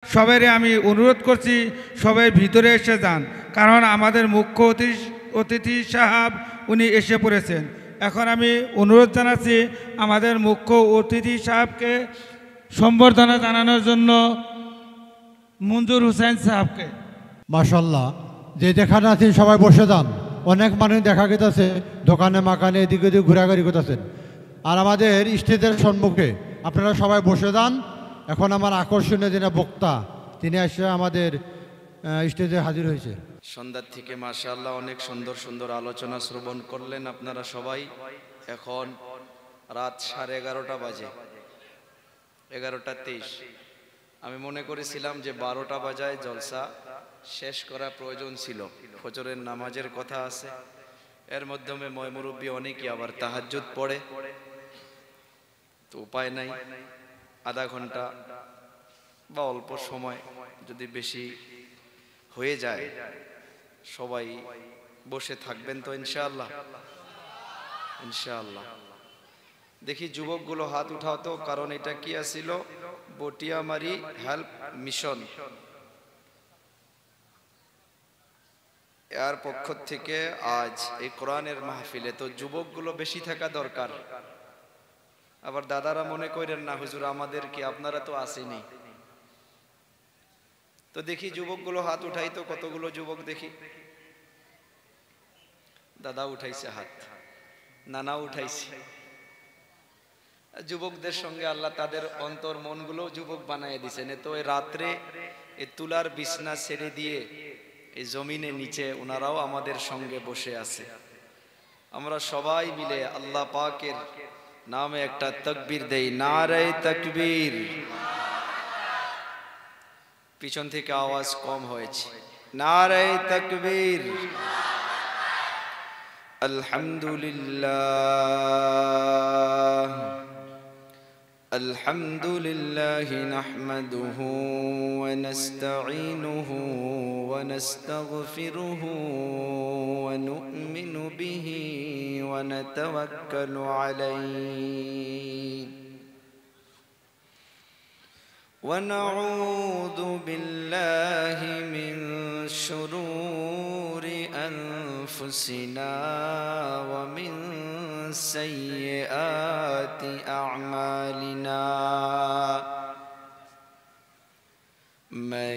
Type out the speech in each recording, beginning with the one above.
সবাইকে আমি অনুরোধ করছি সবাই ভিতরে এসে যান, কারণ আমাদের মুখ্য অতিথি সাহেব উনি এসে পড়েছেন। এখন আমি অনুরোধ জানাচ্ছি আমাদের মুখ্য অতিথি সাহেবকে সম্বর্ধনা জানানোর জন্য মঞ্জুর হোসেন সাহেবকে। মাশাল্লাহ, যে যেখানে আছেন সবাই বসে যান। অনেক মানুষ দেখা গেছে দোকানে মাকানে এদিকে ওদিকে ঘোরাঘুরি করতেছেন, আর আমাদের স্টেজের সম্মুখে আপনারা সবাই বসে যান। এখন আমার আকর্ষণীয় যিনি বক্তা তিনি এসে আমাদের স্টেজে হাজির হয়েছে। সন্ধ্যার থেকে মাশাআল্লাহ অনেক সুন্দর সুন্দর আলোচনা শ্রবণ করলেন আপনারা সবাই। এখন রাত 11:30 বাজে, 11:23। আমি মনে করেছিলাম যে 12টা বাজায় জলসা শেষ করা প্রয়োজন ছিল, ফজরের নামাজের কথা আছে। এর মাধ্যমে ময়মুরব্বী অনেকেই আবার তাহাজ্জুদ পড়ে, তো উপায় নাই, আধা ঘন্টা বা অল্প সময় যদি বেশি হয়ে যায় সবাই বসে থাকবেন তো ইনশাআল্লাহ। ইনশাআল্লাহ দেখি যুবকগুলো হাত উঠাও তো, কারণ এটা কি আছিল? বটিয়ামারি হেল্প মিশন এর পক্ষ থেকে আজ এই কোরআনের মাহফিলে, তো যুবকগুলো বেশি থাকা দরকার। আবার দাদারা মনে করেন না হুজুর আমাদের কি, আপনারা তো আসেনি। তো দেখি যুবকগুলো হাত উঠাই তো, কতগুলো যুবক দেখি। দাদা উঠাইছে হাত, নানা উঠাইছে। যুবকদের সঙ্গে আল্লাহ তাদের অন্তর মনগুলো যুবক বানায় দিছেন। তো এই রাত্রে এই তুলার বিছনা ছেড়ে দিয়ে এই জমিনের নিচে ওনারাও আমাদের সঙ্গে বসে আছে। আমরা সবাই মিলে আল্লাহ পাকের নামে একটা তাকবীর দেই, নারে তাকবীর। পিছন থেকে আওয়াজ কম হয়েছে, নারে তাকবীর। আলহামদুলিল্লাহ আলহামদুলিল্লাহি নাহমাদুহু ওয়া নাস্তাঈনুহু ওয়া নাস্তাগফিরুহু ওয়া নু'মিনু বিহি ওয়া নাতাওয়াক্কালু আলাইহি ونعوذ بالله من شرور أنفسنا ومن سيئات أعمالنا من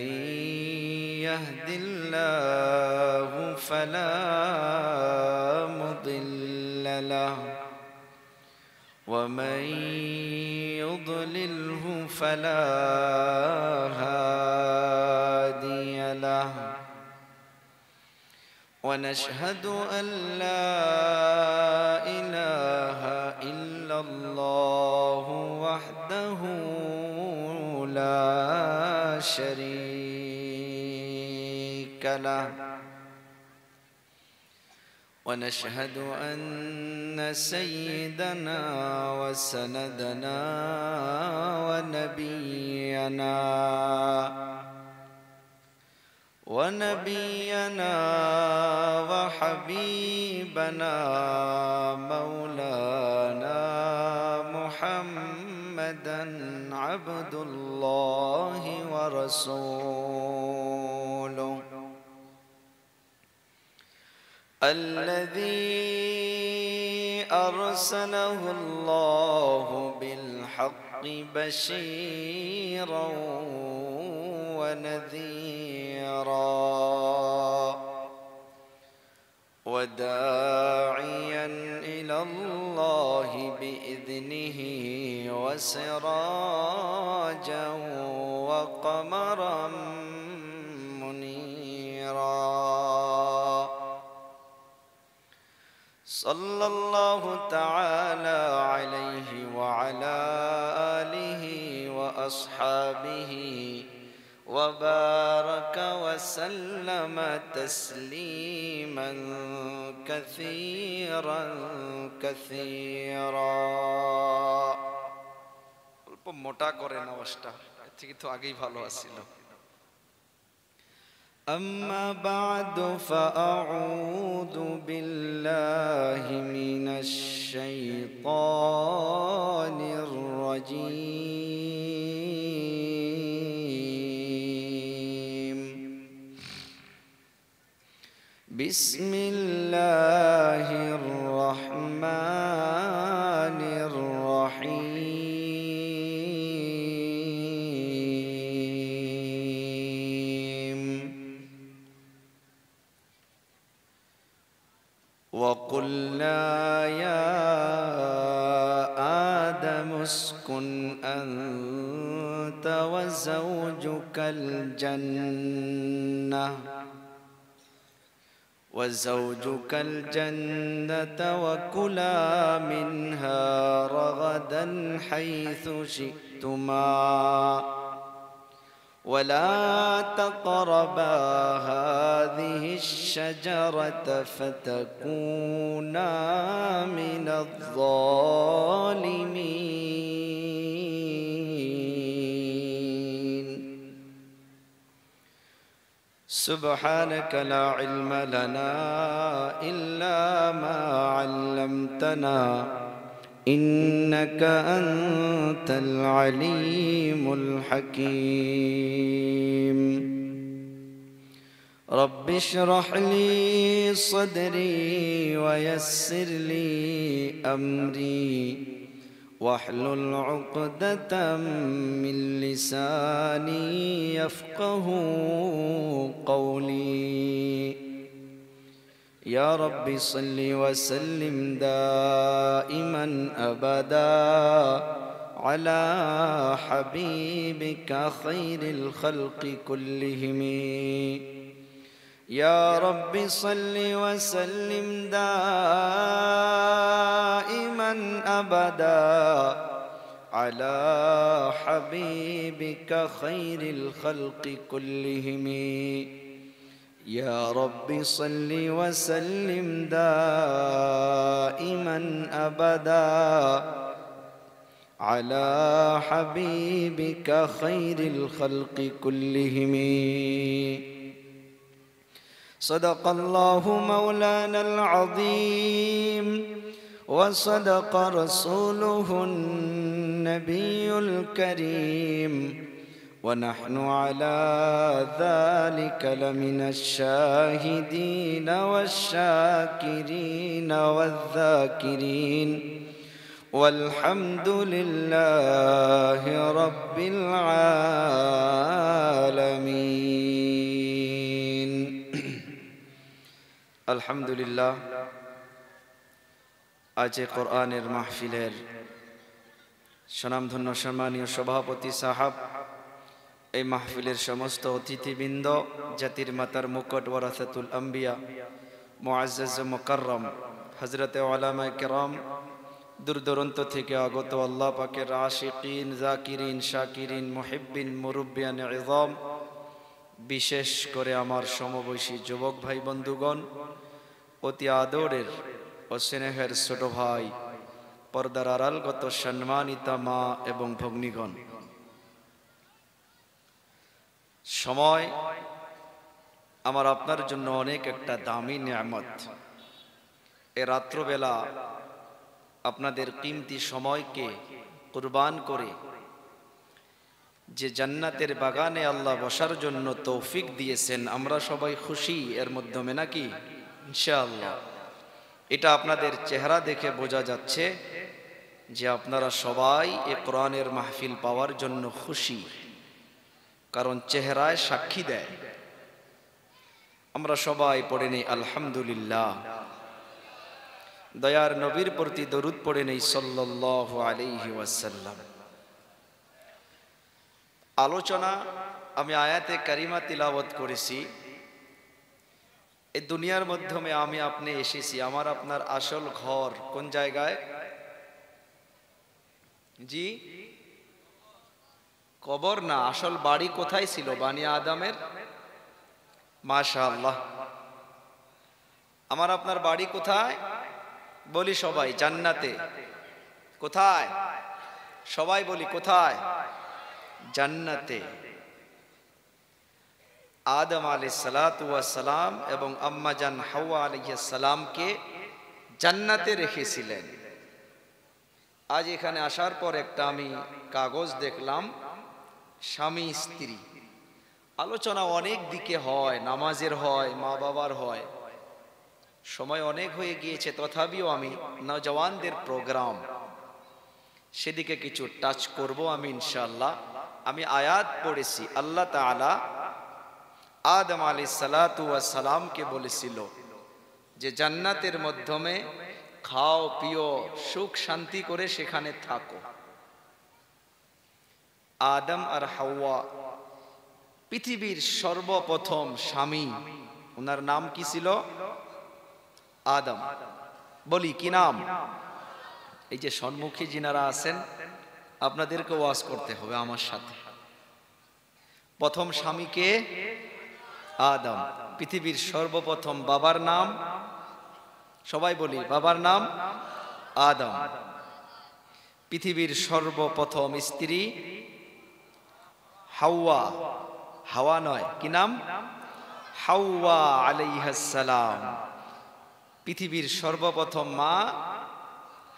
يهد الله فلا مضل له ومن يضلله فلا هادي له ونشهد أن لا إله إلا الله وحده لا شريك له ونشهد أن سيدنا وسندنا ونبينا وحبيبنا مولانا محمدا عبد الله ورسوله الذي أرسله الله بالحق بشيرا ونذيرا وداعيا إلى الله بإذنه وسراجا وقمرا منيرا صلى الله تعالى عليه وعلى آله وأصحابه وبارك وسلم تسليما كثيرا كثيرا অল্প মোটা করেন আওয়াজটা, এর থেকে তো আগেই ভালো আছিল। أما بعد فأعوذ بالله من الشيطان الرجيم بسم الله الرحمن الرحيم وقلنا يا آدم اسكن أنت وزوجك الجنة وكلا منها رغدا حيث شئتما ولا تقربا هذه الشجرة فتكونا من الظالمين سبحانك لا علم لنا إلا ما علمتنا إنك أنت العليم الحكيم رب اشرح لي صدري ويسر لي أمري واحلل عقدة من لساني يفقه قولي يا رب صل وسلم دائما أبدا على حبيبك خير الخلق كلهم يا رب صل وسلم دائما أبدا على حبيبك خير الخلق كلهم يا رب صل وسلم دائما أبدا على حبيبك خير الخلق كلهم صدق الله مولانا العظيم وصدق رسوله النبي الكريم ونحن على ذلك لمن الشاهدين والشاكرين والذاكرين والحمد لله رب العالمين الحمد لله আজ কোরআনের মাহফিলের স্বনামধন্য সম্মানীয় সভাপতি সাহাব এই মাহফিলের সমস্ত অতিথিবৃন্দ জাতির মাতার মুকুট ওয়ারাসাতুল আম্বিয়া মুআজ্জাজ মুকাররম হযরতে উলামায়ে কেরাম দূর দূরান্ত থেকে আগত আল্লাহ পাকের আশিকিন জাকিরিন শাকিরিন মুহিব্বিন মুরব্বিয়ান ইযম বিশেষ করে আমার সমবয়সী যুবক ভাই বন্ধুগণ অতি আদরের ও স্নেহের ছোট ভাই পর্দার আড়ালগত সম্মানিতা মা এবং ভগ্নীগণ সময় আমার আপনার জন্য অনেক একটা দামি নিয়ামত এই রাত্রবেলা আপনাদের কিমতি সময়কে কুরবান করে যে জান্নাতের বাগানে আল্লাহ বসার জন্য তৌফিক দিয়েছেন আমরা সবাই খুশি এর মাধ্যমে নাকি ইনশাআল্লাহ এটা আপনাদের চেহারা দেখে বোঝা যাচ্ছে যে আপনারা সবাই এই কোরআনের মাহফিল পাওয়ার জন্য খুশি কারণ চেহারায় সাক্ষী দেয় আমরা সবাই পড়ে নেই আলহামদুলিল্লাহ দয়ার নবীর প্রতি দরুদ পড়ে নেই সাল্লাল্লাহু আলাইহি ওয়াসাল্লাম আলোচনা আমি আয়াতে কারিমা তিলাওয়াত করেছি এই দুনিয়ার মাধ্যমে আমি আপনি এসেছি আমার আপনার আসল ঘর কোন জায়গায় জি কবর না আসল বাড়ি কোথায় ছিল বানি আদমের মাশাআল্লাহ আমার আপনার বাড়ি কোথায় বলি সবাই জান্নাতে কোথায় সবাই বলি কোথায় জান্নাতে আদম আলাইহিস সালাতু ওয়াস সালাম এবং আম্মা জান হাওয়া আলাইহিস সালামকে জান্নাতে রেখেছিলেন আজ এখানে আসার পর একটা আমি কাগজ দেখলাম স্বামী স্ত্রী আলোচনা অনেক দিকে হয় নামাজের হয় মা বাবার হয় সময় অনেক হয়ে গিয়েছে, তথাপিও আমি নওজওয়ানদের প্রোগ্রাম সেদিকে কিছু টাচ করব আমি ইনশাআল্লাহ। আমি আয়াত পড়েছি, আল্লাহ তাআলা আদম আলাইহিস সালাতু ওয়াস সালামকে বলেছিল যে জান্নাতের মাধ্যমে খাও পিও সুখ শান্তি করে সেখানে থাকো। আদম আর হাওয়া পৃথিবীর সর্বপ্রথম স্বামী, ওনার নাম কি ছিল? আদম। বলি কি নাম? এই যে সম্মুখী যিনারা আছেন আপনাদেরকে ওয়াজ করতে হবে আমার সাথে। প্রথম স্বামীকে আদম। পৃথিবীর সর্বপ্রথম বাবার নাম, সবাই বলি বাবার নাম আদম। পৃথিবীর সর্বপ্রথম স্ত্রী হাওয়া, হাওয়া নয়, কি নাম? হাওয়া আলাইহিস সালাম। পৃথিবীর সর্বপ্রথম মা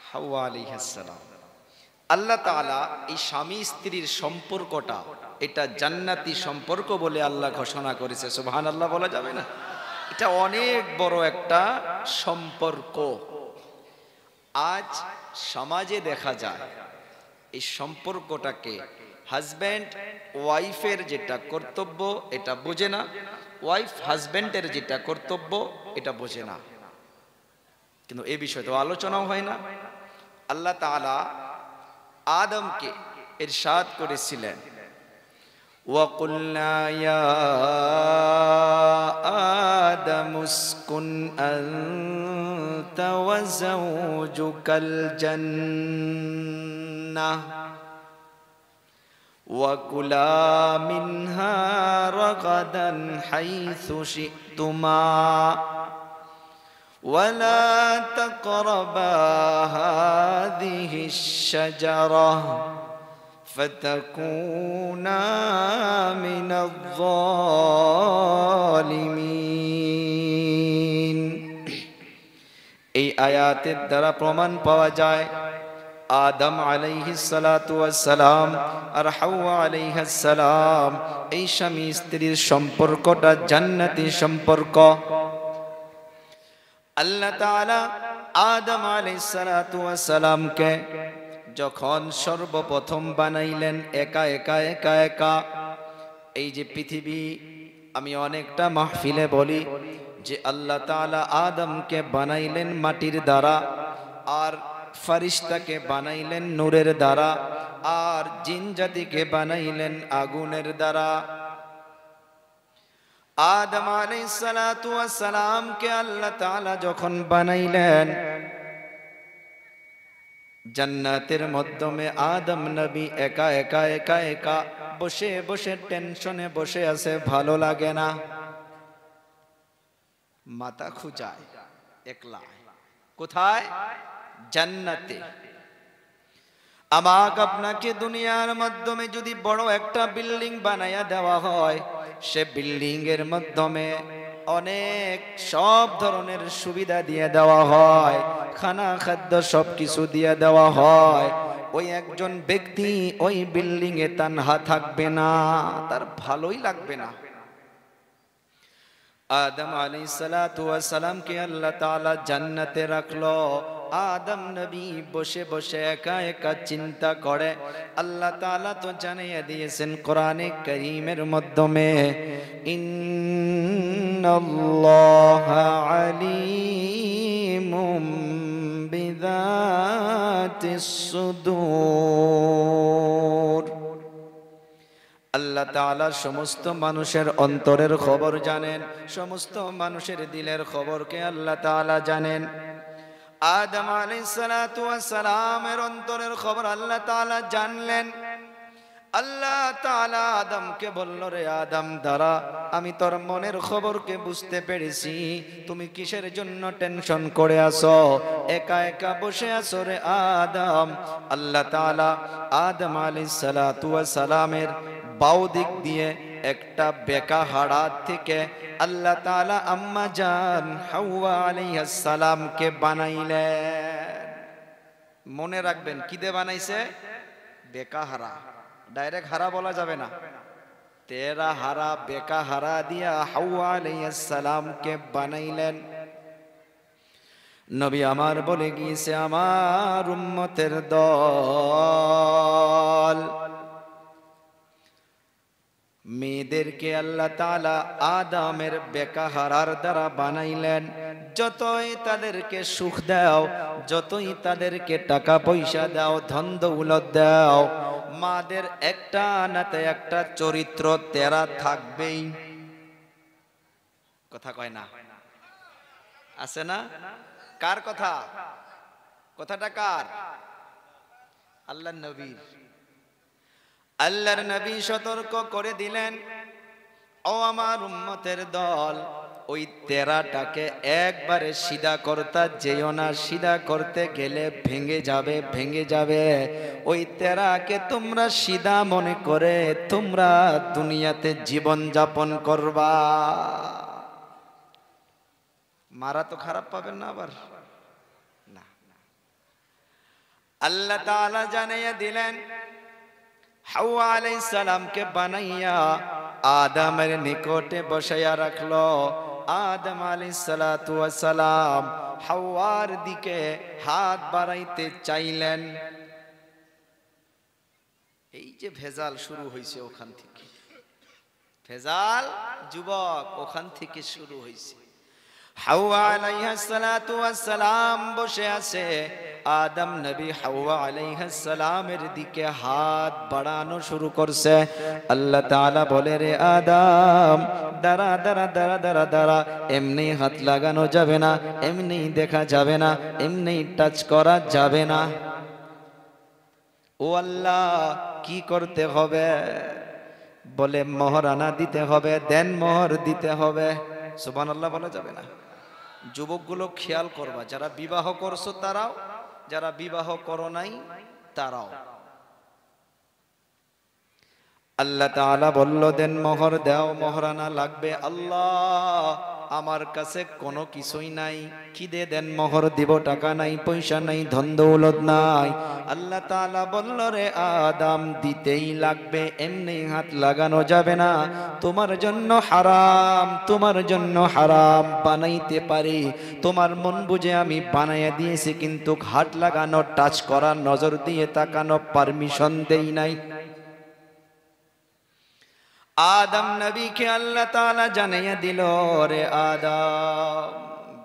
হাওয়া আলাইহিস সালাম। আল্লাহ তাআলা এই স্বামী স্ত্রীর সম্পর্কটা এটা জান্নাতি সম্পর্ক বলে আল্লাহ ঘোষণা করেছে। সুবহানাল্লাহ বলা যাবে না? এটা অনেক বড় একটা সম্পর্ক। আজ সমাজে দেখা যায় এই সম্পর্কটাকে হাজব্যান্ড ওয়াইফের যেটা কর্তব্য এটা বোঝে না, ওয়াইফ হাজব্যান্ডের যেটা কর্তব্য এটা বোঝে না। কিন্তু এই বিষয়ে তো আলোচনাও হয় না। আল্লাহ তাআলা আদমকে ইরশাদ করেছিলেন, وَقُلْنَا يَا آدَمُ اسْكُنْ أَنْتَ وَزَوْجُكَ الْجَنَّةَ وَكُلَا مِنْهَا رَغَدًا حَيْثُ شِئْتُمَا وَلَا تَقْرَبَا هَذِهِ الشَّجَرَةَ فَتَكُونَا مِنَ الظَّالِمِينَ। এই আয়াতের দ্বারা প্রমাণ পাওয়া যায় আদম আলাইহিস সালাতু ওয়াস সালাম আর হাওয়া আলাইহিস সালাম এই স্বামী স্ত্রীর সম্পর্কটা জান্নাতি সম্পর্ক। আল্লাহ তাআলা আদম আলাইহিস সালাতু ওয়াস সালামকে যখন সর্বপ্রথম বানাইলেন একা একা একা একা, এই যে পৃথিবী, আমি অনেকটা মাহফিলে বলি যে আল্লাহ তাআলা আদমকে বানাইলেন মাটির দ্বারা, আর ফারিস্তাকে বানাইলেন নূরের দ্বারা, আর জিন জাতিকে বানাইলেন আগুনের দ্বারা। আদম আলাইহিস সালাতু ওয়াস সালামকে আল্লাহ তাআলা যখন বানাইলেন জান্নাতের মাধ্যমে, আদম নবী একা একা একা একা বসে বসে টেনশনে বসে আছে, ভালো লাগে না, মাথা খুঁজায় একলা। কোথায়? জান্নাতে। আমাকে আপনাকে দুনিয়ার মাধ্যমে যদি বড় একটা বিল্ডিং বানায়া দেওয়া হয়, সে বিল্ডিং এর মাধ্যমে অনেক সব ধরনের সুবিধা দিয়ে দেওয়া হয়, খানা খাদ্য সবকিছু দিয়ে দেওয়া হয়, ওই একজন ব্যক্তি ওই বিল্ডিং এ তানহা থাকবে না, তার ভালোই লাগবে না। আদম আলাইহিস সালাতু ওয়াস সালামকে আল্লাহ তাআলা জান্নাতে রাখলো। আদম নবী বসে বসে একা একা চিন্তা করে। আল্লাহ তাআলা তো জানিয়ে দিয়েছেন কোরআনে কারীমের মাধ্যমে, ইন্নাল্লাহা আলীমুম বিযাতিস সুদূর। আল্লাহ তাআলা সমস্ত মানুষের অন্তরের খবর জানেন, সমস্ত মানুষের দিলের খবরকে আল্লাহ তাআলা জানেন। আদম আলাইহিস সালাতু ওয়াস সালামের অন্তরের খবর আল্লাহ তাআলা জানলেন। আল্লাহ তাআলা আদমকে বলল, রে আদম দাঁড়া, আমি তোর মনের খবরকে বুঝতে পেরেছি, তুমি কিসের জন্য টেনশন করে আছো, একা একা বসে আছো রে আদম। আল্লাহ তাআলা আদম আলাইহিস সালাতু ওয়াস সালামের বাউ দিক দিয়ে একটা বেকা হাড়া থেকে আল্লাহ তাআলা আম্মা জান হাওয়া আলাইহিস সালামকে বানাইলেন। মনে রাখবেন কি দিয়ে বানাইছে? বেকা হাড়া, ডাইরেক্ট হারা বলা যাবে না, তেরা হারা বেকা হারা দিয়া হাওয়া আলাইহিস সালামকে বানাইলেন। নবী আমার বলে গিয়েছে আমার উম্মতের দল। মেয়েদেরকে আল্লাহ তাআলা আদমের বেকাহারার দ্বারা বানাইলেন। যতই তাদেরকে সুখ দাও, যতই তাদেরকে টাকা পয়সা দাও, ধন দৌলত দাও, মাদের একটা নাতে একটা চরিত্র তেরা থাকবেই। কথা কয় না, আছে না? কার কথা? কথাটা কার? আল্লাহর নবীর। আল্লাহর নবী সতর্ক করে দিলেন, ও আমার উম্মতের দল, ওই তেরাটাকে একবারে সিধা করতে যেও না। সিধা করতে গেলে ভেঙে যাবে, ভেঙে যাবে। ওই তেরাকে তোমরা সিধা মনে করে তোমরা দুনিয়াতে জীবন যাপন করবা। মারা তো খারাপ পাবেন না আবার না। আল্লাহ তাআলা জানিয়ে দিলেন, হাওয়া আলাইহিস সালামকে বানাইয়া আদমের নিকটে বসাইয়া রাখলো। আদম আলাইহিস সালাতু ওয়াস সালাম হাওয়ার দিকে হাত বাড়াইতে চাইলেন। এই যে ভেজাল শুরু হয়েছে ওখান থেকে, ভেজাল যুবক ওখান থেকে শুরু হয়েছে। হাওয়া আলাইহিস সালাতু ওয়াস সালাম বসে আছে, আদম নবী হাওয়া আলাইহিস সালামের দিকে হাত বাড়ানো শুরু করছে। আল্লাহ তাআলা বলে, রে আদম, দাঁড়া দাঁড়া দাঁড়া দাঁড়া দাঁড়া, এমনি হাত লাগানো যাবে না, এমনি দেখা যাবে না, এমনি টাচ করা যাবে না। ও আল্লাহ, কি করতে হবে? বলে মোহরানা দিতে হবে, দেন মোহর দিতে হবে। সুবহানাল্লাহ বলা যাবে না? যুবকগুলো খেয়াল করবা, যারা বিবাহ করছো তারাও, যারা বিবাহ করো নাই তারাও। আল্লাহ তাআলা বলল, দেন মোহর দাও, মোহরানা লাগবে। আল্লাহ, আমার কাছে কোনো কিছুই নাই, কি দিয়ে দেন মোহর দিব? টাকা নাই, পয়সা নাই, ধন দৌলত নাই। আল্লাহ তাআলা বলল, রে আদম, দিতেই লাগবে, এমনি হাত লাগানো যাবে না। তোমার জন্য হারাম, তোমার জন্য হারাম। বানাইতে পারি, তোমার মন বুঝে আমি বানাইয়া দিয়েছি, কিন্তু হাত লাগানো, টাচ করা, নজর দিয়ে তাকানো পারমিশন দেই নাই। আদম নবীকে আল্লাহ তাআলা জানিয়ে দিল, রে আদম,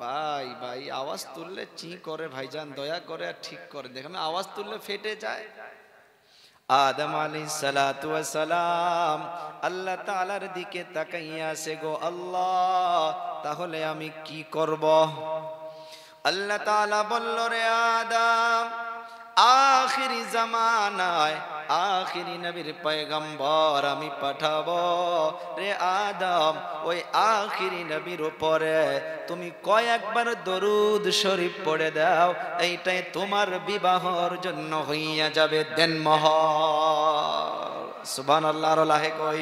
ভাই ভাই আওয়াজ তুললে চি করে ভাইজান, দয়া করে আর ঠিক করে দেখেন, আওয়াজ তুললে ফেটে যায়। আদম আলাইহিস সালাতু ওয়াস সালাম আল্লাহ তাআলার দিকে তাকাইয়া আছে, গো আল্লাহ, তাহলে আমি কি করব? আল্লাহ তাআলা বলল, রে আদম, আখিরি জামানায় আখিরি নবীর পয়গম্বর আমি পাঠাবো। রে আদম, ওই আখিরি নবীর উপরে তুমি কয়েকবার দরুদ শরীফ পড়ে দাও, এইটাই তোমার বিবাহর জন্য হইয়া যাবে দেন মোহর। সুবহানাল্লাহ। লাহে কই,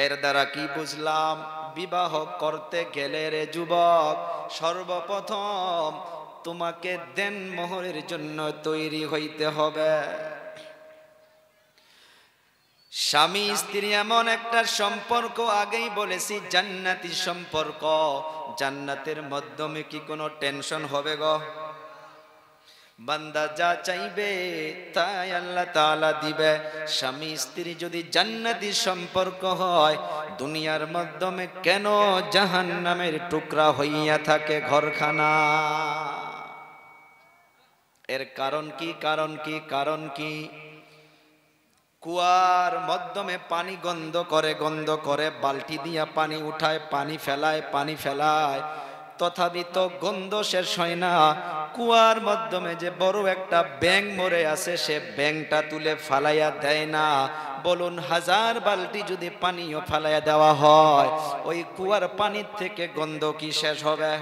এর দ্বারা কি বুঝলাম? বিবাহ করতে গেলে রে যুবক, সর্বপ্রথম তোমাকে দেন মোহরের জন্য তৈরি হইতে হবে। স্বামী স্ত্রী এমন একটা সম্পর্ক, আগেই বলেছি জান্নাতি সম্পর্ক। জান্নাতের মাধ্যমে কি কোনো টেনশন হবে গো? বান্দা যা চাইবে তাই আল্লাহ তাআলা দিবে। স্বামী স্ত্রী যদি জান্নাতি সম্পর্ক হয়, দুনিয়ার মাধ্যমে কেন জাহান্নামের টুকরা হইয়া থাকে ঘরখানা? এর কারণ কি? কারণ কি? কারণ কি? কুয়ার মাধ্যমে পানি গন্ধ করে, বালতি দিয়া পানি উঠায়, পানি ফেলায়, পানি ফেলায়, তথাপি তো গন্ধ শেষ হয় না। কুয়ার মাধ্যমে যে বড় একটা ব্যাঙ মরে আছে, সে ব্যাঙটা তুলে ফালাইয়া দেয় না। বলুন, 1000 বালতি যদি পানিও ফালাইয়া দেওয়া হয়, ওই কুয়ার পানির থেকে গন্ধ কি শেষ হবে?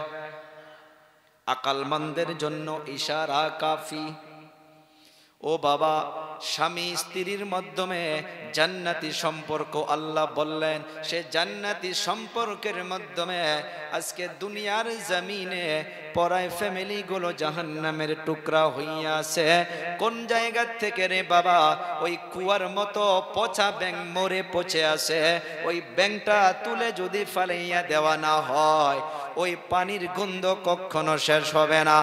আকালমন্দের জন্য ইশারা কাফি। ও বাবা, স্বামী স্ত্রীর মাধ্যমে জান্নাতি সম্পর্ক আল্লাহ বললেন, সে জান্নাতি সম্পর্কের মাধ্যমে আজকে দুনিয়ার জমিনে পরায় ফ্যামিলি গুলো জাহান্নামের টুকরা হইয়া আছে। কোন জায়গা থেকে রে বাবা? ওই কুয়ার মতো পচা ব্যাঙ মরে পচে আছে, ওই ব্যাঙটা তুলে যদি ফালাইয়া দেওয়া না হয়, ওই পানির গন্ধ কখনো শেষ হবে না।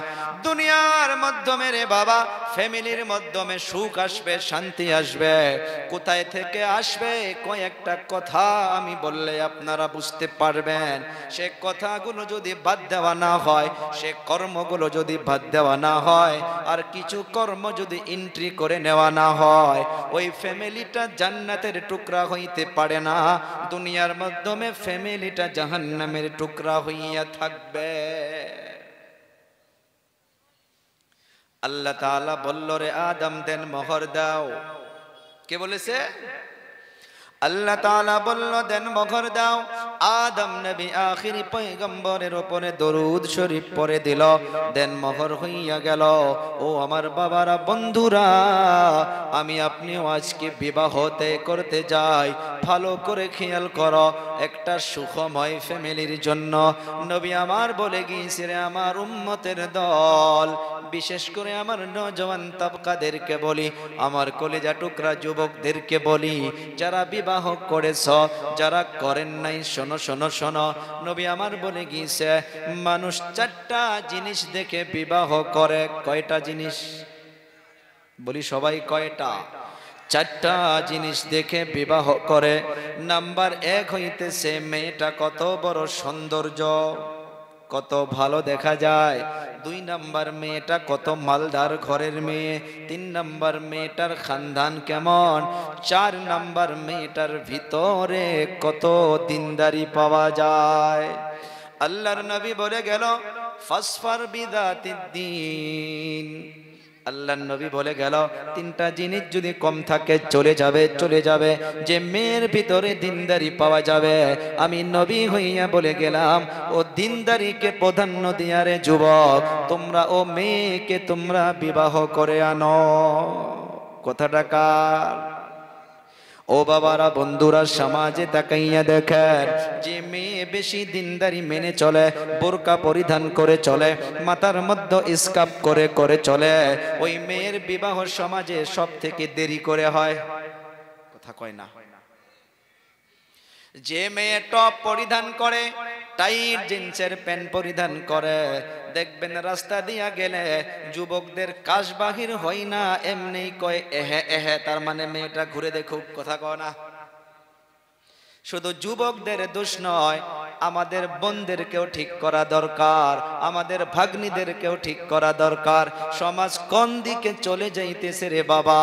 দুনিয়ার মাধ্যমে রে বাবা ফ্যামিলির মাধ্যমে সুখ আসবে, শান্তি আসবে। কোথায় থেকে আসবে? কয়েকটা কথা আমি বললে আপনারা বুঝতে পারবেন। সে কথাগুলো যদি বাদ দেওয়া না হয়, সে কর্মগুলো যদি বাদ দেওয়া না হয়, আর কিছু কর্ম যদি এন্ট্রি করে নেওয়া না হয়, ওই ফ্যামিলিটা জান্নাতের টুকরা হইতে পারে না। দুনিয়ার মাধ্যমে ফ্যামিলিটা জাহান্নামের টুকরা হইয়া থাকবে। আল্লাহ তাআলা বলল, রে আদম দেন মোহর দাও। কে বলেছে? আল্লাহ তাআলা বলল দেন মোহর দাও। আদম নবী আখিরি পয়গম্বরের উপরে দরুদ শরীফ পড়ে দিল, দেন মোহর হইয়া গেল। ও আমার বাবারা, বন্ধুরা, আমি আপনিও আজকে বিবাহতে করতে যাই, ভালো করে খেয়াল করো, একটা সুখময় ফ্যামিলির জন্য নবী আমার বলে গিয়েছে, রে আমার উম্মতের দল, বিশেষ করে আমার নওজওয়ান তাবকাদেরকে বলি, আমার কলিজা টুকরা যুবকদেরকে বলি, যারা বিবাহ করেছ, যারা করেন নাই, শোনো শোনো শোনো। নবী আমার বলে গিয়েছে, মানুষ চারটা জিনিস দেখে বিবাহ করে। কয়টা জিনিস? বলি সবাই কয়টা? চারটা জিনিস দেখে বিবাহ করে। নাম্বার 1 হইতেছে মেয়েটা কত বড় সৌন্দর্য, কত ভালো দেখা যায়। 2 নাম্বার মেয়েটা কত মালদার ঘরের মেয়ে। 3 নাম্বার মেয়েটার খানদান কেমন। 4 নাম্বার মেয়েটার ভিতরে কত দিনদারি পাওয়া যায়। আল্লাহর নবী বলে গেল, ফাসফার বিদাতিদ্দিন। আল্লাহর নবী বলে গেল, 3টা জিনিস যদি কম থাকে চলে যাবে, চলে যাবে। যে মেয়ের ভিতরে দিনদারি পাওয়া যাবে, আমি নবী হইয়া বলে গেলাম, ও দিনদারিকে প্রাধান্য দিয়া রে যুবক, তোমরা ও মেয়েকে তোমরা বিবাহ করে আনো। কথাটা কার? ও বাবারা, বন্ধুরা, সমাজে তাকাইয়া দেখেন, যে মেয়ে বেশি দিনদারি মেনে চলে, বোরকা পরিধান করে চলে, মাথার মধ্যে স্কার্ফ করে করে চলে, ওই মেয়ের বিবাহ সমাজে সব থেকে দেরি করে হয়। কথা কয় না। যে মেয়ে টপ পরিধান করে, টাইট জিন্সের প্যান্ট পরিধান করে, দেখবেন রাস্তা দিয়া গেলে যুবকদের কাশ বাহির হয় না, এমনি কয় এহে এহে, তার মানে মেয়েটা ঘুরে দেখুক। কথা কয় না। শুধু যুবকদের দোষ নয়, আমাদের বোনদেরকেও ঠিক করা দরকার, আমাদের ভাগ্নিদেরকেও ঠিক করা দরকার। সমাজ কোন দিকে চলে যাইতেছে রে বাবা।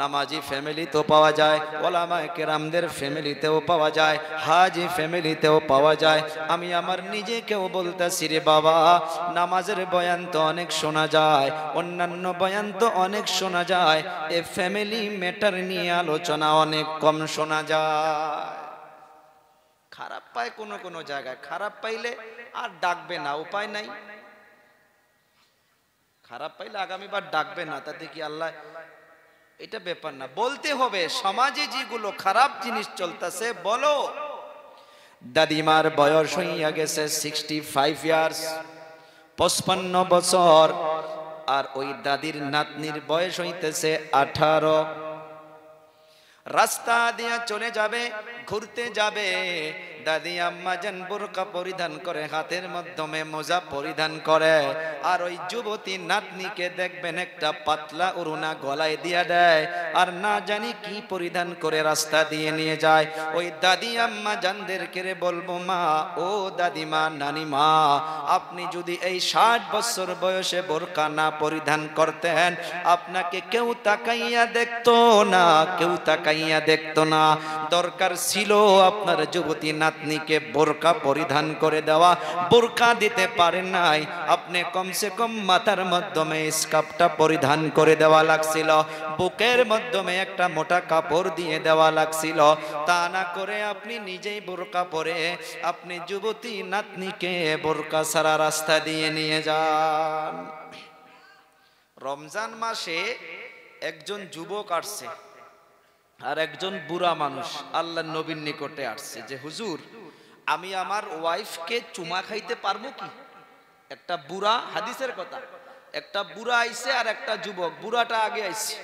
নামাজি ফ্যামিলিতেও পাওয়া যায়, ওলামায়ে কেরামদের ফ্যামিলিতেও পাওয়া যায়, হাজি ফ্যামিলিতেও পাওয়া যায়। আমি আমার নিজেকেও বলতেছি রে বাবা, নামাজের বয়ান তো অনেক শোনা যায়, অন্যান্য বয়ান তো অনেক শোনা যায়, এ ফ্যামিলি ম্যাটার নিয়ে আলোচনা অনেক কম শোনা যায়। খারাপ পায় কোনো কোনো জায়গায়, খারাপ পাইলে আর ডাকবে না, উপায় নাই। খারাপ পাইলে আগামীবার ডাকবে না, তাতে কি আল্লাহ? এটা ব্যাপার না, বলতে হবে। সমাজে যেগুলো খারাপ জিনিস চলতেছে বলো। দাদিমার বয়স হইয়া গেছে 65 ইয়ার্স, 55 বছর, আর ওই দাদির নাতনির বয়স হইতেছে 18। রাস্তা দিয়া চলে যাবে, ঘুরতে যাবে, দাদি আম্মা জান বোরকা পরিধান করে, হাতের মাধ্যমে মোজা পরিধান করে, আর ওই যুবতী নাতনিকে দেখবেন একটা পাতলা উড়না গলায় দিয়া দেয়, আর না জানি কি পরিধান করে রাস্তা দিয়ে নিয়ে যায়। ওই দাদি আম্মা জানদেরকে রে বলবো, মা, ও দাদিমা, নানিমা, আপনি যদি এই 60 বছর বয়সে বোরকা না পরিধান করতেন, আপনাকে কেউ তাকাইয়া দেখতো না, কেউ তাকাইয়া দেখতো না। দরকার ছিল আপনার যুবতী নাতনিকে বোরকা পরিধান করে দেওয়া। বোরকা দিতে পারেন নাই, আপনি কমসে কম মাথার মাধ্যমে স্কার্ফটা পরিধান করে দেওয়া লাগছিল, বুকের মাধ্যমে একটা মোটা কাপড় দিয়ে দেওয়া লাগছিল। তা না করে আপনি নিজেই বোরকা পরে আপনি যুবতী নাতনিকে বোরকা ছাড়া রাস্তা দিয়ে নিয়ে যান। রমজান মাসে একজন যুবক আসছে আর একজন বুড়া মানুষ আল্লাহর নবীর নিকটে আসছে যে হুজুর আমি আমার ওয়াইফকে চুমা খাইতে পারবো কি? একটা বুড়া, হাদিসের কথা, একটা বুড়া আইছে আর একটা যুবক। বুড়াটা আগে আইছে,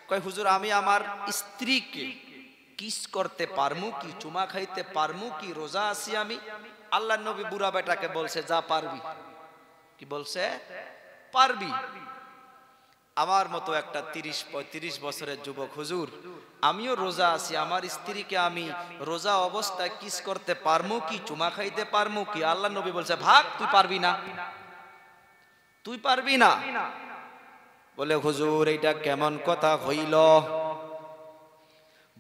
কয় হুজুর আমি আমার স্ত্রীকে কিস করতে পারমু কি, চুমা খাইতে পারমু কি, রোজা আছি আমি? আল্লাহর নবী বুড়া বেটাকে বলছে যা পারবি। কি বলছে? পারবি। আমার মতো একটা 30-35 বছরের যুবক, হুজুর আমিও রোজা আছি, আমার স্ত্রীকে আমি রোজা অবস্থায় কিস করতে পারমু কি, চুমা খাইতে পারমু কি? আল্লাহ নবী বলছে ভাগ, তুই পারবি না, তুই পারবি না। বলে হুজুর এইটা কেমন কথা হইল?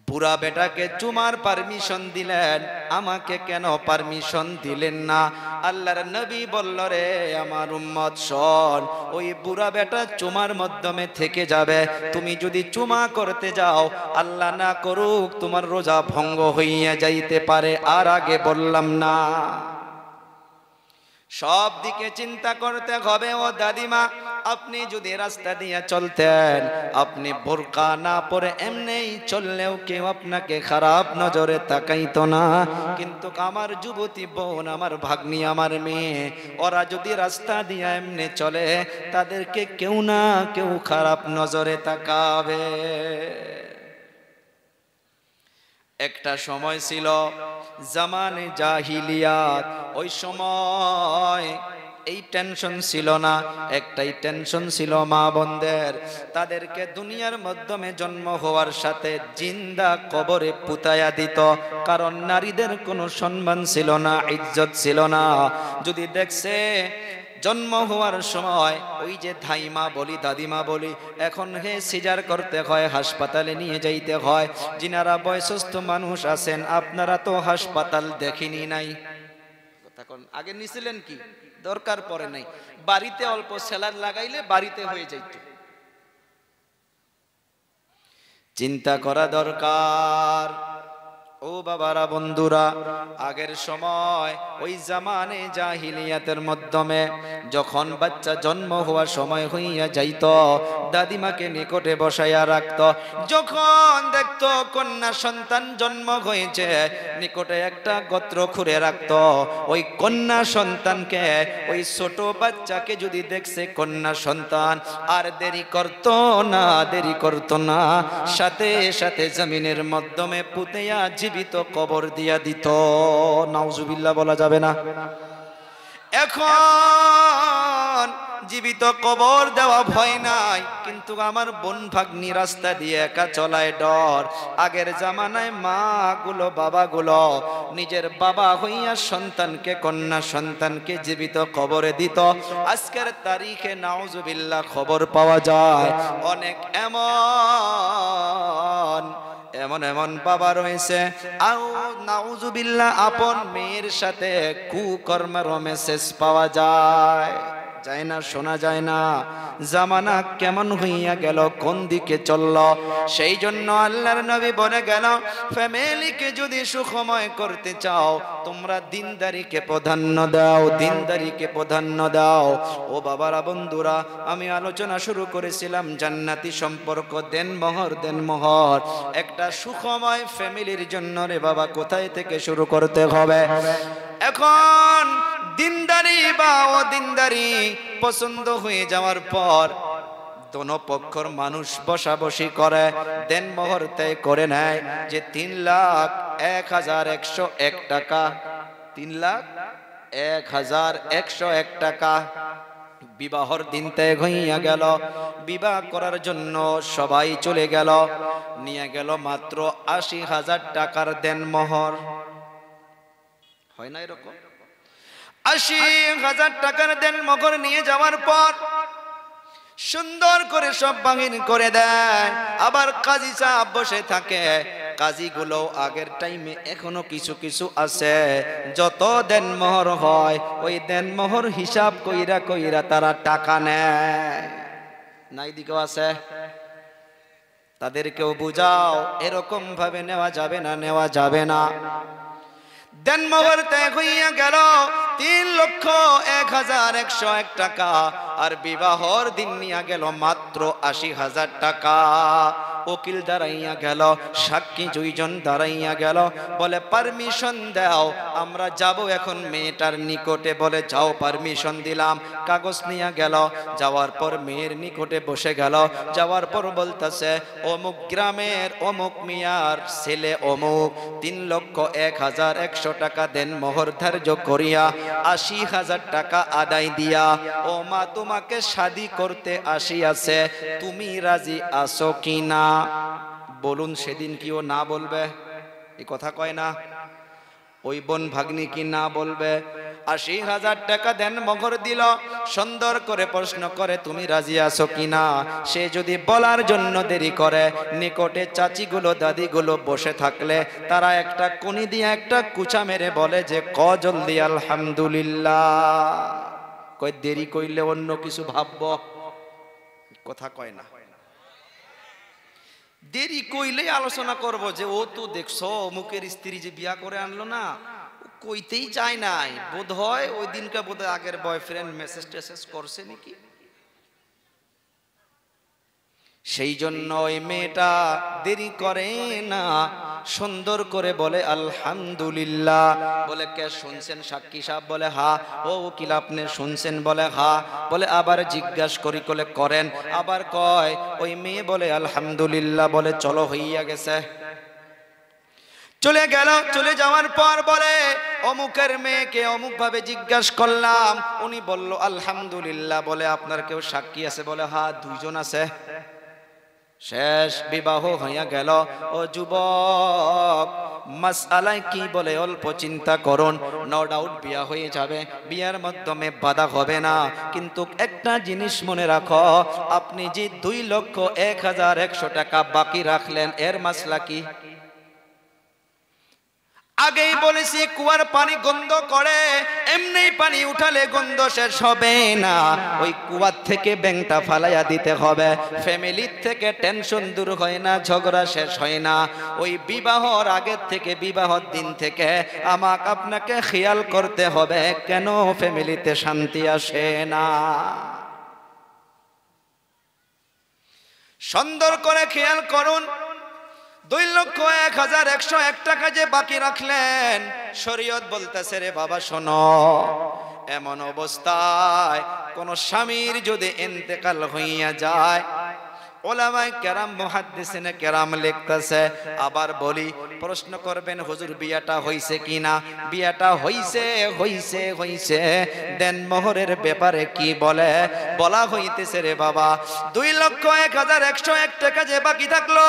বুড়া বেটাকে চুমার পারমিশন দিলেন, আমাকে কেন পারমিশন দিলেন না? আল্লাহর নবী বলল রে আমার উম্মত শোন, ওই বুড়া বেটা চুমার মাধ্যমে থেকে যাবে। তুমি যদি চুমা করতে যাও, আল্লাহ না করুক তোমার রোজা ভঙ্গ হইয়া যাইতে পারে। আর আগে বললাম না? সব দিকে চিন্তা করতে হবে। ও দাদিমা, আপনি যদি রাস্তা দিয়ে চলতেন, আপনি বোরকা না পরে এমনি চললেও কেউ আপনাকে খারাপ নজরে তাকাইতো না। কিন্তু আমার যুবতী বোন, আমার ভাগ্নি, আমার মেয়ে, ওরা যদি রাস্তা দিয়ে এমনি চলে, তাদেরকে কেউ না কেউ খারাপ নজরে তাকাবে। একটা সময় ছিল জামানে জাহিলিয়াত, ওই সময় এই টেনশন ছিল না। একটাই টেনশন ছিল মা বোনদের, তাদেরকে দুনিয়ার মাধ্যমে জন্ম হওয়ার সাথে জিন্দা কবরে পুতায়া দিত। কারণ নারীদের কোনো সম্মান ছিল না, ইজ্জত ছিল না। যদি দেখছে জন্ম হওয়ার সময় ওই যে ধাইমা বলি, দাদিমা বলি, এখন হে সিজার করতে হয়, হাসপাতালে নিয়ে যাইতে হয়। যিনারা বয়সস্থ মানুষ আছেন, আপনারা তো হাসপাতাল দেখিনি নাই, তখন আগে নিছিলেন কি? দরকার পড়ে নাই, বাড়িতে অল্প সেলার লাগাইলে বাড়িতে হয়ে যাইত। চিন্তা করা দরকার। ও বাবারা, বন্ধুরা, আগের সময় ওই জামানে জাহিলিয়াতের মাধ্যমে যখন বাচ্চা জন্ম হওয়ার সময় হইয়া যাইত, দাদিমাকে নিকটে বসাইয়া রাখত। যখন দেখতো কন্যা সন্তান জন্ম হয়েছে, নিকটে একটা গোত্র খুঁড়ে রাখত। ওই কন্যা সন্তানকে, ওই ছোট বাচ্চাকে যদি দেখছে কন্যা সন্তান, আর দেরি করত না, দেরি করত না, সাথে সাথে জমিনের মাধ্যমে পুঁতেয়া জীবিত কবর দিয়া দিত। নাউজুবিল্লাহ বলা যাবে না? এখন জীবিত কবর দেওয়া ভয় নাই, কিন্তু আমার বোন ভাগ্নি রাস্তা দিয়ে একা চলায় ডর। আগের জামানায় মা গুলো, বাবা গুলো নিজের বাবা হইয়া সন্তানকে, কন্যা সন্তানকে জীবিত কবরে দিত। আজকের তারিখে নাউজুবিল্লাহ খবর পাওয়া যায় অনেক এমন বাবা রয়েছে, আও নাউজুবিল্লাহ, আপন মেয়ের সাথে কুকর্মের মেসেজ পাওয়া যায় না, শোনা যায় না। জামানা কেমন হইয়া গেল, কোন দিকে চলল? সেই জন্য আল্লাহর নবী বলে গেল, ফ্যামিলিকে যদি সুখময় করতে চাও, তোমরা দিনদারিকে প্রাধান্য দাও, দিনদারিকে প্রাধান্য দাও। ও বাবারা, বন্ধুরা, আমি আলোচনা শুরু করেছিলাম জান্নাতি সম্পর্ক, দেনমোহর, দেনমোহর। একটা সুখময় ফ্যামিলির জন্য রে বাবা, কোথায় থেকে শুরু করতে হবে? এখন দিনদারি বা অদিনদারি পছন্দ হয়ে যাওয়ার পর দোনো পক্ষর মানুষ বসাবসি করে, দেনমোহর তয় করে নেয় যে 3,01,101 টাকা, 3,01,101 টাকা। বিবাহর দিন তয় হইয়া গেল, বিবাহ করার জন্য সবাই চলে গেল, নিয়ে গেল মাত্র 80,000 টাকার দেনমোহর। হয় না এরকম? 80,000 টাকার দেনমোহর নিয়ে যাওয়ার পর সুন্দর করে সব বাহিনী করে দেয়। আবার কাজী সাহেব বসে থাকে। কাজীগুলো আগের টাইমে এখনো কিছু কিছু আছে, যত দেনমোহর হয় ওই দেনমোহর হিসাব কইরা কইরা তারা টাকা নেয়। নাই দিকেও আছে, তাদেরকেও বুঝাও এরকম ভাবে নেওয়া যাবে না, নেওয়া যাবে না। দেনমোহর ত্যাগ হইয়া গেল 3,01,101 টাকা। আর বিবাহর দিন নিয়ে গেল মাত্র 80,000 টাকা। উকিল দাঁড়াইয়া গেল, সাক্ষী 2 জন দাঁড়াইয়া গেল, বলে পারমিশন দাও, আমরা যাব এখন মেয়েটার নিকটে। বলে যাও, পারমিশন দিলাম। কাগজ নিয়ে গেল, যাওয়ার পর মেয়ের নিকটে বসে গেল। যাওয়ার পর বলতেছে, অমুক গ্রামের অমুক মিয়ার ছেলে অমুক 3,01,100 টাকা দেন মোহর ধার্য করিয়া 80,000 টাকা আদায় দিয়া ও মা তোমাকে শাদী করতে আসিয়াছে, তুমি রাজি আছো কিনা? বলুন, সেদিন কি ও না বলবে? এই কথা কয় না? ওই বোন ভাগ্নি কি না বলবে? 80,000 টাকা দেন মোহর দিল, সুন্দর করে প্রশ্ন করে তুমি রাজি আছো কিনা। সে যদি বলার জন্য দেরি করে, নিকটে চাচিগুলো দাদিগুলো বসে থাকলে তারা একটা কুনি দিয়ে একটা কুচা মেরে বলে যে ক জলদি আলহামদুলিল্লাহ। কয় দেরি কইলে অন্য কিছু ভাববো। কথা কয় না? দেরি কইলে আলোচনা করব যে ও তো দেখছো অমুকের স্ত্রী যে বিয়া করে আনলো না, কইতেই চায় নাই, বোধ হয় ওই দিনকে বোধ হয় আগের বয়ফ্রেন্ড মেসেজ টেসেজ করছে নাকি। সেই জন্য ওই মেয়েটা দেরি করে না, সুন্দর করে বলে আলহামদুলিল্লাহ। বলে কে শুনছেন? সাক্ষী সাহেব বলে হা। ও উকিল আপনি শুনছেন? বলে হা। বলে আবার জিজ্ঞাসা করি কলে করেন। আবার কয়, ওই মেয়ে বলে আলহামদুলিল্লাহ। বলে চলো, হইয়া গেছে। চলে গেল। চলে যাওয়ার পর বলে অমুকের মেয়েকে অমুক ভাবে জিজ্ঞাসা করলাম, উনি বলল আলহামদুলিল্লাহ। বলে আপনার কেউ সাক্ষী আছে? বলে হ্যাঁ, 2 জন আছে। শেষ, বিবাহ হইয়া গেল। ও যুবক, মাসআলায় কি বলে অল্প চিন্তা করুন, নো ডাউট বিয়া হয়ে যাবে, বিয়ার মাধ্যমে বাধা হবে না। কিন্তু একটা জিনিস মনে রাখো, আপনি যে 2,01,100 টাকা বাকি রাখলেন, এর মাসলা কি? আগেই বলেছি কুয়ার পানি গন্ধ করে, এমনি পানি উঠালে গন্ধ শেষ হবে না। ওই কুয়ার থেকে ব্যাংটা ফালাইয়া দিতে হবে। ফ্যামিলির থেকে টেনশন দূর হয় না, ঝগড়া শেষ হয় না। ওই বিবাহর আগের থেকে, বিবাহর দিন থেকে আমাকে আপনাকে খেয়াল করতে হবে, কেন ফ্যামিলিতে শান্তি আসে না। সুন্দর করে খেয়াল করুন। 2,01,101 টাকা যে বাকি রাখলেন, শরীয়ত বলতেছে রে বাবা শোনো, এমন অবস্থায় কোন স্বামীর যদি ইন্তেকাল হইয়া যায়, ওলামায়ে কেরাম মুহাদ্দিসিনে কেরাম লিখতেছে। আবার বলি, প্রশ্ন করবেন হুজুর বিয়াটা হইছে কিনা? বিয়াটা হইছে, হইছে, হইছে। দেন মোহরের ব্যাপারে কি বলে? বলা হইতেছে রে বাবা, 2,01,101 টাকা যে বাকি থাকলো,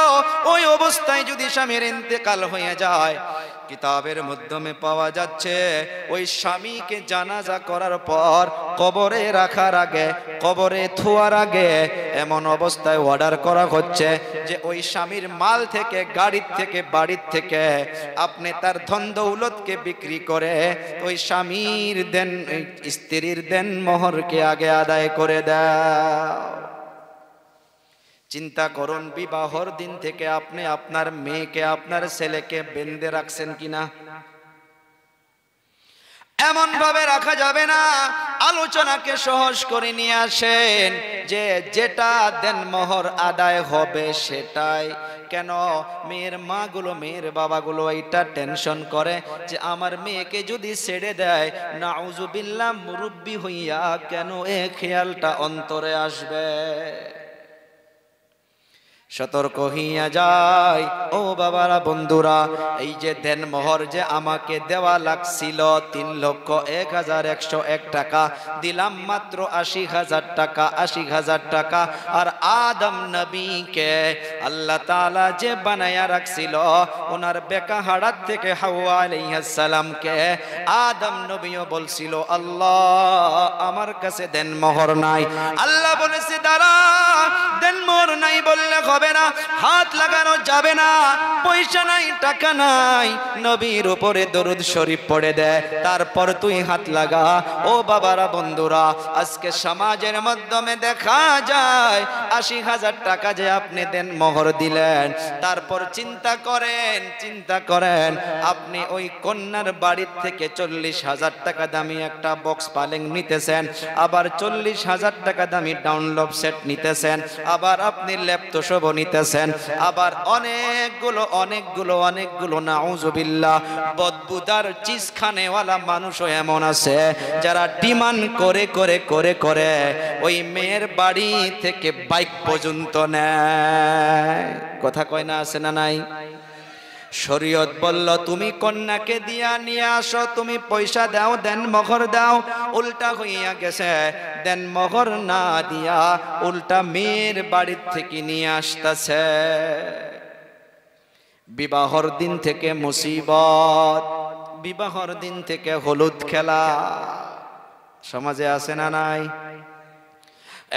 ওই অবস্থায় যদি স্বামীর ইন্তেকাল হয়ে যায়, কিতাবের মাধ্যমে পাওয়া যাচ্ছে ওই স্বামীকে জানাজা করার পর কবরে রাখার আগে, কবরে থুয়ার আগে এমন অবস্থায় অর্ডার করা হচ্ছে যে ওই স্বামীর মাল থেকে, গাড়ির থেকে, বাড়ির থেকে আপনি তার ধন দৌলতকে বিক্রি করে ওই স্বামীর দেন, স্ত্রীর দেন মোহরকে আগে আদায় করে দাও। চিন্তা করুন, বিবাহর দিন থেকে আপনি আপনার মেয়েকে, আপনার ছেলেকে বেঁধে রাখছেন কিনা? এমন ভাবে রাখা যাবে না। আলোচনাকে সহজ করে নিয়ে আসেন যে যেটা দেন মোহর আদায় হবে সেটাই। কেন মেয়ের মাগুলো, মেয়ের বাবাগুলো এইটা টেনশন করে যে আমার মেয়েকে যদি ছেড়ে দেয়, নাউজুবিল্লাহ, মুরব্বি হইয়া কেন এ খেয়ালটা অন্তরে আসবে? সতর্ক হইয়া যায় ও বাবারা, বন্ধুরা। এই যে দেন মোহর যে আমাকে দেওয়া লাগছিল 3,01,101 টাকা, দিলাম মাত্র 80,000 টাকা, 80,000 টাকা। আর আদম নবীকে আল্লাহ তাআলা যে বানায়া রাখছিল, ওনার বেকা হাড়ার থেকে হাওয়া আলাইহিস সালামকে আদম নবীও বলছিল, আল্লাহ আমার কাছে দেন মোহর নাই। আল্লাহ বলেছে দাঁড়া, দেন মোহর নাই বললে হবে হবে না, হাত লাগানো যাবে না। পয়সা নাই, টাকা নাই, নবীর উপরে দরুদ শরীফ পড়ে দেয়, তারপর তুই হাত লাগা। ও বাবারা, বন্ধুরা, আজকে সমাজের মাধ্যমে দেখা যায় ৮০,০০০ টাকা যে আপনি দেন, মোহর দিলেন, তারপর চিন্তা করেন আপনি ওই কন্যার বাড়ির থেকে ৪০,০০০ টাকা দামি একটা বক্স পালেং নিতেছেন, আবার ৪০,০০০ টাকা দামি ডাউনলোড সেট নিতেছেন, আবার আপনি ল্যাপটপ নিতেছেন, আবার অনেকগুলো নাউজুবিল্লাহ বদবুদার চিজ খানেওয়ালা মানুষও এমন আছে যারা ডিমান্ড করে ওই মেয়ের বাড়ি থেকে বাইক পর্যন্ত নেয়। কথা কয় না, আছে না নাই? শরীয়ত বলল তুমি কন্যাকে দিয়া নিয়ে আসো, তুমি পয়সা দাও, দেন মোহর দাও। উল্টা হইয়া গেছে, দেন মোহর না দিয়া উল্টা মেয়ের বাড়ির থেকে নিয়ে আসতেছে। বিবাহর দিন থেকে মুসিবত, বিবাহর দিন থেকে হলুদ খেলা সমাজে আছে না নাই?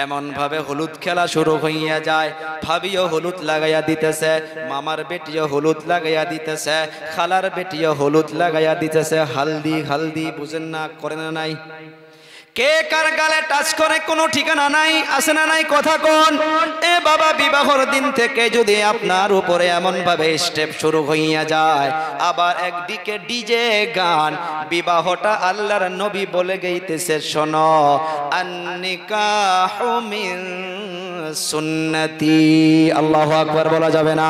এমন ভাবে হলুদ খেলা শুরু হইয়া যায়, ভাবিও হলুদ লাগাইয়া দিতেছে, মামার বেটিও হলুদ লাগাইয়া দিতেছে, খালার বেটিও হলুদ লাগাইয়া দিতেছে। হালদি বুঝেন না, করে না নাই? কে কার গালে টাচ করে কোনো ঠিকানা নাই, আছে না নাই? কথা কোন? এ বাবা, বিবাহর দিন থেকে যদি আপনার উপরে এমন ভাবে স্টেপ শুরু হইয়া যায়, আবার একদিকে ডিজে গান, বিবাহটা আল্লাহর নবী বলে গেইতেছে, শোনো, আন্নিকাহু মিন সুন্নতি। আল্লাহু আকবার বলা যাবে না?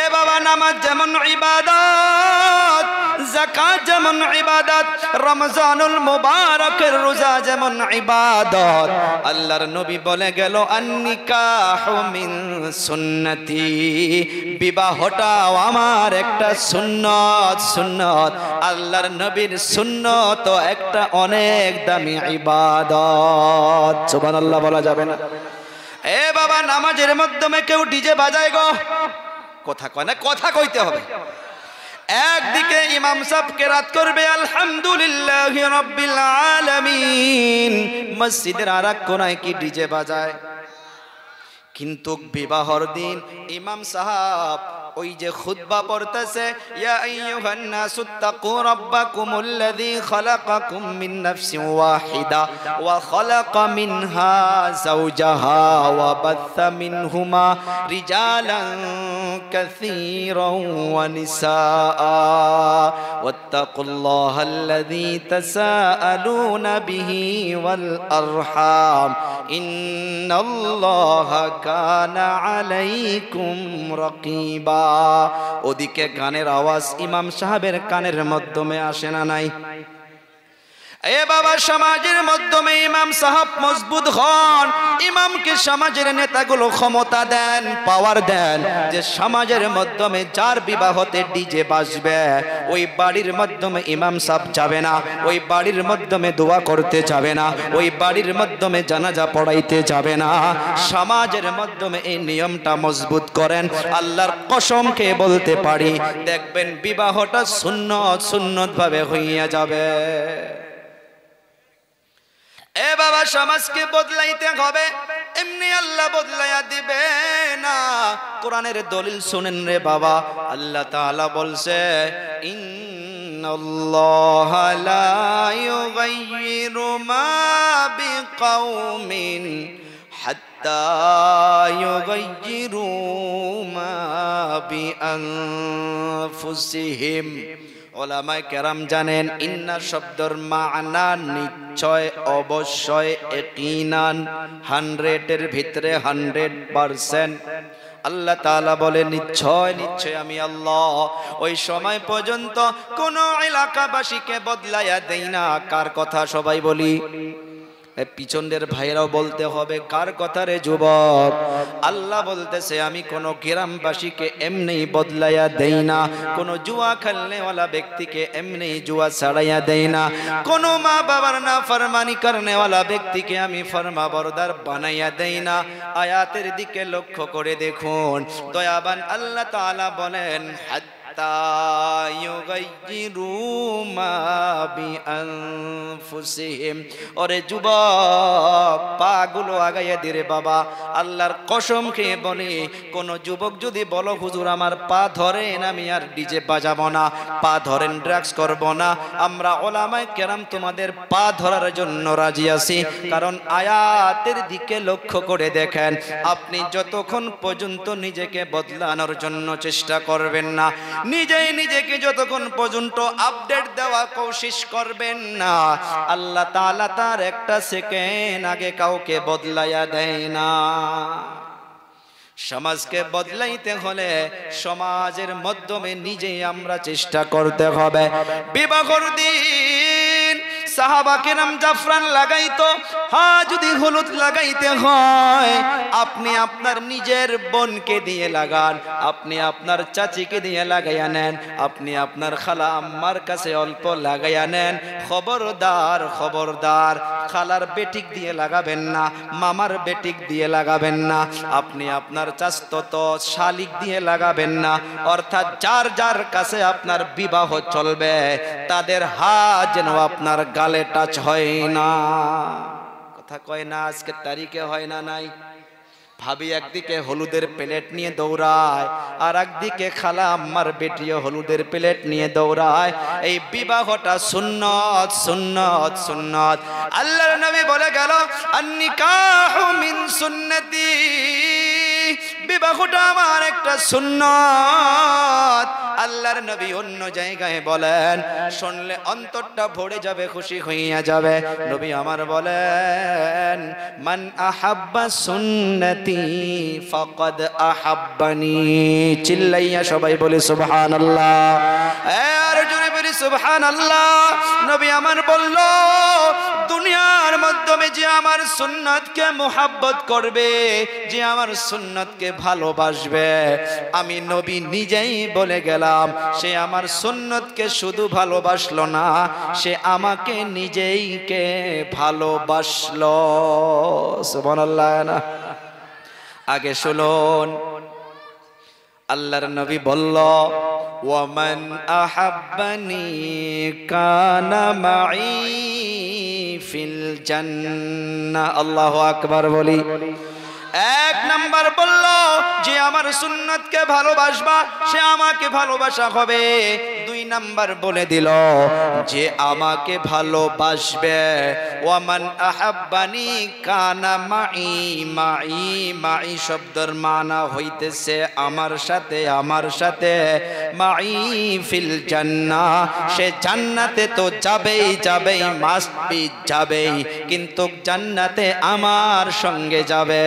এ বাবা, নামাজ যেমন ইবাদত, যাকাত যেমন ইবাদত, রমজানুল মুবারকের রোজা যেমন ইবাদত, আল্লাহর নবী বলে গেল আন্নিকাহু মিন সুন্নতি, বিবাহটাও আমার একটা সুন্নত। আল্লাহর নবীর সুন্নত একটা অনেক দামি ইবাদত। সুবহানাল্লাহ বলা যাবে না? এ বাবা, নামাজের মাধ্যমে কেউ ডিজে বাজায় গো, কথা কয় না, কথা কইতে হবে। একদিকে ইমাম সাহেব কেরাত করবে আলহামদুলিল্লাহি রাব্বিল আলামিন, মসজিদের আরেক কোনায় কি ডিজে বাজায়। কিন্তু বিবাহর দিন ইমাম সাহেব ওই যে খুতবা পড়তেছে, ইয়া আইয়ুহান নাসুত্তাকু রাব্বাকুমুল্লাযী খালাকাকুম মিন নাফসিন ওয়াহিদা ওয়া খালাকা মিনহা যাওজাহা ওয়া বাথা মিনহুমা রিজালান কাসীরান ওয়া নিসাআ ওয়াত্তাকুল্লাহাল্লাযী তাসাআলুনা বিহি ওয়াল আরহাম ইন্নাল্লাহা কানা আলাইকুম রাকিবা। ওদিকে গানের আওয়াজ ইমাম সাহেবের কানের মাধ্যমে আসে না নাই? এ বাবা, সমাজের মাধ্যমে ইমাম সাহেব মজবুত হন, ইমামকে সমাজের নেতাগুলো ক্ষমতা দেন, পাওয়ার দেন, যে সমাজের মাধ্যমে যার বিবাহতে ডিজে বাজবে ওই বাড়ির মাধ্যমে ইমাম সাহেব যাবে না, ওই বাড়ির মাধ্যমে দোয়া করতে যাবে না, ওই বাড়ির মাধ্যমে জানাজা পড়াইতে যাবে না। সমাজের মাধ্যমে এই নিয়মটা মজবুত করেন, আল্লাহর কসমকে বলতে পারি, দেখবেন বিবাহটা সুন্নত ভাবে হইয়া যাবে। এ বাবা, সমাজকে বদলাইতে হবে, এমনি আল্লাহ বদলাইয়া দিবে না। কোরআনের দলিল শুনেন রে বাবা, আল্লাহ তাআলা বলছে, ইন্নাল্লাহা লা ইউগাইয়িরু মা বিকাউমিন হাত্তা ইউগাইয়িরু মা বিআনফুসিহিম। ওলামায়ে কেরাম জানেন, ইন্না শব্দর মানা নিশ্চয়, অবশ্যই, ইয়াকিনান, 100-এর ভিতরে 100%। আল্লাহ তাআলা বলে, নিশ্চয় আমি আল্লাহ ওই সময় পর্যন্ত কোন এলাকাবাসীকে বদলাইয়া দেই না। কার কথা সবাই বলি? পিছনের ভাইরাও বলতে হবে, কার কথা রে যুবক? আল্লাহ বলতেছে, আমি কোন গ্রামবাসীকে এমনি বদলাইয়া দেই না, কোন জুয়া খেলনেওয়ালা ব্যক্তিকে এমনি জুয়া ছাড়াইয়া দেই না, কোন মা বাবার না ফরমানি করনেওয়ালা ব্যক্তিকে আমি ফরমা বরদার বানাইয়া দেই না। আয়াতের দিকে লক্ষ্য করে দেখুন, দয়াবান আল্লাহ তাআলা বলেন, হাত্তা ইউগাইয়িরু মা বিআনফুসিহিম। ওরে যুবক, পাগুলো আগাইয়া দিরে বাবা, আল্লাহর কসম খেয়ে বলি, কোন যুবক যদি বলো হুজুর আমার পা ধরেন, আমি আর ডিজে বাজাবো না, পা ধরেন ড্রাগস করব না, আমরা ওলামায়ে কেরাম তোমাদের পা ধরার জন্য রাজি আছি। কারণ আয়াতের দিকে লক্ষ্য করে দেখেন, আপনি যতক্ষণ পর্যন্ত নিজেকে বদলানোর জন্য চেষ্টা করবেন না, নিজেই নিজেকে যতক্ষণ পর্যন্ত আপডেট দেওয়া কোশিশ করবেন না, আল্লাহ তাআলা তার একটা সেকেন্ড আগে কাউকে বদলাইয়া দেয় না। সমাজকে বদলাইতে হলে সমাজের মাধ্যমে নিজেই আমরা চেষ্টা করতে হবে। বিবাহর দিন সাহাবা কেরাম জাফরান লাগাইতো, হ্যাঁ যদি হলুদ লাগাইতে হয় আপনি আপনার নিজের বোনকে দিয়ে লাগান, আপনি আপনার চাচিকে দিয়ে লাগাইয়া নেন, আপনি আপনার খালা আম্মার কাছে অল্প লাগাইয়া নেন। খবরদার খবরদার, খালার বেটিক দিয়ে লাগাবেন না, মামার বেটিক দিয়ে লাগাবেন না, আপনি আপনার চাচতো শালিক দিয়ে লাগাবেন না। অর্থাৎ যার যার কাছে আপনার বিবাহ চলবে তাদের হাত যেন আপনার গালে টাচ হয় না। কথা কয় না, আজকের তারিখে হয় না নাই? ভাবি একদিকে হলুদের প্লেট নিয়ে দৌড়ায়, আর একদিকে খালা আম্মার বেটিও হলুদের প্লেট নিয়ে দৌড়ায়। এই বিবাহটা সুন্নত সুন্নত সুন্নত। আল্লাহর নবী বলে গেল, আন-নিকাহু মিন সুন্নতি, বিবাহটা আমার একটা সুন্নত। আল্লাহর নবী অন্য জায়গায় বলেন, শুনলে অন্তরটা ভরে যাবে, খুশি হইয়া যাবে। নবী আমার বলেন, মান আহাব্বা সুন্নতি ফাকাদ আহাব্বানি। চিল্লাইয়া সবাই বলে সুবহানাল্লাহ, আর জোরে বলি সুবহানাল্লাহ। নবী আমার বলল, দুনিয়ার মাধ্যমে যে আমার সুন্নতকে মোহাব্বত করবে, যে আমার সুন্নতকে ভালোবাসবে, আমি নবী নিজেই বলে গেলাম, সে আমার সুন্নতকে শুধু ভালোবাসলো না, সে আমাকে নিজেইকে ভালোবাসলো। সুবহানাল্লাহ না? আগে শুনুন, আল্লাহর নবী বলল, ওয়ামান আহাব্বানি কানা মাই ফিল জান্নাহ। আল্লাহু আকবার বলি। এক নাম্বার বলল, যে আমার সুন্নতকে ভালোবাসবা সে আমাকে ভালোবাসা হবে। দুই নাম্বার বলে দিল, যে আমাকে ভালোবাসবে, ওয়ামান আহাব্বানি কানা মাই। মাই মাই শব্দের মানা হইতেছে আমার সাথে, আমার সাথে। মাই ফিল জান্নাহ, সে জান্নাতে তো যাবেই যাবেই, মাস্ট বি যাবেই, কিন্তু জান্নাতে আমার সঙ্গে যাবে।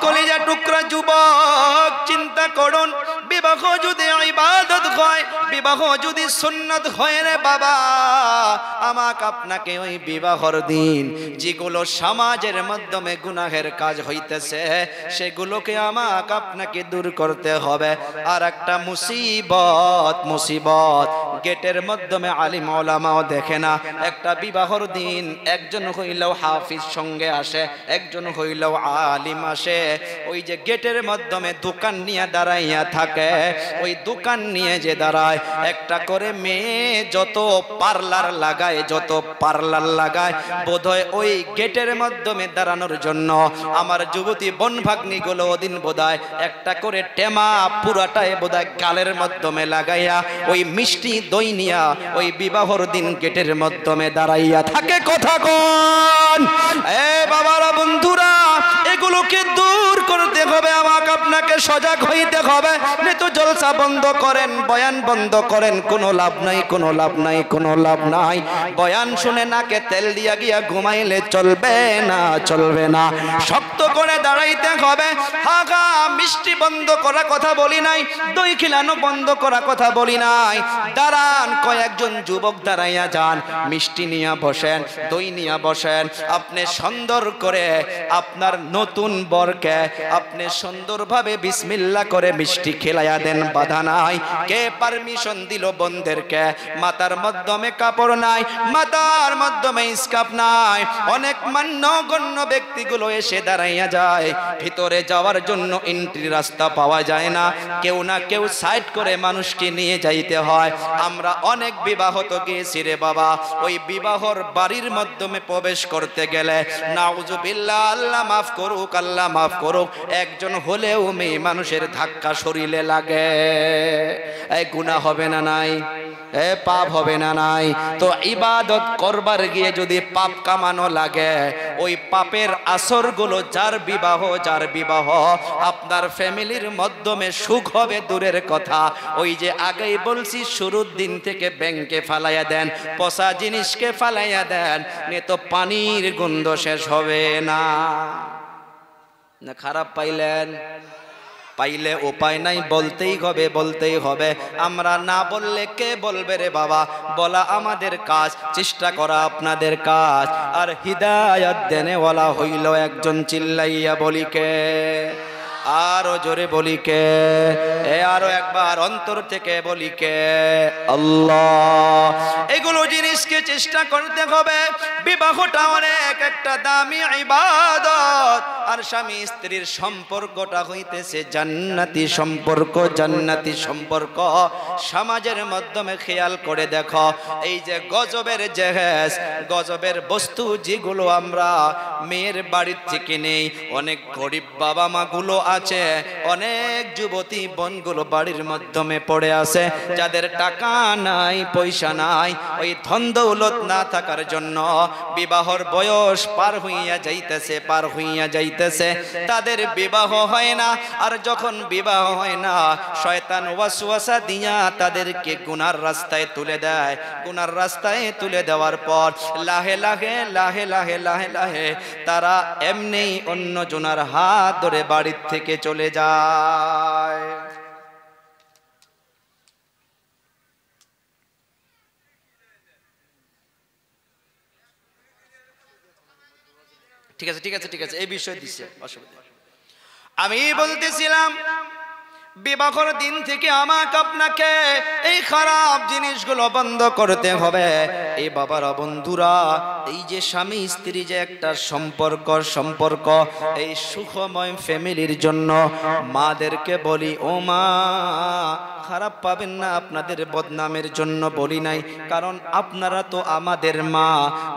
কলিজা টুকরা যুবক, চিন্তা করুন, বিবাহ যদি ইবাদত হয়, বিবাহ যদি সুন্নত হয় রে বাবা, আমাকে আপনাকে ওই বিবাহর দিন যেগুলো সমাজের মাধ্যমে গুনাহের কাজ হইতেছে সেগুলোকে আমাকে আপনাকে দূর করতে হবে। আর একটা মুসিবত, মুসিবত গেটের মাধ্যমে আলিম ওলামাও দেখে না। একটা বিবাহর দিন একজন হইলেও হাফিজ সঙ্গে আসে, একজন হইলেও আলিম আসে। ওই যে গেটের মাধ্যমে দোকান নিয়ে দাঁড়াইয়া থাকে, ওই দোকান নিয়ে যে দাঁড়ায়, একটা করে মেয়ে যত পার্লার লাগায়, যত পার্লার লাগায়, বোধহয় ওই গেটের মাধ্যমে দাঁড়ানোর জন্য আমার যুবতী বন ভাগ্নিগুলো ওদিন বোধহয় একটা করে টেমা পুরাটাই বোধহয় গালের মাধ্যমে লাগাইয়া ওই মিষ্টি দই নিয়া ওই বিবাহর দিন গেটের মাধ্যমে দাঁড়াইয়া থাকে। কথা কোন এ বাবারা, বন্ধুরা, এগুলোকে দূর করতে হবে, আমাকে আপনাকে সজাগ হইতে হবে। তো জলসা বন্ধ করেন, বয়ান বন্ধ করেন, কোনো লাভ নাই, কোনো লাভ নাই, কোনো লাভ নাই। বয়ান শুনে নাকে তেল দিয়া গিয়া ঘুমাইলে চলবে না, চলবে না। শক্ত করে দাঁড়াইতে হবে। হাগা মিষ্টি বন্ধ করা কথা বলি নাই, দই খিলানো বন্ধ করা কথা বলি নাই। দাঁড়ান, কয়েকজন যুবক দাঁড়াইয়া যান, মিষ্টি নিয়ে বসেন, দই নিয়ে বসেন। আপনি সুন্দর করে আপনার নতুন বরকে আপনি সুন্দরভাবে বিসমিল্লাহ করে মিষ্টি খেলাইয়া দেন, বাধা নাই। কে পারমিশন দিল বন্ধেরকে? মাথার মাধ্যমে কাপড় নাই, মাথার মাধ্যমে স্কার্ফ নাই। অনেক মান্যগণ্য ব্যক্তিগুলো এসে দাঁড়াইয়া যায়, ভিতরে যাওয়ার জন্য এন্ট্রি রাস্তা পাওয়া যায় না, কেউ না কেউ সাইড করে মানুষকে নিয়ে যাইতে হয়। আমরা অনেক বিবাহ তো গিয়েছি রে বাবা, ওই বিবাহর বাড়ির মাধ্যমে প্রবেশ করতে গেলে নাউজুবিল্লাহ, আল্লাহ মাফ করুক, আল্লাহ মাফ করুক, একজন হলেও মেয়ে মানুষের ধাক্কা শরীরে লাগে। এই গুনাহ হবে না নাই? পাপ হবে না নাই? তো ইবাদত করবার গিয়ে যদি পাপ কামানো লাগে, ওই পাপের আসরগুলো যার বিবাহ আপনার ফ্যামিলির মাধ্যমে সুখ হবে দূরের কথা। ওই যে আগেই বলছি, শুরুর দিন থেকে ব্যাংকে ফালাইয়া দেন, পচা জিনিসকে ফালাইয়া দেন, নিয়ে তো পানির গন্ধ শেষ হবে না। না খারাপ পাইলেন? পাইলে উপায় নাই, বলতেই হবে। আমরা না বললে কে বলবে রে বাবা? বলা আমাদের কাজ, চেষ্টা করা আপনাদের কাজ। আর হিদায়াত দেনেওয়ালা হইল একজন, চিল্লাইয়া বলি কে? আরো জোরে বলি কে? আরো একবার অন্তর থেকে বলি কে? আল্লাহ। এগুলো জিনিসকে চেষ্টা করতে হবে। বিবাহটা অনেক একটা দামি ইবাদত। আর স্বামী স্ত্রীর সম্পর্কটা হইতেছে জান্নাতি সম্পর্ক। সমাজের মাধ্যমে খেয়াল করে দেখো, এই যে গজবের জেহেজ, গজবের বস্তু যেগুলো আমরা মেয়ের বাড়ির থেকে নেই, অনেক গরিব বাবা মা গুলো আছে, অনেক যুবতী বোনগুলো বাড়ির মাধ্যমে পড়ে আছে, যাদের টাকা নাই, পয়সা নাই, ওই ধন দৌলত না থাকার জন্য বিবাহর বয়স পার হইয়া যাইতেছে, তাদের বিবাহ হয় না। আর যখন বিবাহ হয় না, শয়তান ওয়াসওয়াসা দিয়া তাদেরকে গুনার রাস্তায় তুলে দেওয়ার পর লাহে লাহে তারা এমনি অন্য জনার হাত ধরে বাড়ির থেকে চলে যায়। ঠিক আছে, এই বিষয় দিচ্ছে অসুবিধা। আমি বলতেছিলাম, বিবাহর দিন থেকে আমাকে আপনাকে এই খারাপ জিনিসগুলো বন্ধ করতে হবে। এই বাবারা, বন্ধুরা, এই যে স্বামী স্ত্রী যে একটা সম্পর্ক, এই সুখময় ফ্যামিলির জন্য মাদেরকে বলি, ও মা খারাপ পাবেন না, আপনাদের বদনামের জন্য বলি নাই, কারণ আপনারা তো আমাদের মা।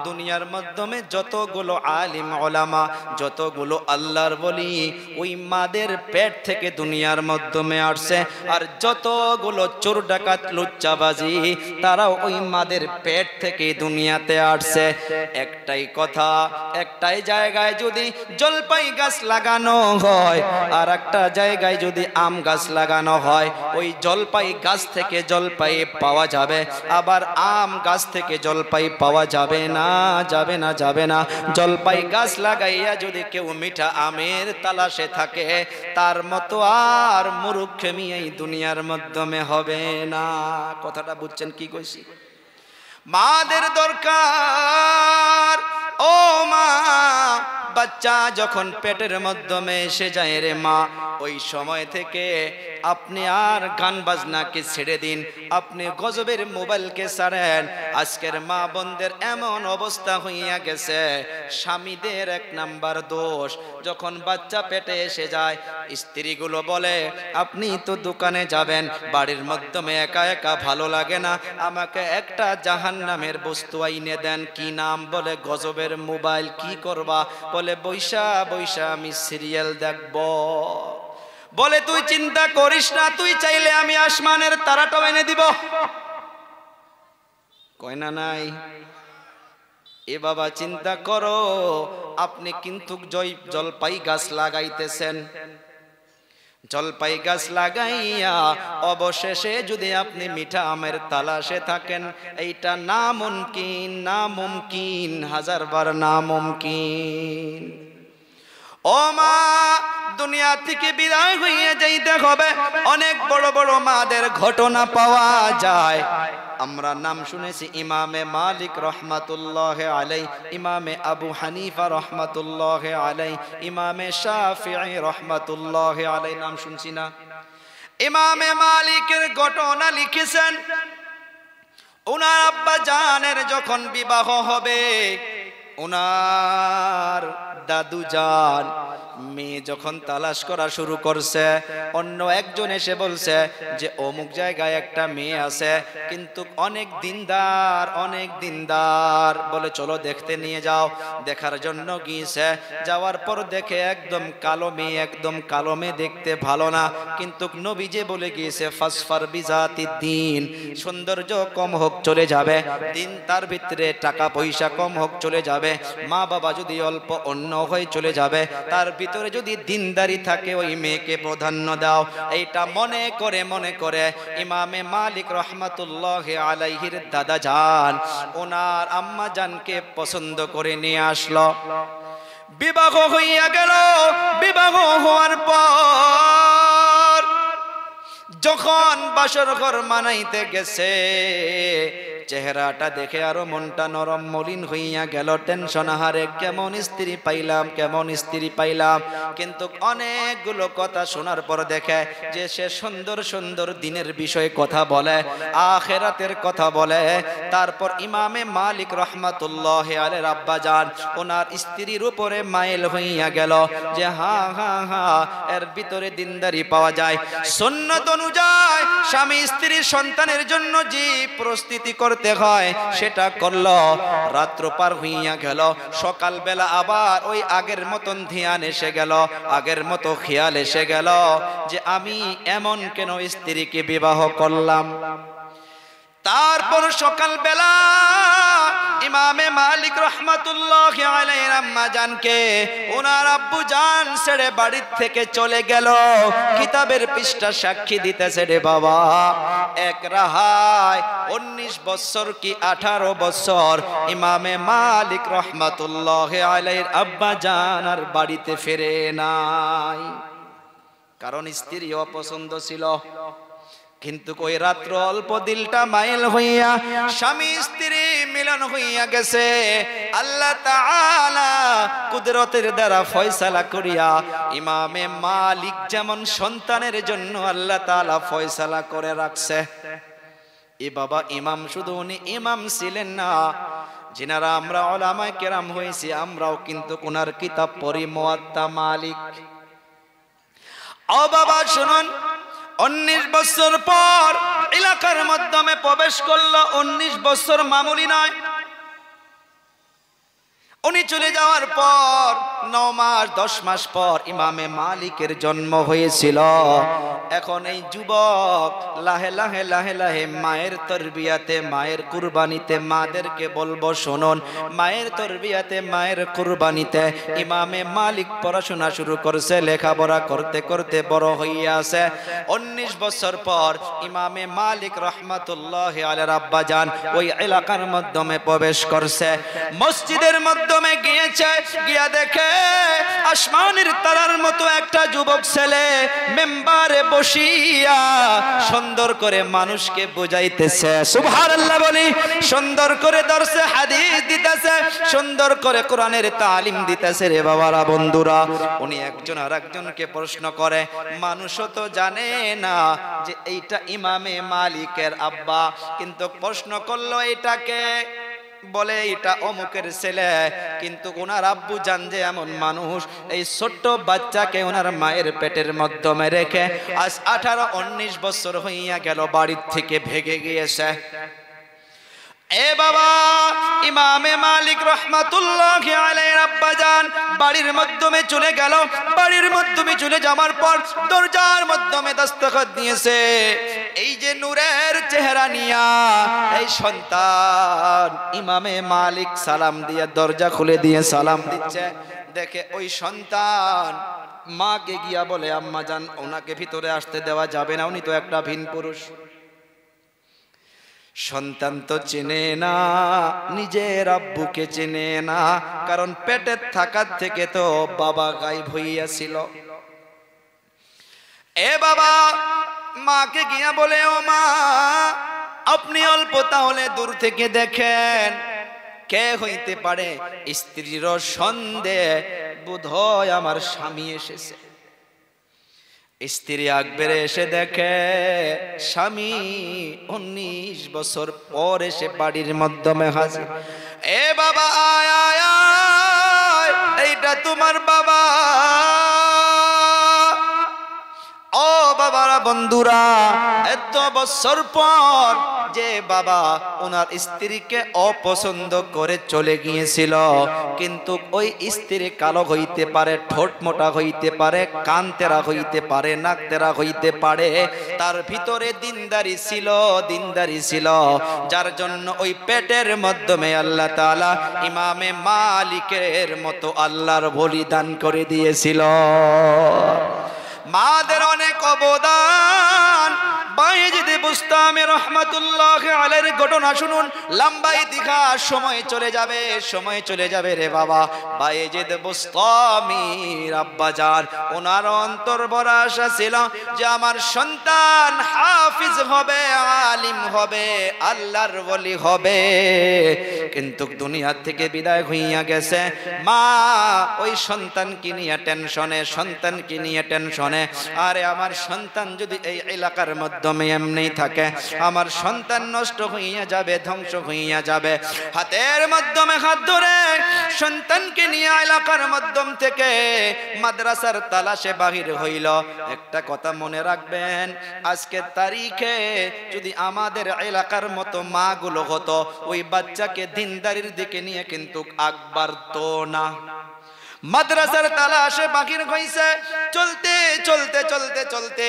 দুনিয়ার মাধ্যমে যতগুলো আলিম ওলামা, যতগুলো আল্লাহর বলি, ওই মাদের পেট থেকে দুনিয়ার মাধ্যমে আসছে। আর যতগুলো চোর ডাকাত লুচ্চাবাজি, তারাও ওই মাদের পেট থেকে দুনিয়াতে আসছে। একটাই কথা, একটাই জায়গায় যদি জলপাই গাছ লাগানো হয়, আর একটা জায়গায় যদি আম গাছ লাগানো হয়, ওই জলপাই গাছ থেকে জলপাই পাওয়া যাবে, আবার আম গাছ থেকে জলপাই পাওয়া যাবে না। জলপাই গাছ লাগাইয়া যদি কেউ মিঠা আমের তালাশে থাকে, তার মতো আর মূর্খেমি এই দুনিয়ার মাধ্যমে হবে না। কথাটা বুঝছেন কি কইছি? মাদের দরকার। ও মা, বাচ্চা যখন পেটের মাধ্যমে এসে যায় রে মা, ওই সময় থেকে আপনি আর গান বাজনাকে ছেড়ে দিন, আপনি গজবের মোবাইলকে ছাড়েন। আজকের মা বোনদের এমন অবস্থা হইয়া গেছে, স্বামীদের এক নাম্বার দোষ। যখন বাচ্চা পেটে এসে যায়, স্ত্রীগুলো বলে, আপনি তো দোকানে যাবেন, বাড়ির মাধ্যমে একা একা ভালো লাগে না, আমাকে একটা জাহান্নামের বস্তু আইনে দেন। কি নাম? বলে গজবের মোবাইল। কি করবা? বলে বৈশা আমি সিরিয়াল দেখব। বলে তুই চিন্তা করিস না, তুই চাইলে আমি আসমানের তারাটাও এনে দিব। কয় না নাই? এ বাবা চিন্তা করো, আপনি কিন্তু জলপাই গাছ লাগাইতেছেন, জলপাই গাছ লাগাইয়া অবশেষে যদি আপনি মিঠা আমের তালাশে থাকেন, এইটা নামুমকিন, হাজারবার নামুমকিন। ও মা, দুনিয়া থেকে বিদায় হইয়া যাইতে হবে। অনেক বড় বড় মাদের ঘটনা পাওয়া যায়। আমরা নাম শুনেছি ইমামে মালিক রহমাতুল্লাহ আলাই, ইমামে আবু হানিফা রহমাতুল্লাহ আলাই, ইমামে শাফিঈ রহমাতুল্লাহ আলাই, নাম শুনছি না? ইমামে মালিকের ঘটনা লিখেছেন, ওনার আব্বা জানের যখন বিবাহ হবে, ওনার দাদু জান মেয়ে যখন তালাশ করা শুরু করছে, অন্য একজন এসে বলছে যে অমুক জায়গায় একটা মেয়ে আছে, কিন্তু অনেক দিনদার, বলে চলো দেখতে নিয়ে যাও। দেখার জন্য গিয়েছে, যাওয়ার পর দেখে একদম কালো মেয়ে, দেখতে ভালো না, কিন্তু নবী যে বলে গিয়েছে ফাসফার বিজাতি দিন, সৌন্দর্য কম হোক চলে যাবে, দিন তার ভিতরে টাকা পয়সা কম হোক চলে যাবে, মা বাবা যদি অল্প অন্য হয়ে চলে যাবে, তার ভিতরে যদি দিনদারি থাকে ওই মেয়েকে প্রাধান্য দাও। এইটা মনে করে ইমামে মালিক রহমাতুল্লাহ আলাইহির দাদা জান ওনার আম্মা জানকে পছন্দ করে নিয়ে আসলো। বিবাহ হইয়া গেল। বিবাহ হওয়ার পর যখন বাসর ঘর মানাইতে গেছে, চেহারাটা দেখে আরো মনটা নরম মলিন হইয়া গেল। টেনশন হারে কেমন স্ত্রী পাইলাম, কিন্তু অনেকগুলো কথা শোনার পর দেখে যে সে সুন্দর দিনের বিষয়ে কথা বলে, আখিরাতের কথা বলে। তারপর ইমামে মালিক রহমাতুল্লাহ আলাইহির আব্বা জান ওনার স্ত্রীর উপরে মাইল হইয়া গেল যে হ্যাঁ এর ভিতরে দিনদারি পাওয়া যায়। সুন্নাত অনুযায়ী স্বামী স্ত্রী সন্তানের জন্য যে প্রস্তুতি করতে হয় সেটা করলো। রাত্র পার হইয়া গেল, সকালবেলা আবার ওই আগের মতন ধ্যান এসে গেল, আগের মতো খেয়াল এসে গেল যে আমি এমন কেন স্ত্রীকে বিবাহ করলাম। তারপর সকালবেলা ইমামে মালিক রহমাতুল্লাহ আলাইহির আম্মা জানকে ওনার আব্বু জান ছেড়ে বাড়ির থেকে চলে গেল। কিতাবের পৃষ্ঠা সাক্ষী দিতেছে রে বাবা, এক রাহায় 19 বছর কি 18 বছর ইমামে মালিক রহমাতুল্লাহ আলাইহির আব্বা জান আর বাড়িতে ফিরে নাই, কারণ স্ত্রী অপছন্দ ছিল। কিন্তু ওই রাত্র অল্প দিলটা মাইল হইয়া স্বামী স্ত্রী মিলন হইয়া গেছে। আল্লাহ তাআলা কুদরতের দ্বারা ফয়সালা করিয়া ইমামে মালিক যেমন সন্তানের জন্য আল্লাহ তাআলা ফয়সালা করে রাখছে। এ বাবা ইমাম শুধু উনি ইমাম ছিলেন না, যিনারা আমরা উলামায়ে কেরাম হয়েছি আমরাও কিন্তু ওনার কিতাব পড়ি মুয়াত্তা মালিক। ও বাবা শুনুন, 19 বছর পর এলাকার মাধ্যমে প্রবেশ করলো। 19 বছর মামুলি নয়। উনি চলে যাওয়ার পর 9 মাস 10 মাস পর ইমামে মালিকের জন্ম হয়েছিল। এখন এই যুবক লাহে লাহে মায়ের তরবিয়াতে, মায়ের কুরবানিতে, মাদেরকে বলবো শুনুন, মায়ের তরবিয়াতে, মায়ের কুরবানিতে ইমামে মালিক পড়াশোনা শুরু করছে। লেখাপড়া করতে করতে বড় হইয়া আছে। 19 বছর পর ইমামে মালিক রহমাতুল্লাহ আলাইহির আব্বা জান ওই এলাকার মাধ্যমে প্রবেশ করছে। মসজিদের মধ্যে গিয়েছে, গিয়া দেখে আসমানের তারার মতো একটা যুবক ছেলে মেম্বারে বসিয়া সুন্দর করে মানুষকে বুঝাইতেছে। সুবহানাল্লাহ বলি। সুন্দর করে দর্শে হাদিস দিতেছে, সুন্দর করে কোরআনের তালিম দিতেছে। রে বাবারা বন্ধুরা, উনি একজন আর একজনকে প্রশ্ন করে, মানুষও তো জানে না যে এইটা ইমামে মালিকের আব্বা, কিন্তু প্রশ্ন করলো এটাকে, বলে এটা অমুকের ছেলে। কিন্তু ওনার আব্বু জান যে এমন মানুষ, এই ছোট্ট বাচ্চাকে ওনার মায়ের পেটের মাধ্যমে রেখে আজ 18-19 বছর হইয়া গেল বাড়ির থেকে ভেগে গিয়েছে। এ বাবা, ইমামে মালিক রহমাতুল্লাহি আলাইহির আব্বা জান বাড়ির মাধ্যমে চলে গেল। বাড়ির মাধ্যমে চলে যাওয়ার পর দরজার মাধ্যমে দস্তখত দিয়েছে। এই যে নূরের চেহারা নিয়া এই সন্তান ইমামে মালিক সালাম দিয়ে দরজা খুলে দিয়ে সালাম দিচ্ছে। দেখে ওই সন্তান মাকে গিয়া বলে, আম্মা জান ওনাকে ভিতরে আসতে দেওয়া যাবে না, উনি তো একটা ভিন পুরুষ। সন্তান তো চেনে না, নিজের আব্বুকে চেনে না, কারণ পেটের থাকার থেকে তো বাবা গায়েব হইয়াছিল। এ বাবা মাকে গিয়া বলে, ও মা আপনি অল্প তাহলে দূর থেকে দেখেন কে হইতে পারে। স্ত্রীর সন্দেহ, বোধহয় আমার স্বামী এসেছে। স্ত্রী আকবেরে এসে দেখে স্বামী 19 বছর পর এসে বাড়ির মাধ্যমে হাজির। এ বাবা আয় আয় আয়, এইটা তোমার বাবা। ও বাবারা, বন্ধুরা, এত বছর পর যে বাবা ওনার স্ত্রীকে অপছন্দ করে চলে গিয়েছিল, কিন্তু ওই স্ত্রী কালো হইতে পারে, ঠোঁট মোটা হইতে পারে, কান তেরা হইতে পারে, নাক তেরা হইতে পারে, তার ভিতরে দিনদারি ছিল, যার জন্য ওই পেটের মাধ্যমে আল্লাহ তাআলা ইমামে মালিকের মতো আল্লাহর বলিদান করে দিয়েছিল। মাদের অনেক অবদান। বায়েজিদ বুস্তামি রাহমাতুল্লাহি আলাইহির ঘটনা শুনুন। লম্বা ইতিহাস, সময় চলে যাবে রে বাবা। বায়েজিদ বুস্তামির আব্বাজান, ওনার অন্তর ভরা আশা ছিল যে আমার সন্তান হাফিজ হবে, আলিম হবে, আল্লাহর ওলি হবে, কিন্তু দুনিয়া থেকে বিদায় হইয়া গেছে। মা ওই সন্তানকে নিয়ে টেনশনে, আরে আমার সন্তান যদি এই এলাকার মাধ্যমে এমনি থাকে, আমার সন্তান নষ্ট হইয়া যাবে, ধ্বংস হইয়া যাবে। হাতের মাধ্যমে হাত ধরে সন্তানকে নিয়ে এলাকার মাধ্যম থেকে মাদ্রাসার তালাশে বাহির হইল। একটা কথা মনে রাখবেন, আজকের তারিখে যদি আমাদের এলাকার মতো মা গুলো হতো, ওই বাচ্চাকে দিনদারির দিকে নিয়ে কিন্তু আকবার তো না। মাদ্রাসার তালাশে বাকির হইছে। চলতে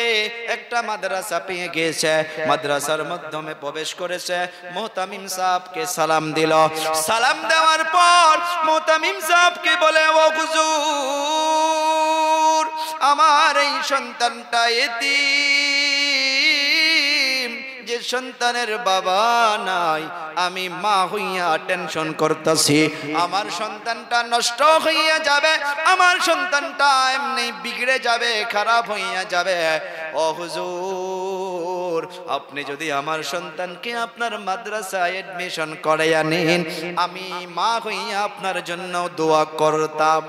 একটা মাদ্রাসা পেয়ে গিয়েছে। মাদ্রাসার মাধ্যমে প্রবেশ করেছে। মুহতামিম সাহেবকে সালাম দিল। সালাম দেওয়ার পর মুহতামিম সাহেবকে বলে, ও হুজুর, আমার এই সন্তানটা এতিম, যে সন্তানের বাবা নাই, আমি মা হইয়া টেনশন করতেছি, আমার সন্তানটা নষ্ট হইয়া যাবে, আমার সন্তানটা এমনি বিগড়ে যাবে, খারাপ হইয়া যাবে। ও হুজুর, আপনি যদি আমার সন্তানকে আপনার মাদ্রাসায় এডমিশন করাইয়া নিন, আমি মা হইয়া আপনার জন্য দোয়া করতাম।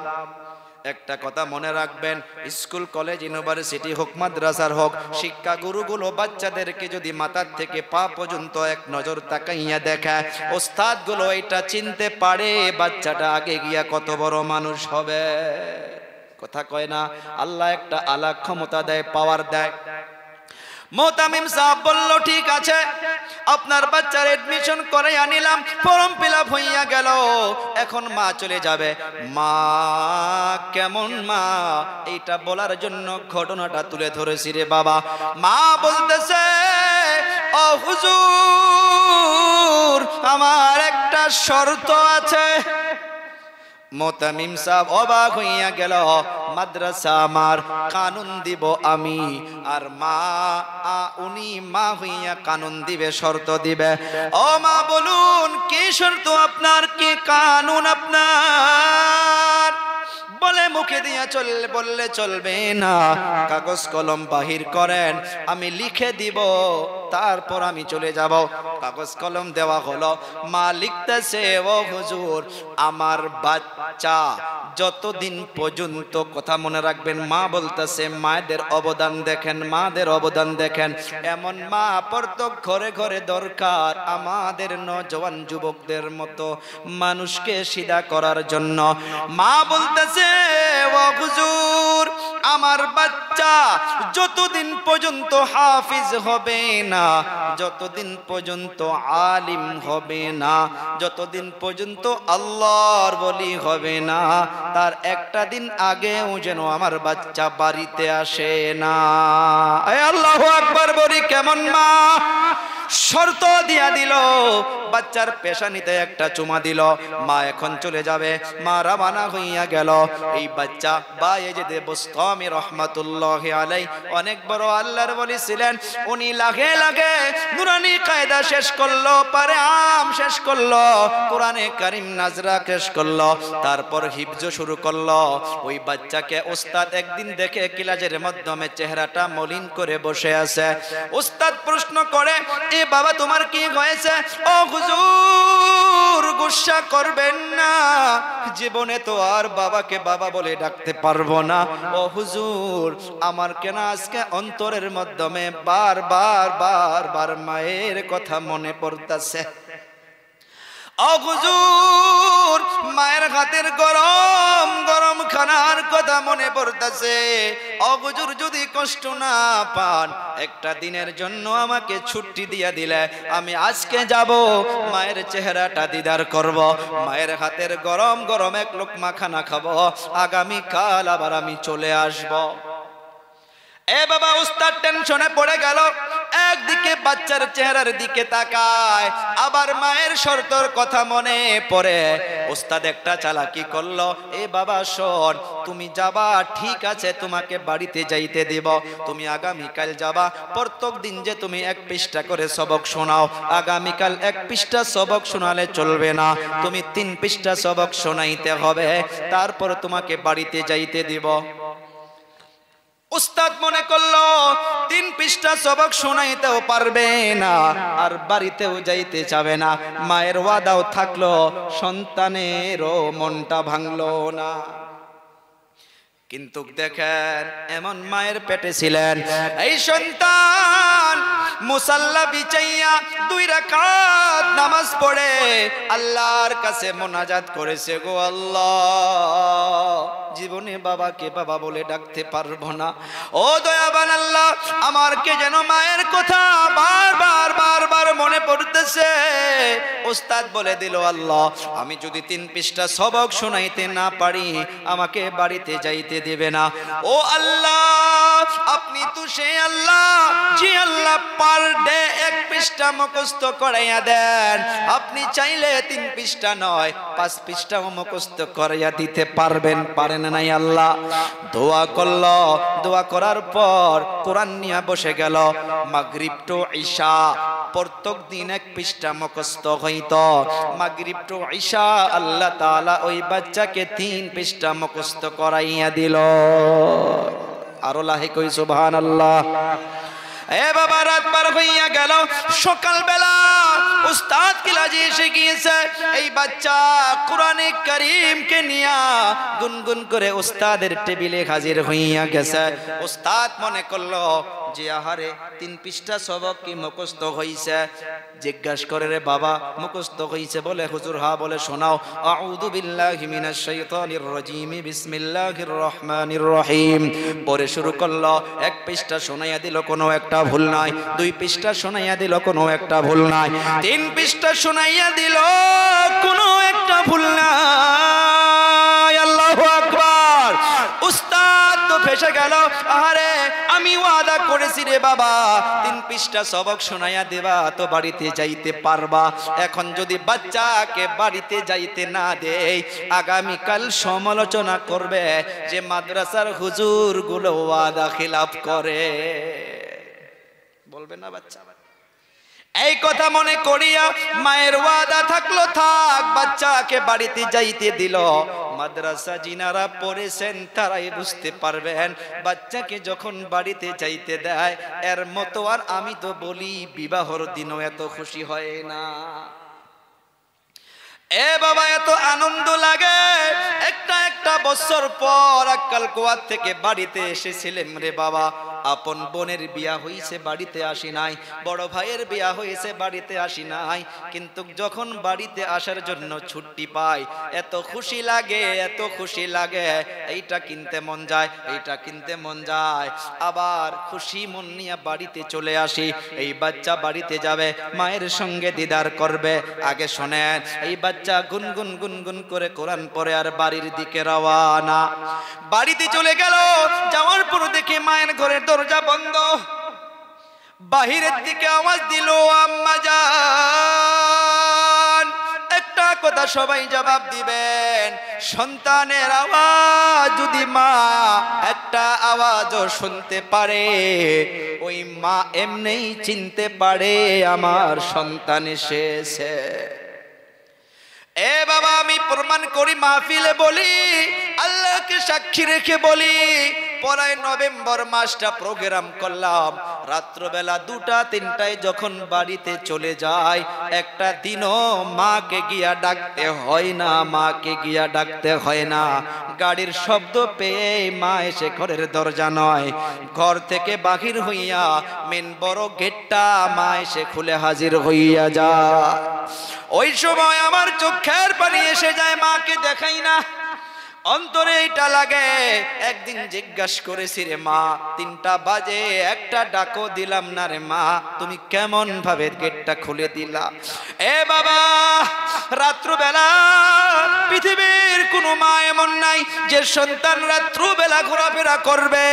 একটা কথা মনে রাখবেন, স্কুল কলেজ ইউনিভার্সিটি হোক, মাদ্রাসার হোক, শিক্ষা গুরুগুলো বাচ্চাদেরকে যদি মাথার থেকে পা পর্যন্ত এক নজর তাকাইয়া দেখে, ওস্তাদ গুলো এটা চিনতে পারে বাচ্চাটা আগে গিয়া কত বড় মানুষ হবে। কথা কয় না, আল্লাহ একটা আলাদা ক্ষমতা দেয়, পাওয়ার দেয়। মুহতামিম সাহেব বলল, ঠিক আছে, আপনার বাচ্চার এডমিশন করে আনিলাম, ফর্ম ফিল আপ হইয়া গেল, এখন মা চলে যাবে। মা কেমন মা, এইটা বলার জন্য ঘটনাটা তুলে ধরেছি রে বাবা। মা বলতেছে, ও হুজুর, আমার একটা শর্ত আছে। মুহতামিম সাহেব অবাক হইয়া গেল, মাদ্রাসা আমার, কানুন দিব আমি, আর মা উনি মা হইয়া কানুন দিবে, শর্ত দিবে। ও মা বলুন, কি শর্ত আপনার, কি কানুন আপনার? বলে মুখে দিয়া বললে চলবে না, কাগজ কলম বাহির করেন, আমি লিখে দিব, তারপর আমি চলে যাব। কাগজ কলম দেওয়া হলো। মা লিখতেছে, ও হুজুর, আমার বাচ্চা যতদিন পর্যন্ত, কথা মনে রাখবেন, মা বলতেছে, মায়েদের অবদান দেখেন, মাদের অবদান দেখেন। এমন মা প্রত্যেক ঘরে ঘরে দরকার, আমাদের নওজোয়ান যুবকদের মতো মানুষকে সিধা করার জন্য। মা বলতেছে, ও হুজুর, আমার বাচ্চা যতদিন পর্যন্ত হাফিজ হবে না, যতদিন পর্যন্ত আলিম হবে না, যতদিন পর্যন্ত আল্লাহর ওলি হবে না, তার একটা দিন আগেও যেন আমার বাচ্চা বাড়িতে আসে না। আল্লাহু আকবার বলি, কেমন মা! শর্ত দিয়া দিল, বাচ্চার পেশানিতে একটা চুমা দিল। মা এখন চলে যাবে, মা রওনা হইয়া গেল। এই বাচ্চা বায়েজিদে বুস্তামি রহমাতুল্লাহি আলাইহি অনেক বড় আল্লাহর ওলি ছিলেন। উনি লাখে লাখে নুরানি কায়দা শেষ করলো, পারে আম শেষ করলো, কোরআনে কারীম নাজরা শেষ করলো, তারপর হিফজ শুরু করলো। ওই বাচ্চাকে উস্তাদ একদিন দেখে ক্লাসের মাধ্যমে চেহারাটা মলিন করে বসে আছে। উস্তাদ প্রশ্ন করে, এ বাবা তোমার কি হয়েছে? ও হুজুর গুসা করবেন না, জীবনে তো আর বাবাকে বাবা বলে ডাকতে পারবো না। ও হুজুর আমার কেন আজকে অন্তরের মাধ্যমে বারবার বারবার মায়ের কথা মনে পড়তাছে। ও হুজুর মায়ের হাতের গরম গরম খানার কথা মনে পড়তাছে। ও হুজুর যদি কষ্ট না পান একটা দিনের জন্য আমাকে ছুটি দিয়া দিলে আমি আজকে যাব, মায়ের চেহারাটা দিদার করব, মায়ের হাতের গরম গরম এক লোকমা খানা খাবো, আগামী কাল আবার আমি চলে আসব। এ বাবা উস্তাদ টেনশনে পড়ে গেল। একদিকে বাচ্চার চেহারার দিকে তাকায়, আবার মায়ের শর্তর কথা মনে পড়ে। উস্তাদ একটা চালাকি করলো, এ বাবা শোন, তুমি যাবা ঠিক আছে, তোমাকে বাড়িতে যাইতে দেব, তুমি আগামীকাল যাবা, প্রত্যেক দিন যে তুমি এক পৃষ্ঠা করে সবক শোনাও, আগামীকাল এক পৃষ্ঠা সবক শোনালে চলবে না, তুমি 3 পৃষ্ঠা সবক শোনাইতে হবে, তারপর তোমাকে বাড়িতে যাইতে দিব। উস্তাদ মনে করলো 3 পৃষ্ঠা সবক শোনাইতেও পারবে না, আর বাড়িতেও যাইতে চাবে না। মায়ের ওয়াদাও থাকলো, সন্তানেরও মনটা ভাঙলো না। কিন্তু দেখেন এমন মায়ের পেটে ছিলেন, এই সন্তান মুসাল্লা বিছাইয়া 2 রাকাত নামাজ পড়ে আল্লাহর কাছে মোনাজাত করেছে, গো আল্লাহ জীবনে বাবাকে বাবা বলে ডাকতে পারবো না, ও দয়াবান আল্লাহ আমার কে যেন মায়ের কথা বারবার বারবার মনে পড়তেছে। উস্তাদ বলে দিল, আল্লাহ আমি যদি 3 পৃষ্ঠা সবক শোনাইতে না পারি আমাকে বাড়িতে যাইতে দেবে না। ও আল্লাহ আপনি তো সেই আল্লাহ যে আল্লাহ পার ডে 1 পৃষ্ঠা মুখস্থ করাইয়া দেন, আপনি চাইলে 3 পৃষ্ঠা নয় 5 পৃষ্ঠাও মুখস্থ করাইয়া দিতে পারবেন, পারেন নাই আল্লাহ। দোয়া করলো, দোয়া করার পর কোরআন নিয়ে বসে গেল। মাগরিব টু ইশা প্রত্যেক দিন 1 পৃষ্ঠা মুখস্থ হইতো। মাগরিব টু ইশা আল্লাহ তাআলা ওই বাচ্চাকে 3 পৃষ্ঠা মুখস্থ করাইয়া দিল। আরো লাহে কই সুবহানাল্লাহ। এ বাবা রাত পার হইয়া গেল, সকাল বেলা উস্তাদ ক্লাসে এসে গিয়েছে। এই বাচ্চা কোরআনে কারীমকে নিয়া গুনগুন করে উস্তাদের টেবিলে হাজির হইয়া গেছে। উস্তাদ মনে করলো যে আহারে 3 পৃষ্ঠা সবক কি মুখস্থ হইছে? জিজ্ঞাসা করে, রে বাবা মুখস্থ হইছে? বলে হুজুর হ্যাঁ। বলে শোনাও, আউযু বিল্লাহি মিনাশ শাইতানির রাজীম, বিসমিল্লাহির রহমানির রহিম। পরে শুরু করলো। 1 পৃষ্ঠা শোনাইয়া দিল, কোনো একটা ভুল নাই। 2 পৃষ্ঠা শোনাইয়া দিল, কোনো একটা ভুল নাই। 3 পৃষ্ঠা শোনাইয়া দিল, কোনো একটা ভুল নাই। আল্লাহু আকবার। উস্তাদ তো ফেসে গেল, আহারে আমি ওয়াদা করেছি রে বাবা 3 পৃষ্ঠা সবক শোনাইয়া দেবা তো বাড়িতে যাইতে পারবা। এখন যদি বাচ্চাকে বাড়িতে যাইতে না দেই আগামীকাল সমালোচনা করবে যে মাদ্রাসার হুজুর গুলো ওয়াদা খিলাফ করে, বলবে না বাচ্চা? এই কথা মনে করিয়া মায়ের ওয়াদা থাকলো থাক, বাচ্চাকে বাড়িতে যাইতে দিল। মাদ্রাসা যিনারা পড়েছেন তারাই বুঝতে পারবেন, বাচ্চাকে যখন বাড়িতে যাইতে দেয় এর মতো আর আমি তো বলি বিবাহর দিনও এত খুশি হয় না। এ বাবা এত আনন্দ লাগে। একটা বছর পর আক্কাল কুয়াত থেকে বাড়িতে এসেছিলেন রে বাবা। আপন বোনের বিয়া হইছে, বাড়িতে আসি নাই। বড় ভাইয়ের বিয়া হয়েছে, বাড়িতে আসি নাই। কিন্তু যখন বাড়িতে আসার জন্য ছুটি পাই এত খুশি লাগে, এত খুশি লাগে। এইটা কিনতে মন যায়, এইটা কিনতে মন যায়। আবার খুশি মন নিয়ে বাড়িতে চলে আসি। এই বাচ্চা বাড়িতে যাবে, মায়ের সঙ্গে দিদার করবে। আগে শোনেন, এই বাচ্চা গুনগুন গুনগুন করে কোরআন পড়ে আর বাড়ির দিকে রওয়ানা। বাড়িতে চলে গেল। যাওয়ার পর দেখে মায়ের ঘরের দরজা বন্ধ। বাহিরের দিকে আওয়াজ দিল, আম্মা জান কথা সবাই জবাব দিবেন। সন্তানের আওয়াজ যদি মা একটা আওয়াজও শুনতে পারে, ওই মা এমনিই চিনতে পারে আমার সন্তান এসেছে। এ বাবা, আমি প্রমাণ করি, মাহফিলে বলি, আল্লাহকে সাক্ষী রেখে বলি, পরায় নভেম্বর মাসটা প্রোগ্রাম করলাম, রাত্রবেলা 2টা-3টায় যখন বাড়িতে চলে যায়, একটা দিনও মাকে গিয়া ডাকতে হয় না, মাকে গিয়া ডাকতে হয় না। গাড়ির শব্দ পেয়ে মা এসে ঘরের দরজা নয়, ঘর থেকে বাহির হইয়া মেন বড় গেটটা মা এসে খুলে হাজির হইয়া যায়। ওই সময় আমার চোখের পানি এসে যায়, মাকে দেখাই না, অন্তরে এটা লাগে। একদিন জিজ্ঞাসা করেছি, রে মা 3টা বাজে, একটা ডাকও দিলাম না রে মা, তুমি কেমন ভাবে গেটটা খুলে দিলা? এ বাবা, রাত্রবেলা পৃথিবীর কোনো মা এমন নাই যে সন্তান রাত্রবেলা ঘোরাফেরা করবে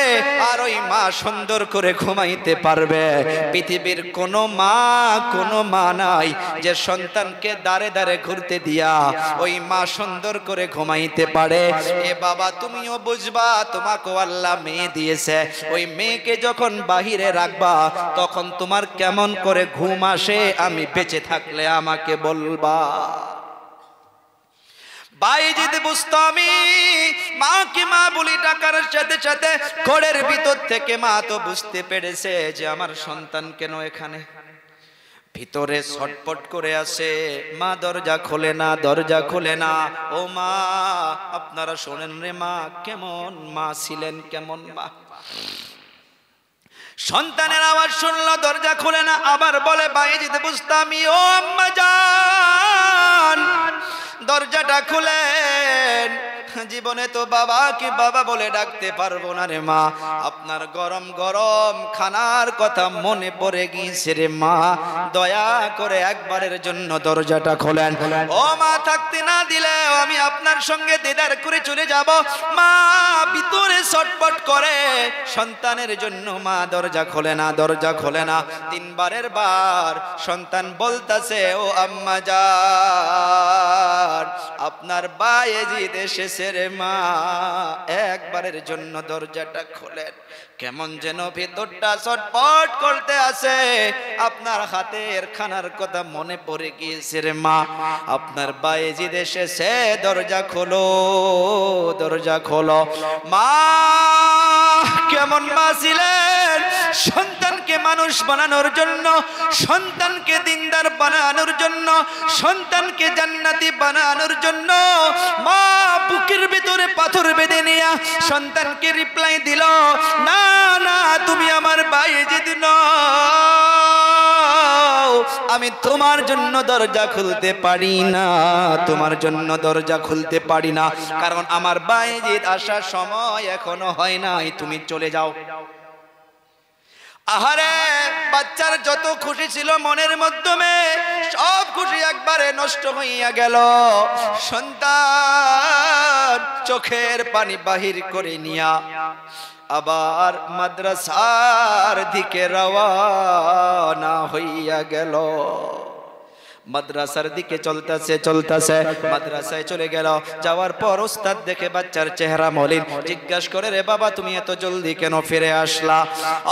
আর ওই মা সুন্দর করে ঘুমাইতে পারবে। পৃথিবীর কোনো মা নাই যে সন্তানকে দাঁড়ে দাঁড়ে ঘুরতে দিয়া ওই মা সুন্দর করে ঘুমাইতে পারে। এ বাবা, তুমিও বুঝবা, তোমাকেও আল্লাহ মেয়ে দিয়েছে, ওই মেয়েকে যখন বাহিরে রাখবা তখন তোমার কেমন করে ঘুম আসে, আমি বেঁচে থাকলে আমাকে বলবা। বাইজিদ বুস্তামি মাকে মা বলি ডাকার সাথে সাথে ঘরের ভিতর থেকে মা তো বুঝতে পেরেছে যে আমার সন্তান কেন এখানে, ভিতরে ছটপট করে আসে, মা দরজা খোলে না, দরজা খোলে না। ও মা, আপনারা শোনেন রে মা, কেমন মা ছিলেন, কেমন মা। সন্তানের আওয়াজ শুনলো, দরজা খোলে না, আবার বলে বাইজিদ বুস্তামি, ও আম্মা জান দরজাটা খুলেন। জীবনে তো বাবাকে বাবা বলে ডাকতে পারবো না রে মা, আপনার গরম গরম খানার কথা মনে পড়ে গিয়েছে রে মা, দয়া করে একবারের জন্য দরজাটা খোলেন। ও মা, থাকতে না দিলে আমি আপনার সঙ্গে দিদার করে চলে যাব। মা ভিতরে ছটপট করে সন্তানের জন্য, মা দরজা খোলে না, দরজা খোলে না। 3বারের বার সন্তান বলতাছে, ও আম্মা জান আপনার বায়েজিদ এসেছে রে মা, একবারের জন্য দরজাটা খোলেন। কেমন যেন ভেতরটা ছটপট করতে আছে, আপনার হাতের খানার কথা মনে পড়ে গিয়েছে রে মা, আপনার বায়েজিদ এসেছে, দরজা খোলো, দরজা খোলো। মা কেমন মা ছিলেন, সন্তানকে মানুষ বানানোর জন্য, সন্তানকে দিনদার বানানোর জন্য, সন্তানকে জান্নাতি বানানোর জন্য মা বুকের ভিতরে পাথর বেঁধে নিয়া সন্তানকে রিপ্লাই দিল, না না তুমি আমার বায়েজিদ নও, আমি তোমার জন্য দরজা খুলতে পারি না, তোমার জন্য দরজা খুলতে পারি না, কারণ আমার বায়েজিদ আসার সময় এখনো হয় নাই, তুমি চলে যাও। আহারে, বাচ্চার যত খুশি ছিল মনের মাধ্যমে সব খুশি একবারে নষ্ট হইয়া গেল। সন্তান চোখের পানি বাহির করে নিয়া আবার মাদ্রাসার দিকে রওনা হইয়া গেল। মাদ্রাসার দিকে চলতেছে চলতেছে, মাদ্রাসায় চলে গেল। যাওয়ার পর উস্তাদ দেখে বাচ্চার চেহারা মলিন, জিজ্ঞাসা করে, রে বাবা তুমি এত জলদি কেন ফিরে আসলা?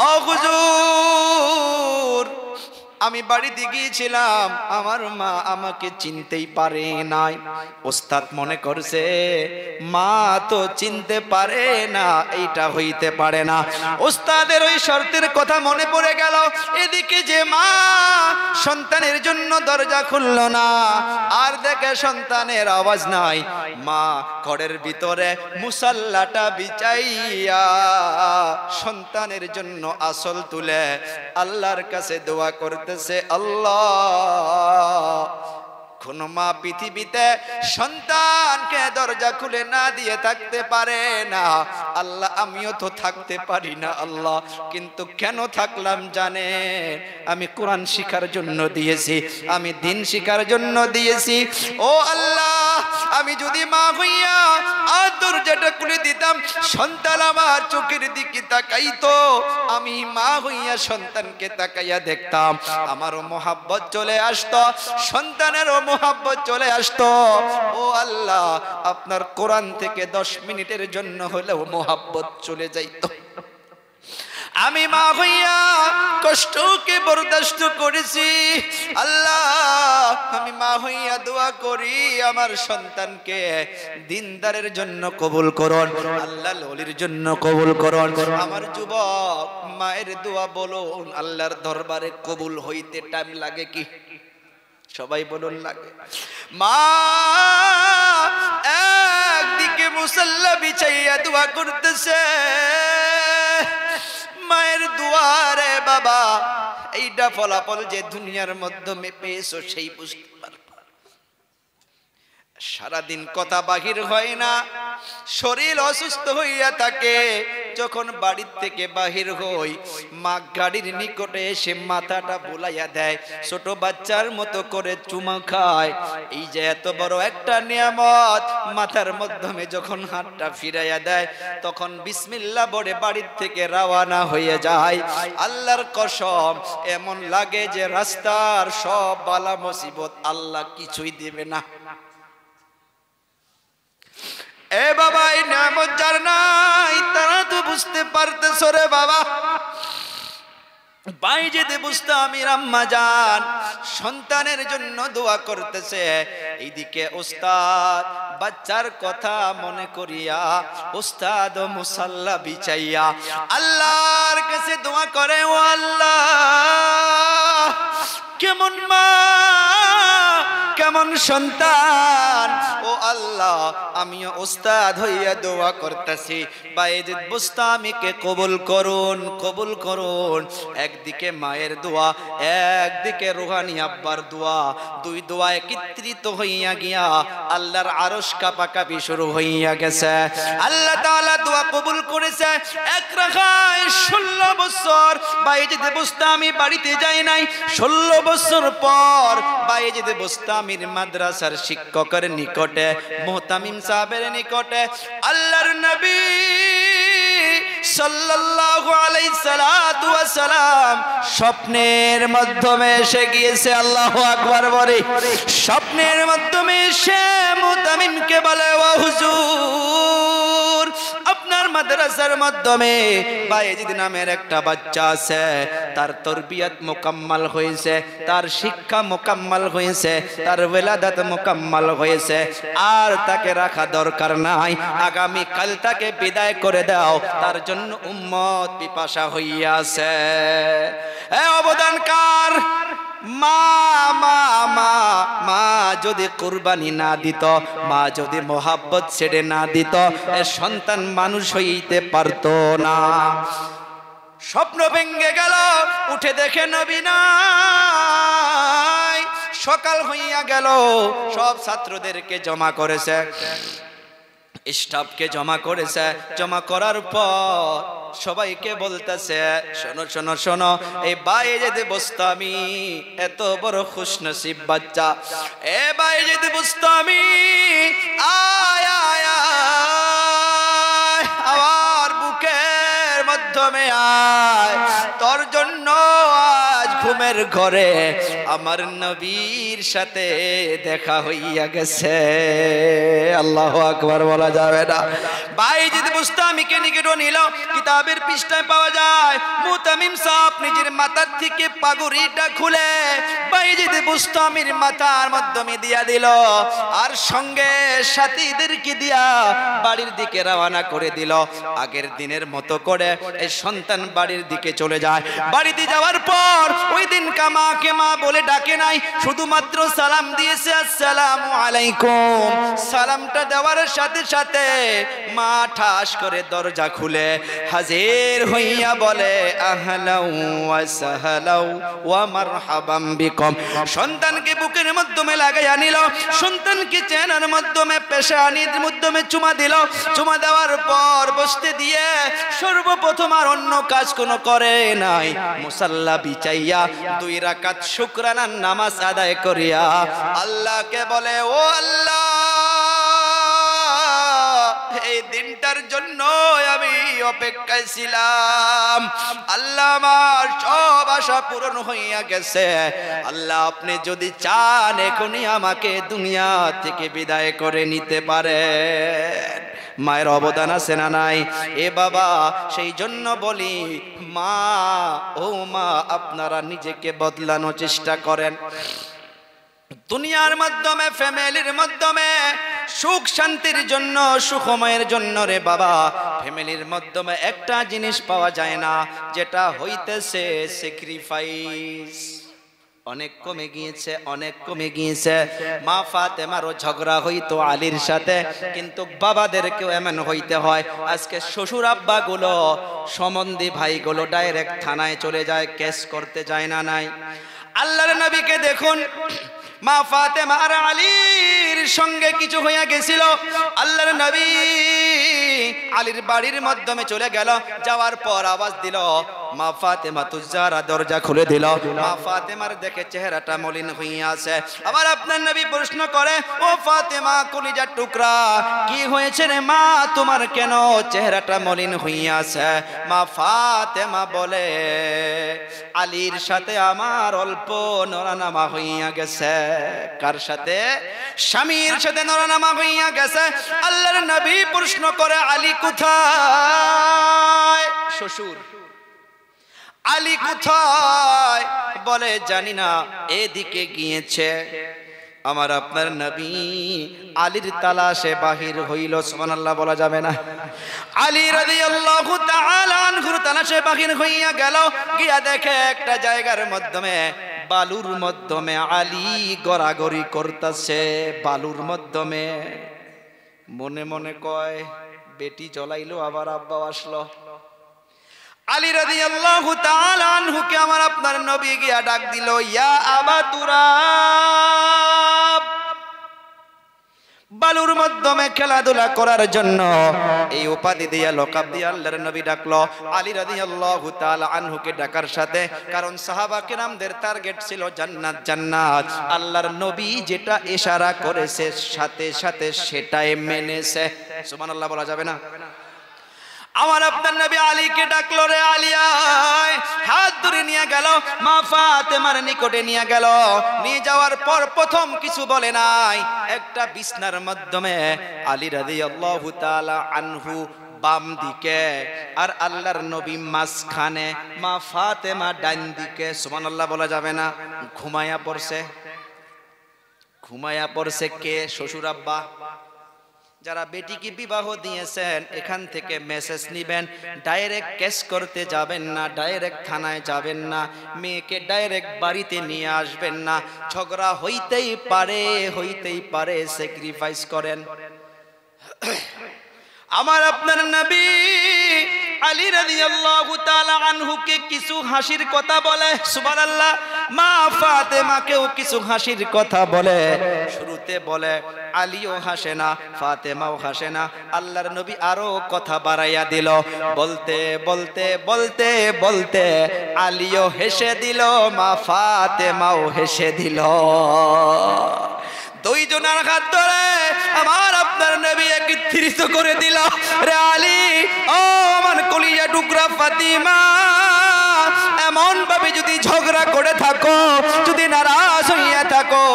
ও হুজুর, আমি বাড়িতে গিয়েছিলাম, আমার মা আমাকে চিনতেই পারে নাই। ওস্তাদ মনে করছে মা তো চিনতে পারে না, এইটা হইতে পারে না। ওস্তাদের ওই শর্তের কথা মনে পড়ে গেল। এদিকে যে মা সন্তানের জন্য দরজা খুলল না, আর দেখে সন্তানের আওয়াজ নাই, মা ঘরের ভিতরে মুসাল্লাটা বিছাইয়া সন্তানের জন্য আসল তুলে আল্লাহর কাছে দোয়া করতে, আল্লাহ কোন মা পৃথিবীতে সন্তানকে দরজা খুলে না দিয়ে থাকতে পারে না, আল্লাহ আমিও তো থাকতে পারি না আল্লাহ, কিন্তু কেন থাকলাম জানে? আমি কোরআন শিখার জন্য দিয়েছি, আমি দিন শিখার জন্য দিয়েছি। ও আল্লাহ, আমি যদি মা হইয়া আর দরজাটা খুলে দিতাম, সন্তান আমার চোখের দিকে তাকাইতো, আমি মা হইয়া সন্তানকে তাকাইয়া দেখতাম, আমারও মোহাব্বত চলে আসতো, সন্তানেরও মোহাব্বত চলে আসতো। ও আল্লাহ, আপনার কোরআন থেকে 10 মিনিটের জন্য হলেও মোহাব্বত চলে যাইতো। আমি মা হইয়া কষ্টকে বরদাস্ত করেছি। আল্লাহ, আমি মা হইয়া দোয়া করি আমার সন্তানকে দিনদারের জন্য কবুল করুন, আল্লাহ ওলির জন্য কবুল করুন। আমার যুবক মায়ের দোয়া বলুন, আল্লাহর দরবারে কবুল হইতে টাইম লাগে কি? সবাই বলুন লাগে। মা একদিকে মুসাল্লা বিছাইয়া দোয়া করতেছে, মায়ের দুয়ারে বাবা, এইটা ফলাফল যে দুনিয়ার মাধ্যমে পেয়েছো সেই বুঝতে পারবা। সারাদিন কথা বাহির হয় না, শরীর অসুস্থ হইয়া থাকে, যখন বাড়ির থেকে বাহির হই মা গাড়ির নিকটে এসে মাথাটা বুলাইয়া দেয়, ছোট বাচ্চার মতো করে চুমা খায়। এই যে এত বড় একটা নিয়ামত, মাথার মাধ্যমে যখন হাতটা ফিরাইয়া দেয় তখন বিসমিল্লাহ বলে বাড়ির থেকে রওনা হয়ে যায়। আল্লাহর কসম, এমন লাগে যে রাস্তার সব বালা মুসিবত আল্লাহ কিছুই দেবে না। এ বাবা, এই নিয়ামত যার নাই তারা তো বুঝতে পারতেছ রে বাবা। বাইজিদ বুস্তামির আম্মা জান সন্তানের জন্য দোয়া করতেছে, এইদিকে উস্তাদ বাচ্চার কথা মনে করিয়া উস্তাদ মুসাল্লা বিছাইয়া আল্লাহর কাছে দোয়া করে, ও আল্লাহ, কেমন মা কেমন সন্তান, ও আল্লাহ, আমিও উস্তাদ হইয়া দোয়া করতেছি, বাইজিদ বুস্তামিকে কবুল করুন, কবুল করুন। একদিকে মায়ের দোয়া, একদিকে রুহানি আব্বার দোয়া, দুই দোয়া একত্রিত হইয়া গিয়া আল্লাহর আরশ কাঁপাকাঁপি শুরু হইয়া গেছে। আল্লাহ তাআলা দোয়া কবুল করেছে। এক রাখায় 16 বছর বাইজিদ বুস্তামি বাড়িতে যায় নাই। 16 বছর পর বাইজিদ বুস্তামির মাদ্রাসার শিক্ষকের নিকটে, মুহতামিম সাহেবের নিকটে আল্লাহর নবী সাল্লাল্লাহু আলাইহি সাল্লাতু ওয়াস সালাম স্বপ্নের মাধ্যমে এসে গিয়েছে। আল্লাহু আকবার বলে। স্বপ্নের মাধ্যমে সে মুহতামিমকে বলে, ও হুজুর, আপনার মাদ্রাসার মাধ্যমে বাইজিদ নামের একটা বাচ্চা আছে, তার তরবিয়ত মুকাম্মাল হয়েছে, তার শিক্ষা মুকাম্মাল হয়েছে, তার ওয়ালাদাত মুকাম্মাল হয়েছে, আর তাকে রাখা দরকার নাই, আগামী কাল তাকে বিদায় করে দাও, তার জন্য উম্মত পিপাসা হইয়াছে। এ অবদান কার? মা মা মা মা যদি কুরবানি না দিত, মা যদি মোহাব্বত ছেড়ে না দিত, এ সন্তান মানুষ হইতে পারতো না। স্বপ্ন ভেঙে গেল, উঠে দেখে নবী নাই। সকাল হইয়া গেল, সব ছাত্রদেরকে জমা করেছে, স্টাফকে জমা করেছে। জমা করার পর সবাইকে বলতেছে, শোনো শোনো শোনো, এই বাইজিদ বুস্তামি এত বড় খুশনসিব বাচ্চা, এ বাইজিদ বুস্তামি আয় আয় আয়, আমার বুকের মাধ্যমে আয়, তোর জন্য আজ ঘুমের ঘরে আমার নবীর সাথে দেখা হইয়া গেছে। আল্লাহু আকবার বলা যাবে না। বাইজিদ বুস্তামিকে নিকট নিল, কিতাবের পৃষ্ঠায় পাওয়া যায় মুহতামিম সাহেব নিজের মাথার থেকে পাগড়িটা খুলে বাইজিদ বুস্তামির মাথার মাধ্যমে দিয়া দিল, আর সঙ্গে সাথীদেরকে দিয়া বাড়ির দিকে রওনা করে দিল। আগের দিনের মতো করে এই সন্তান বাড়ির দিকে চলে যায়। বাড়িতে যাওয়ার পর ওই দিন কামাকে মা বলে ডাকে নাই, শুধুমাত্র সালাম দিয়েছে, আসসালামু আলাইকুম। সালামটা দেওয়ার সাথে সাথে মা ঠাস করে দরজা খুলে হাজির হইয়া বলে, আহলাউ ওয়া সাহলাউ ওয়া মারহাবাম বিকুম। সন্তানকে বুকের মাধ্যমে লাগাইয়া নিল, সন্তানকে চেনার মাধ্যমে পেশানির মাধ্যমে চুমা দিল। চুমা দেওয়ার পর বসতে দিয়ে সর্বপ্রথম আর অন্য কাজ কোনো করে নাই, মুসাল্লা বিছাইয়া 2 রাকাত শুকরানার নামাজ আদায় করিয়া আল্লাহকে বলে, ও আল্লাহ, দিনের জন্য আমি অপেক্ষায় ছিলাম। আল্লাহ আমার সব আশা পূরণ হইয়া গেছে। আল্লাহ আপনি যদি চান এখনই আমাকে দুনিয়া থেকে বিদায় করে নিতে পারেন। মায়ের অবদান আছে না নাই? এ বাবা, সেই জন্য বলি মা, ও মা, আপনারা নিজেকে বদলানোর চেষ্টা করেন। দুনিয়ার মাধ্যমে, ফ্যামিলির মাধ্যমে সুখ শান্তির জন্য, সুখময়ের জন্য রে বাবা, ফ্যামিলির মাধ্যমে একটা জিনিস পাওয়া যায় না, যেটা হইতেছে স্যাক্রিফাইস। অনেক কমে গিয়েছে, অনেক কমে গিয়েছে। মা ফাতেমারও ঝগড়া হইতো আলীর সাথে, কিন্তু বাবাদেরকেও এমন হইতে হয়। আজকে শ্বশুর আব্বা গুলো, সম্বন্ধী ভাইগুলো ডাইরেক্ট থানায় চলে যায়, কেস করতে যায় না নাই? আল্লাহর নবীকে দেখুন, মা ফাতেমা আর আলীর সঙ্গে কিছু হইয়া গেছিল। আল্লাহর নবী আলীর বাড়ির মাধ্যমে চলে গেল। যাওয়ার পর আওয়াজ দিল, মা ফাতেমা তুজারা, দরজা খুলে দিল। মা ফাতেমার দেখে চেহারাটা মলিন হইয়া আছে। আবার আপনার নবী প্রশ্ন করে, ও ফাতেমা কলিজার টুকরা, কি হয়েছে রে মা, তোমার কেন চেহারাটা মলিন হইয়া আছে? মা ফাতেমা বলে, আলীর সাথে আমার অল্প নরানামা হইয়া গেছে। কার সাথে? স্বামীর সাথে নরানামা হইয়া গেছে। আল্লাহর নবী প্রশ্ন করে, আলী কোথায়? শ্বশুর আলী কোথায়? বলে, জানি না, এদিকে গিয়েছে। আমার আপনার নবী আলীর তালাশে বাহির হইল। সুবহানাল্লাহ বলা যাবে না? আলী রাদিয়াল্লাহু তাআলা আনহুর তালাশে বাহির হইয়া গেল। গিয়া দেখে একটা জায়গার মাধ্যমে, বালুর মাধ্যমে আলী গড়াগড়ি করতেছে। বালুর মাধ্যমে মনে মনে কয়, বেটি জ্বলাইলো, আবার আব্বাও আসলো। আলী রাদিয়াল্লাহু তাআলা আনহুকে আমার আপনার নবী গিয়া ডাক দিল, ইয়া আবা তুরাব। বালুর মাধ্যমে খেলাধুলা করার জন্য এই উপাধি দিয়া, লকাব দিয়া আল্লাহর নবী ডাকলো আলী রাদিয়াল্লাহু তাআলা আনহুকে ডাকার সাথে। কারণ সাহাবা কিরামদের টার্গেট ছিল জান্নাত, জান্নাত। আল্লাহর নবী যেটা ইশারা করেছে সাথে সাথে সেটাই মেনেছে। সুবহানাল্লাহ বলা যাবে না? আমার আপনার নবী আলীকে ডাকলো, রে আলী আয়। হাত ধরে নিয়ে গেল, মা ফাতেমার নিকটে নিয়ে গেল। নিয়ে যাওয়ার পর প্রথম কিছু বলে নাই। একটা বিছনার মাধ্যমে আলী রাদিয়াল্লাহু তাআলা আনহু বাম দিকে, আর আল্লাহর নবী মাঝখানে, মা ফাতেমা ডান দিকে। সুবহানাল্লাহ বলা যাবে না? ঘুমায়া পড়ছে। ঘুমায়া পড়ছে কে? শ্বশুর আব্বা। যারা বেটিকে বিবাহ দিয়েছেন, এখান থেকে মেসেজ নিবেন, ডাইরেক্ট কেস করতে যাবেন না, ডাইরেক্ট থানায় যাবেন না, মেয়েকে ডাইরেক্ট বাড়িতে নিয়ে আসবেন না। ঝগড়া হইতেই পারে, হইতেই পারে, স্যাক্রিফাইস করেন। আমার আপনার নবী আলী রাদিয়াল্লাহু তাআলা আনহুকে কিছু হাসির কথা বলে। সুবহানাল্লাহ। মা ফাতেমাকেও কিছু হাসির কথা বলে। শুরুতে বলে, আলীও হাসে না, ফাতেমাও হাসে না। আল্লাহর নবী আরো কথা বাড়াইয়া দিল। বলতে বলতে বলতে বলতে আলীও হেসে দিল, মা ফাতেমাও হেসে দিল। দুইজনের হাত ধরে আমার আপনার নবী একত্রিত করে দিল। রে আলী, ও আমার কলিজা টুকরা ফাতিমা, এমন ভাবে যদি ঝগড়া করে থাকো, যদি নারাজ হইয়া থাকো,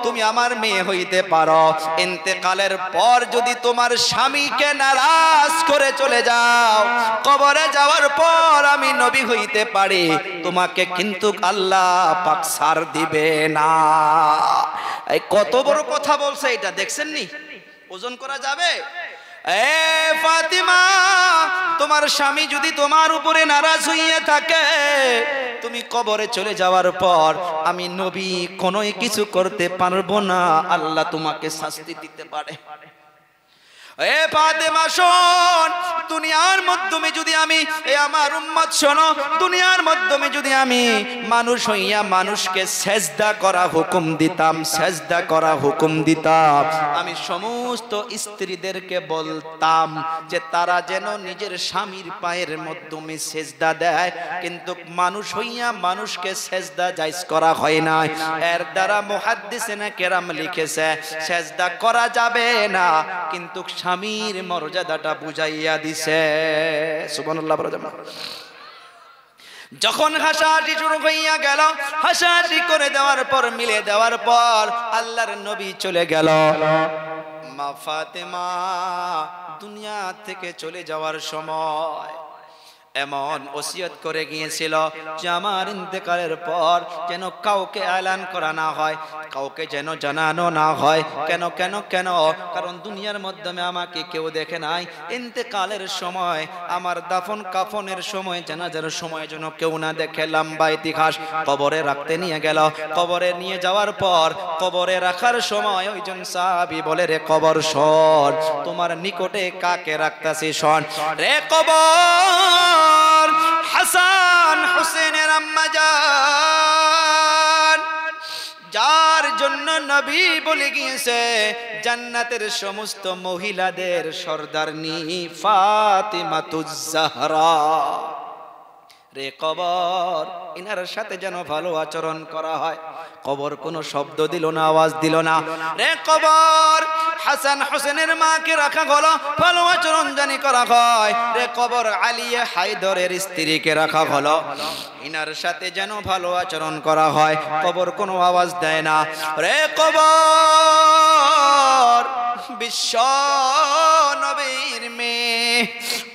তুমি আমার মেয়ে হইতে পারো। ইন্তেকালের পর যদি তোমার স্বামীকে নারাজ করে চলে যাও, কবরে যাওয়ার পর আমি নবী হইতে পারি, তোমাকে কিন্তু আল্লাহ পাক ছাড় দিবে না। এই কত বড় কথা বলছে, এটা দেখছেন নি? ওজন করা যাবে? এ ফাতিমা, তোমার স্বামী যদি তোমার উপরে নারাজ হইয়া থাকে, তুমি কবরে চলে যাওয়ার পর আমি নবী কোনো কিছু করতে পারবো না, আল্লাহ তোমাকে শাস্তি দিতে পারে। এ ফাতেমা শোন, দুনিয়ার মাধ্যমে যদি আমি, এ আমার উম্মত শোনো, দুনিয়ার মাধ্যমে যদি আমি মানুষ হইয়া মানুষকে সেজদা করা হুকুম দিতাম, সেজদা করা হুকুম দিতাম, আমি সমস্ত স্ত্রীদেরকে বলতাম যে তারা যেন নিজের স্বামীর পায়ের মাধ্যমে সেজদা দেয়। কিন্তু মানুষ হইয়া মানুষকে সেজদা জায়েজ করা হয় না। এর দ্বারা মুহাদ্দিসিনে কেরাম লিখেছে, সেজদা করা যাবে না, কিন্তু স্বামীর মর্যাদাটা বুঝাইয়া দিছে। সুবহানাল্লাহ বলা যাবে না? যখন হাসাহাসি শুরু হইয়া গেল, হাসাহাসি করে দেওয়ার পর, মিলে দেওয়ার পর আল্লাহর নবী চলে গেল। মা ফাতেমা দুনিয়া থেকে চলে যাওয়ার সময় এমন ওসিয়ত করে গিয়েছিল যে আমার ইন্তেকালের পর যেন কাউকে এলান করা না হয়, কাউকে যেন জানানো না হয়। কেন কেন কেন? কারণ দুনিয়ার মাধ্যমে আমাকে কেউ দেখে নাই, ইন্তেকালের সময়, আমার দাফন কাফনের সময়, জানাজার সময় যেন কেউ না দেখে। লম্বা ইতিহাস। কবরে রাখতে নিয়ে গেল, কবরে নিয়ে যাওয়ার পর কবরে রাখার সময় ওইজন সাহাবী বলে, রে কবর শোন, তোমার নিকটে কাকে রাখতাছি শোন। রে কবর, হাসান হুসেনের আম্মা জান, যার জন্য নবী বলে গিয়েছে জান্নাতের সমস্ত মহিলাদের সর্দারনি ফাতিমাতুজ জাহরা। রে কবর, ইনার সাথে যেন ভালো আচরণ করা হয়। কবর কোনো শব্দ দিল না, আওয়াজ দিল না। রে কবর, হাসান হোসেনের মাকে রাখা হলো, ভালো আচরণ জানি করা হয়। রে কবর, আলিয়া হায়দরের স্ত্রীকে রাখা হলো, ইনার সাথে যেন ভালো আচরণ করা হয়। কবর কোনো আওয়াজ দেয় না। রে কবর, বিশ্ব নবীর মেয়ে,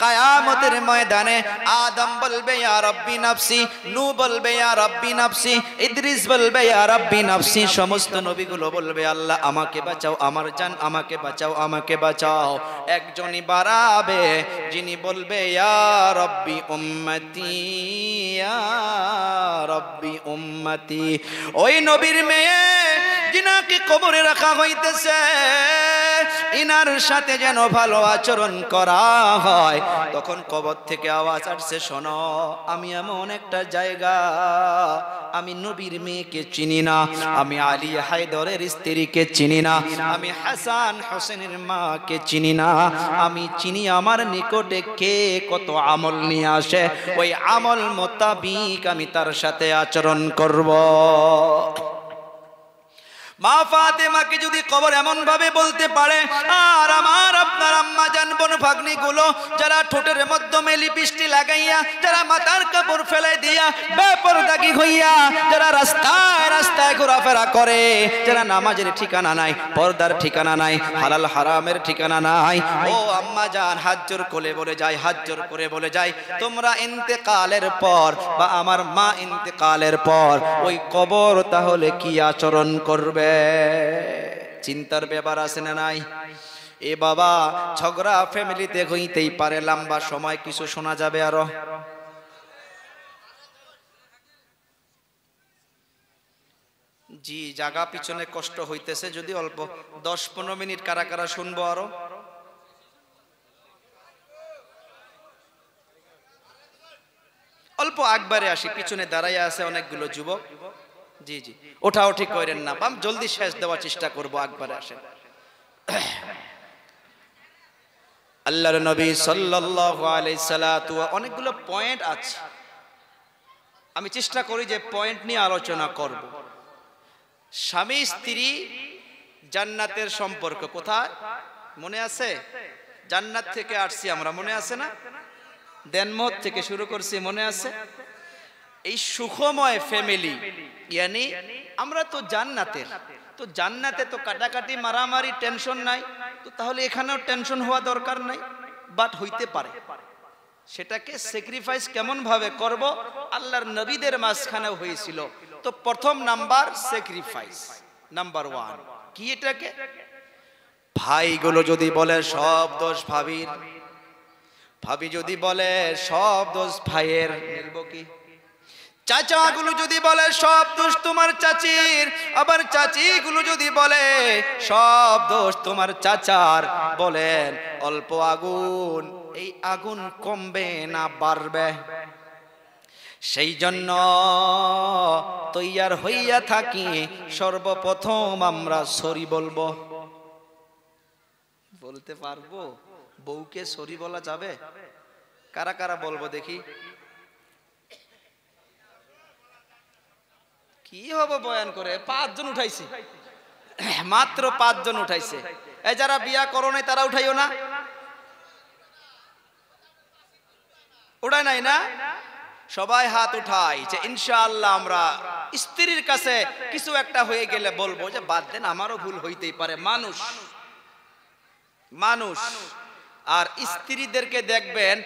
কিয়ামতের ময়দানে আদম বলবে ইয়া রব্বি নাফসি, নূহ বলবে ইয়া রব্বি নাফসি, ইদ্রিস বলবে ইয়া রব্বি নাফসি। সমস্ত নবীগুলো বলবে আল্লাহ আমাকে বাঁচাও, আমার জান আমাকে বাঁচাও, আমাকে বাঁচাও। একজনই বাড়াবে, যিনি বলবে ইয়া রব্বি উম্মতি, ইয়া রব্বি উম্মতি। ওই নবীর মেয়ে যিনাকে কবরে রাখা হইতেছে, ইনার সাথে যেন ভালো আচরণ করা হয়। তখন কবর থেকে আওয়াজ আসছে, শোনো, আমি এমন একটা জায়গা, আমি নবীর মেয়েকে চিনি না, আমি আলী হায়দরের স্ত্রীকে চিনি না, আমি হাসান হোসেনের মাকে চিনি না। আমি চিনি আমার নিকটে কে কত আমল নিয়ে আসে, ওই আমল মোতাবিক আমি তার সাথে আচরণ করব। মা ফাতেমাকে যদি কবর এমন ভাবে বলতে পারে, আর আমার আপনার আম্মা জান বোন ভাগ্নি গুলো যারা ঠোঁটের মাধ্যমে লিপস্টিক লাগাইয়া, যারা মাথার কাপড় ফেলে দিয়া বেপরদাগী হইয়া, যারা রাস্তায় রাস্তায় ঘোরাফেরা করে, যারা নামাজের ঠিকানা নাই, পর্দার ঠিকানা নাই, হালাল হারামের ঠিকানা নাই, ও আম্মা জান হাত জোর করে বলে যায়, হাত জোর করে বলে যায়, তোমরা ইন্তেকালের পর বা আমার মা ইন্তেকালের পর ওই কবর তাহলে কি আচরণ করবে? চিন্তার ব্যাপার আছে না নাই? এ বাবা, ঝগড়া ফ্যামিলিতে হইতেই পারে, লম্বা সময় কিছু শোনা যাবে। আরো জি জায়গা পিছনে কষ্ট হইতেছে, যদি অল্প 10-15 মিনিট কারা কারা শুনবো। আরো অল্প একবারে আসি, পিছনে দাঁড়াইয়া আছে অনেকগুলো যুবক। জি জি, ওঠাও ঠিক করেন না, বাম জলদি শেষ দেওয়ার চেষ্টা করবো, একবারে আসেন। আল্লাহর নবী সাল্লাল্লাহু আলাইহি সাল্লাতু, অনেকগুলো পয়েন্ট আছে, আমি চেষ্টা করি যে পয়েন্ট নিয়ে আলোচনা করব। স্বামী স্ত্রী জান্নাতের সম্পর্ক কোথায় মনে আছে? জান্নাত থেকে আসছি আমরা, মনে আছে না? দেনমত থেকে শুরু করছি, মনে আছে? এই সুখময় ফ্যামিলি, ইয়ানি আমরা তো জান্নাতের, তো জান্নাতে তো কাটাকাটি মারামারি টেনশন নাই, তো তাহলে এখানেও টেনশন হওয়া দরকার নাই। বাট হইতে পারে, সেটাকে স্যাক্রিফাইস কেমন ভাবে করব, আল্লাহর নবীদের মাঝখানে হয়েছিল। তো প্রথম নাম্বার স্যাক্রিফাইস, নাম্বার 1 কি? এটাকে ভাইগুলো যদি বলে সব দোষ ভাবির, ভাবি যদি বলে সব দোষ ভাইয়ের, মিলবো কি? চাচাগুলো যদি বলে সব দোষ তোমার চাচির, আবার চাচিগুলো যদি বলে সব দোষ তোমার চাচার, বলেন অল্প আগুন, এই আগুন কমবে না বাড়বে? সেই জন্য তৈয়ার হইয়া থাকি, সর্বপ্রথম আমরা সরি বলবো। বলতে পারবো? বউকে সরি বলা যাবে? কারা কারা বলবো দেখি? কি হবে বয়ান করে? 5 জন উঠাইছে, মাত্র 5 জন উঠাইছে। এই যারা বিয়া করো নাই তারা উঠাইও না, ওটাই নাই না? সবাই হাত উঠাই যে ইনশাআল্লাহ আমরা স্ত্রীর কাছে কিছু একটা হয়ে গেলে বলবো যে বাদ দেন, আমারও ভুল হইতেই পারে, মানুষ মানুষ। আর স্ত্রীদেরকে দেখবেন,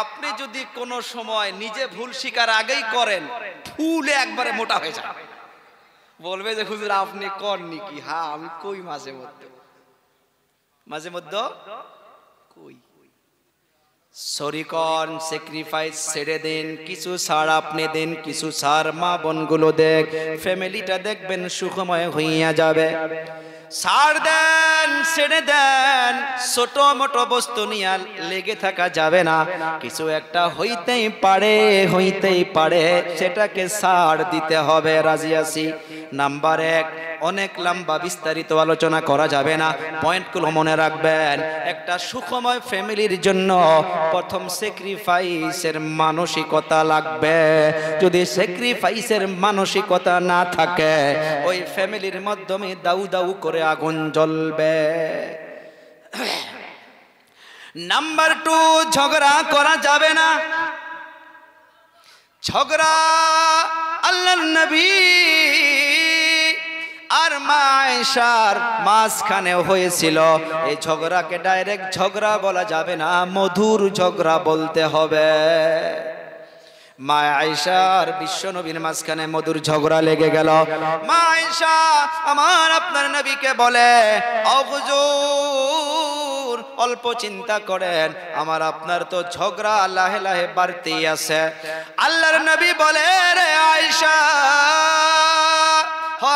আপনি যদি কোনো সময় নিজে ভুল স্বীকার আগেই করেন, ফুলে একবারে মোটা হয়ে যায়, বলবে যে হুজুর আপনি করনি কি? হ্যাঁ আমি কই মাঝে মধ্যে কই। সরি কন, স্যাক্রিফাইস ছেড়ে দিন, কিছু ছাড় আপনি দিন, কিছু ছাড় মা বোনগুলো দেখ, ফ্যামিলিটা দেখবেন সুখময় হইয়া যাবে। ছাড় দেন, ছেড়ে দেন, ছোট মোটো বস্তু নিয়ে লেগে থাকা যাবে না। কিছু একটা হইতেই পারে, সেটাকে ছাড় দিতে হবে। রাজি আছি? নাম্বার 1, অনেক লম্বা বিস্তারিত আলোচনা করা যাবে না, পয়েন্টগুলো মনে রাখবেন। একটা সুখময় ফ্যামিলির জন্য প্রথম স্যাক্রিফাইসের মানসিকতা লাগবে। যদি স্যাক্রিফাইসের মানসিকতা না থাকে, ওই ফ্যামিলির মাধ্যমে দাউ দাউ করে আগুন জ্বলবে। নাম্বার 2, ঝগড়া করা যাবে না। ঝগড়া আল্লাহর নবী আর মা আয়েশার মাঝখানে হয়েছিল। এই ঝগড়াকে ডাইরেক্ট ঝগড়া বলা যাবে না, মধুর ঝগড়া বলতে হবে। মা আয়েশার বিশ্ব নবীর মাঝখানে মধুর ঝগড়া লেগে গেল। মা আয়েশা আমার আপনার নবীকে বলে, ও হুজুর অল্প চিন্তা করেন, আমার আপনার তো ঝগড়া লাহে লাহে বাড়তেই আছে। আল্লাহর নবী বলে, রে আয়েশা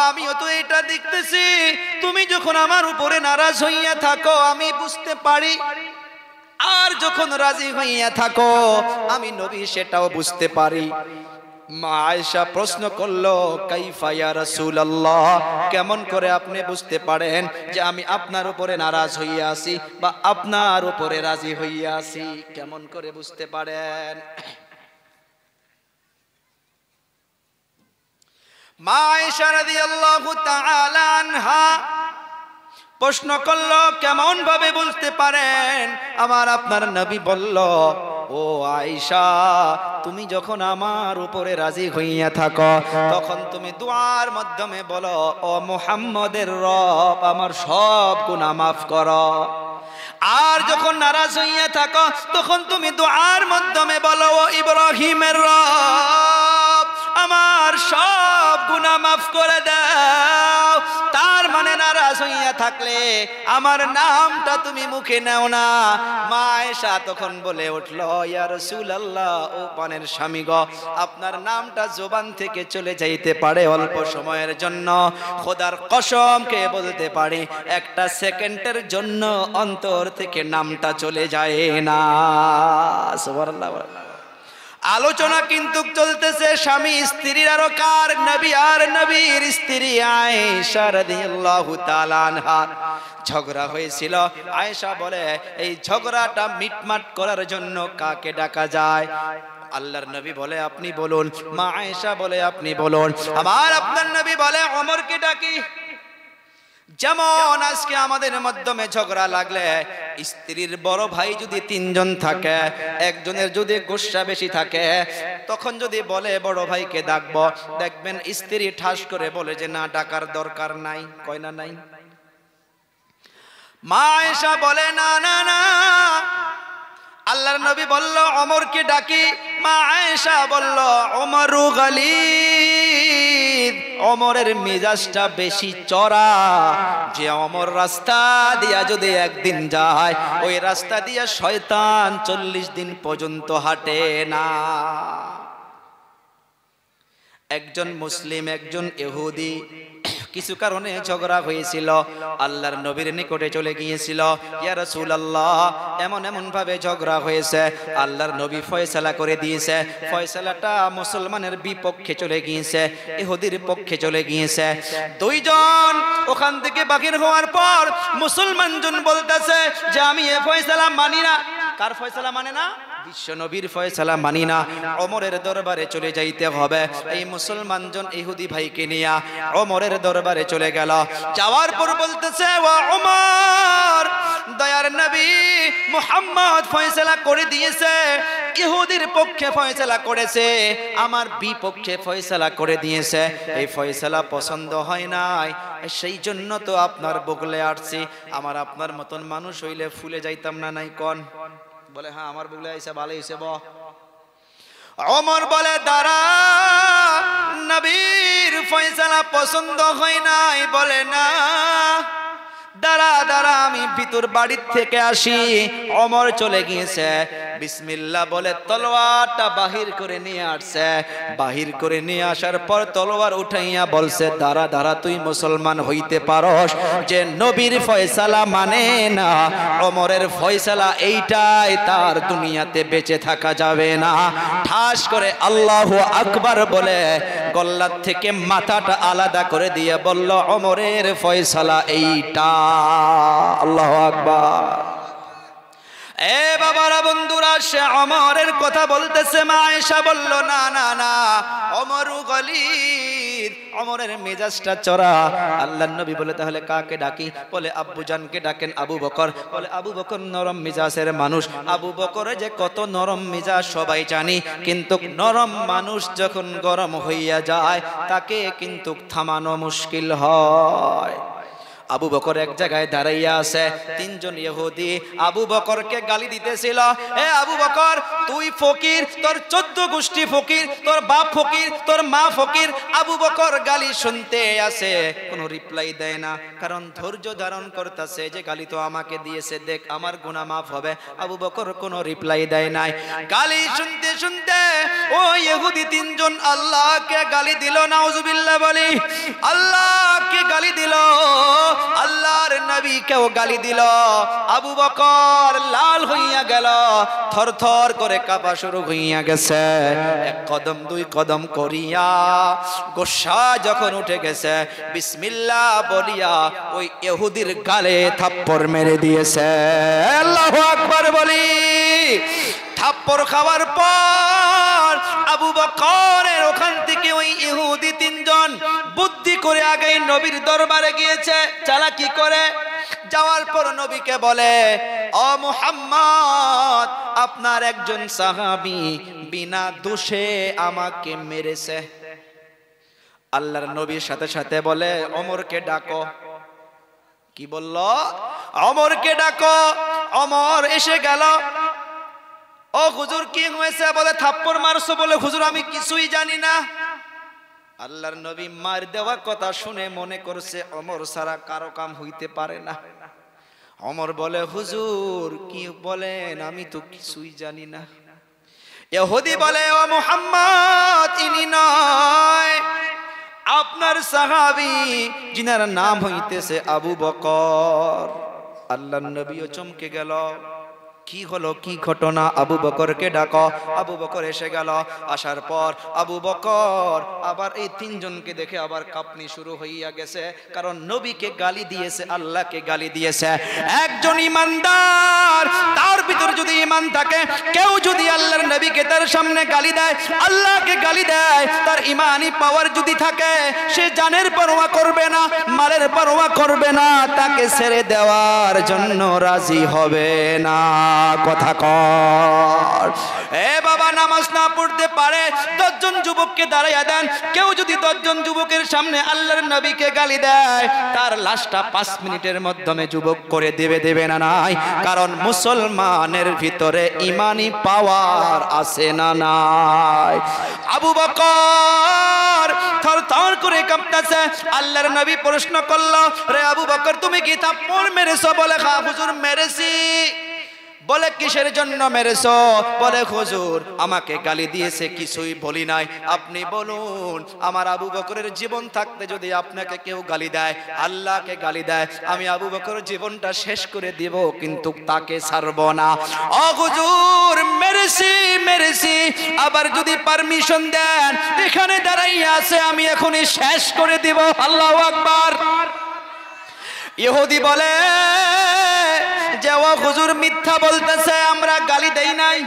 আমিও তো এটা দেখতেছি, তুমি যখন আমার উপরে নারাজ হইয়া থাকো আমি বুঝতে পারি, আর যখন রাজি হইয়া থাকো আমি নবী সেটাও বুঝতে পারি। মা আয়েশা প্রশ্ন করলো, কাইফা ইয়া রাসূলুল্লাহ, কেমন করে আপনি বুঝতে পারেন যে আমি আপনার উপরে নারাজ হইয়া আছি বা আপনার উপরে রাজি হইয়া আছি? কেমন করে বুঝতে পারেন? মা আয়েশা রাদিয়াল্লাহু তাআলা আনহা প্রশ্ন করলো, কেমন ভাবে বুঝতে পারেন? আমার আপনার নবী বলল, ও আয়েশা তুমি যখন আমার উপরে রাজি হইয়া থাকো তখন তুমি দুআর মাধ্যমে বলো, ও মুহাম্মদের রব আমার সব গুনাহ মাফ করো। আর যখন নারাজ হইয়া থাকো তখন তুমি দুআর মাধ্যমে বলো, ও ইব্রাহিমের রব আমার সব গুনাহ মাফ করে দাও। তার মানে নারাজ হইয়া থাকলে আমার নামটা তুমি মুখে নাও না। মা আয়েশা তখন বলে উঠল, ইয়া রাসূলুল্লাহ, ও পানের স্বামী গো, আপনার নামটা জবান থেকে চলে যাইতে পারে অল্প সময়ের জন্য, খোদার কসম কে বলতে পারি একটা সেকেন্ডের জন্য অন্তর থেকে নামটা চলে যায় না। সুবহানাল্লাহ। আলোচনা কিন্তু চলতেছে স্বামী স্ত্রীর, আরো কার? নবী আর নবীর স্ত্রী আয়েশা রাদিয়াল্লাহু তাআলা আনহা। ঝগড়া হয়েছিল। আয়েশা বলে, এই ঝগড়াটা মিটমাট করার জন্য কাকে ডাকা যায়? আল্লাহর নবী বলে, আপনি বলুন। মা আয়েশা বলে, আপনি বলুন। আমার আপনার নবী বলে, ওমরকে ডাকি। যেমন আজকে আমাদের মাধ্যমে ঝগড়া লাগলে স্ত্রীর বড় ভাই যদি 3 জন থাকে, একজনের যদি গুসা বেশি থাকে, তখন যদি বলে বড় ভাইকে ডাকবো, দেখবেন স্ত্রী ঠাস করে বলে যে না, ডাকার দরকার নাই। কয় না নাই? মা আয়েশা বলে, না না না, আল্লাহর নবী বলল ওমরকে ডাকি। মা আয়েশা বলল, ওমরু গালিদ, ওমরের মেজাজটা বেশি চড়া। যে ওমর রাস্তা দিয়া যদি একদিন যায়, ওই রাস্তা দিয়া শয়তান 40 দিন পর্যন্ত হাঁটে না। একজন মুসলিম একজন ইহুদি কিছু কারণে ঝগড়া হয়েছিল, আল্লাহর নবীর নিকটে চলে গিয়েছিল, ইয়া রাসূলুল্লাহ এমন এমন ভাবে ঝগড়া হয়েছে। আল্লাহর নবী ফয়সালা করে দিয়েছে, ফয়সালাটা মুসলমানের বিপক্ষে চলে গিয়েছে, ইহুদির পক্ষে চলে গিয়েছে। 2 জন ওখান থেকে বাহির হওয়ার পর মুসলমান জন বলতেছে যে আমি এই ফয়সালা মানি না। কার ফয়সালা মানে না? বিশ্ব নবীর ফয়সালা মানি না, ওমরের দরবারে চলে যাইতে হবে। এই মুসলমান জন ইহুদি ভাইকে নিয়ে ওমরের দরবারে চলে গেল। যাওয়ার পর বলতেছে, ও ওমর, দয়ার নবী মুহাম্মদ ফয়সালা করে দিয়েছে, ইহুদির পক্ষে ফয়সালা করেছে, আমার বিপক্ষে ফয়সালা করে দিয়েছে। এই ফয়সালা পছন্দ হয় নাই, সেই জন্য তো আপনার বগলে আসছি। আমার আপনার মতন মানুষ হইলে ফুলে যাইতাম না, নাই কোন? বলে হ্যাঁ আমার বগলে আইসা ভালো হইছে। ওমর বলে দাঁড়া, নবীর ফয়সালা পছন্দ হয় নাই। বলে না, দাঁড়া দাঁড়া, আমি ভিতর বাড়ির থেকে আসি। ওমর চলে গিয়েছে, বিসমিল্লাহ বলে তলোয়ারটা বাহির করে নিয়ে আসছে। বাহির করে নিয়ে আসার পর তলোয়ার উঠাইয়া বলছে, দাঁড়া দাঁড়া, তুই মুসলমান হইতে পারস যে নবীর ফয়সালা মানে না, ওমরের ফয়সালা এইটাই, তার দুনিয়াতে বেঁচে থাকা যাবে না। ঠাস করে আল্লাহু আকবার বলে গল্লার থেকে মাথাটা আলাদা করে দিয়ে বলল, ওমরের ফয়সালা এইটা। আল্লাহু আকবার। এ বাবারা, বন্ধুরা, সে ওমরের কথা বলতেছে। মা আয়েশা বলল, না না না, ওমরু গলিদ, ওমরের মেজাজটা চড়া। আল্লাহর নবী বলে, তাহলে কাকে ডাকি? বলে আব্বু জানকে ডাকেন, আবু বকর। বলে আবু বকর নরম মেজাজের মানুষ। আবু বকরে যে কত নরম মেজাজ সবাই জানি, কিন্তু নরম মানুষ যখন গরম হইয়া যায় তাকে কিন্তু থামানো মুশকিল হয়। আবু বকর এক জায়গায় দাঁড়াইয়া আছে, তিনজন ইহুদি আবু বকরকে গালি দিতেছিল। এ আবু বকর, তুই ফকির, তোর 14 গোষ্ঠী ফকির, তোর বাপ ফকির, তোর মা ফকির। আবু বকর গালি শুনতে আছে, কোনো রিপ্লাই দেয় না, কারণ ধৈর্য ধারণ করতেছে যে গালি তো আমাকে দিয়েছে, দেখ আমার গুনাহ মাফ হবে। আবু বকর কোনো রিপ্লাই দেয় নাই। গালি শুনতে শুনতে ও ইহুদি তিনজন আল্লাহকে গালি দিল। নাউজুবিল্লাহ বলি, আল্লাহকে গালি দিল, আল্লাহর নবীকেও গালি দিল। আবু বকর লাল হইয়া গেল, থরথর করে কাঁপা শুরু হইয়া গেছে। এক কদম দুই কদম করিয়া গোসা যখন উঠে গেছে, বিসমিল্লাহ বলিয়া ওই ইহুদির গালে থাপ্পড় মেরে দিয়েছে। আল্লাহু আকবার বলি। থাপ্পড় খাওয়ার পর আবু বকরের ওখান থেকে ওই ইহুদি তিনজন বুদ্ধি করে আগে নবীর দরবারে গিয়েছে, চালাকি করে। যাওয়ার পর নবীকে বলে, ও মুহাম্মদ, আপনার একজন সাহাবী বিনা দোষে আমাকে মেরেছে। আল্লাহর নবীর সাথে সাথে বলে, ওমরকে ডাকো। কি বলল? ওমরকে ডাকো। ওমর এসে গেল। ও হুজুর, কি হয়েছে? বলে থাপ্পড় মারছো। বলে হুজুর, আমি কিছুই জানি না। আল্লাহর নবী মার দেওয়া কথা শুনে মনে করছে ওমর সারা কারো কাম হইতে পারে না। ওমর বলে, হুজুর কি বলেন, আমি তো কিছুই জানি না। ইহুদি বলে, ও মুহাম্মদ, ইনি নয়, আপনার সাহাবী, যিনার নাম হইতেছে আবু বকর। আল্লাহর নবীও চমকে গেল। কি হলো, কি ঘটনা? আবু বকরকে ডাকো। আবু বকর এসে গেল। আসার পর আবু বকর আবার এই তিনজনকে দেখে আবার কাঁপনি শুরু হইয়া গেছে, কারণ নবীকে গালি দিয়েছে, আল্লাহকে গালি দিয়েছে। একজন ইমানদার, তার ভিতর যদি ইমান থাকে, কেউ যদি আল্লাহর নবীকে তার সামনে গালি দেয়, আল্লাহকে গালি দেয়, তার ইমানি পাওয়ার যদি থাকে, সে জানের পরোয়া করবে না, মালের পরোয়া করবে না, তাকে ছেড়ে দেওয়ার জন্য রাজি হবে না। কথা কর। এ বাবা, নামাজ না পড়তে পারে 10 জন যুবককে দাঁড়াইয়া দেন। কেউ যদি 10 জন যুবকের সামনে আল্লাহর নবীকে গালি দেয়, তার লাশটা 5 মিনিটের মাধ্যমে যুবক করে দেবে না নাই? কারণ মুসলমানের ভিতরে ইমানি পাওয়ার আছে না নাই? আবু বকর থরথর করে কাঁপতেছে। আল্লাহর নবী প্রশ্ন করলো, রে আবু বকর, তুমি কি থাপ্পড় মেরেছো? বলে, হ্যাঁ হুজুর মেরেছি। বলে, কিসের জন্য মেরেছো? বলে, হুজুর আমাকে গালি দিয়েছে, কিছুই বলি নাই, আপনি বলুন, আমার আবু বকরের জীবন থাকতে যদি আপনাকে কেউ গালি দেয়, আল্লাহকে গালি দেয়, আমি আবু বকরের জীবনটা শেষ করে দিব, কিন্তু তাকে ছাড়বো না। ও হুজুর, মেরেছি, আবার যদি পারমিশন দেন, এখানে দাঁড়াইয়া আছে, আমি এখনই শেষ করে দিব। আল্লাহু আকবার। ইহুদি বলে যে, ও হুজুর মিথ্যা বলতেছে, আমরা গালি দেই নাই।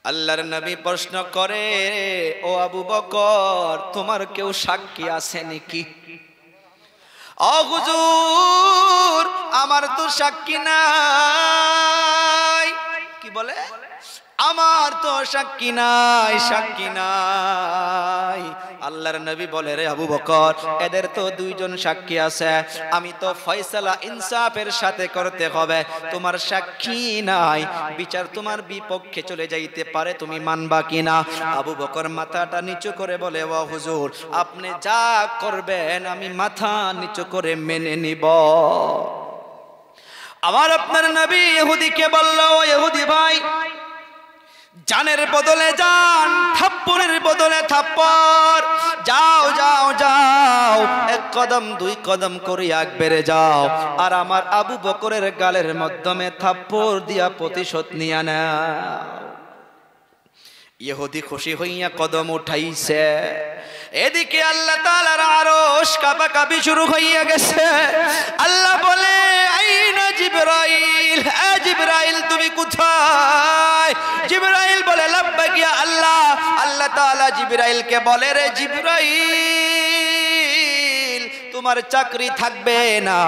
আল্লাহর নবী প্রশ্ন করে, ও আবু বকর, তোমার কেউ সাক্ষী আছে নাকি? ও হুজুর, আমার আমার তো সাক্ষী নাই। কি বলে? আমার তো সাক্ষী নাই, সাক্ষী নাই। আল্লাহর নবী বলে, রে আবু বকর, এদের তো দুইজন সাক্ষী আছে, আমি তো ফয়সালা ইনসাফের সাথে করতে হবে, তোমার সাক্ষী নাই, বিচার তোমার বিপক্ষে চলে যাইতে পারে, তুমি মানবা কিনা? আবু বকর মাথাটা নিচু করে বলে, ও হুজুর, আপনি যা করবেন আমি মাথা নিচু করে মেনে নিব। আমার আপনার নবী ইহুদিকে বলল, ও ইহুদি ভাই, জানের বদলে জান, থাপ্পড়ের বদলে থাপ্পড়, যাও যাও যাও, এক কদম দুই কদম করে আগ বেড়ে যাও, আর আমার আবু বকরের গালের মাধ্যমে থাপ্পড় দিয়া প্রতিশোধ নিয়ে নাও। ইহুদি খুশি হইয়া কদম উঠাইছে। এদিকে আল্লাহ তাআলার আরশ কাঁপাকাঁপি শুরু হইয়া গেছে। আল্লাহ বলে, আইনা জিবরাইল, এ জিবরাইল তুমি কোথায়? জিবরাইল বলে, লাব্বাইক ইয়া আল্লাহ। আল্লাহ তাআলা জিবরাইলকে বলে, রে জিবরাইল, তোমার চাকরি থাকবে না,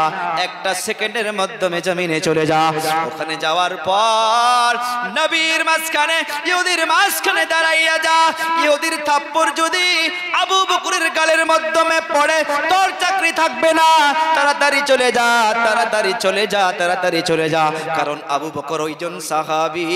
একটা সেকেন্ডের মাধ্যমে জমিনে চলে যা। ওখানে যাওয়ার পর নবীর মাঝখানে, ইহুদির মাঝখানে দাঁড়াইয়া যা। ইহুদির থাপ্পড় যদি আবু বকরের গালের মাধ্যমে পড়ে, তোর চাকরি থাকবে না, তাড়াতাড়ি চলে যা, তাড়াতাড়ি চলে যা, তাড়াতাড়ি চলে যা। কারণ আবু বকর ওইজন সাহাবী,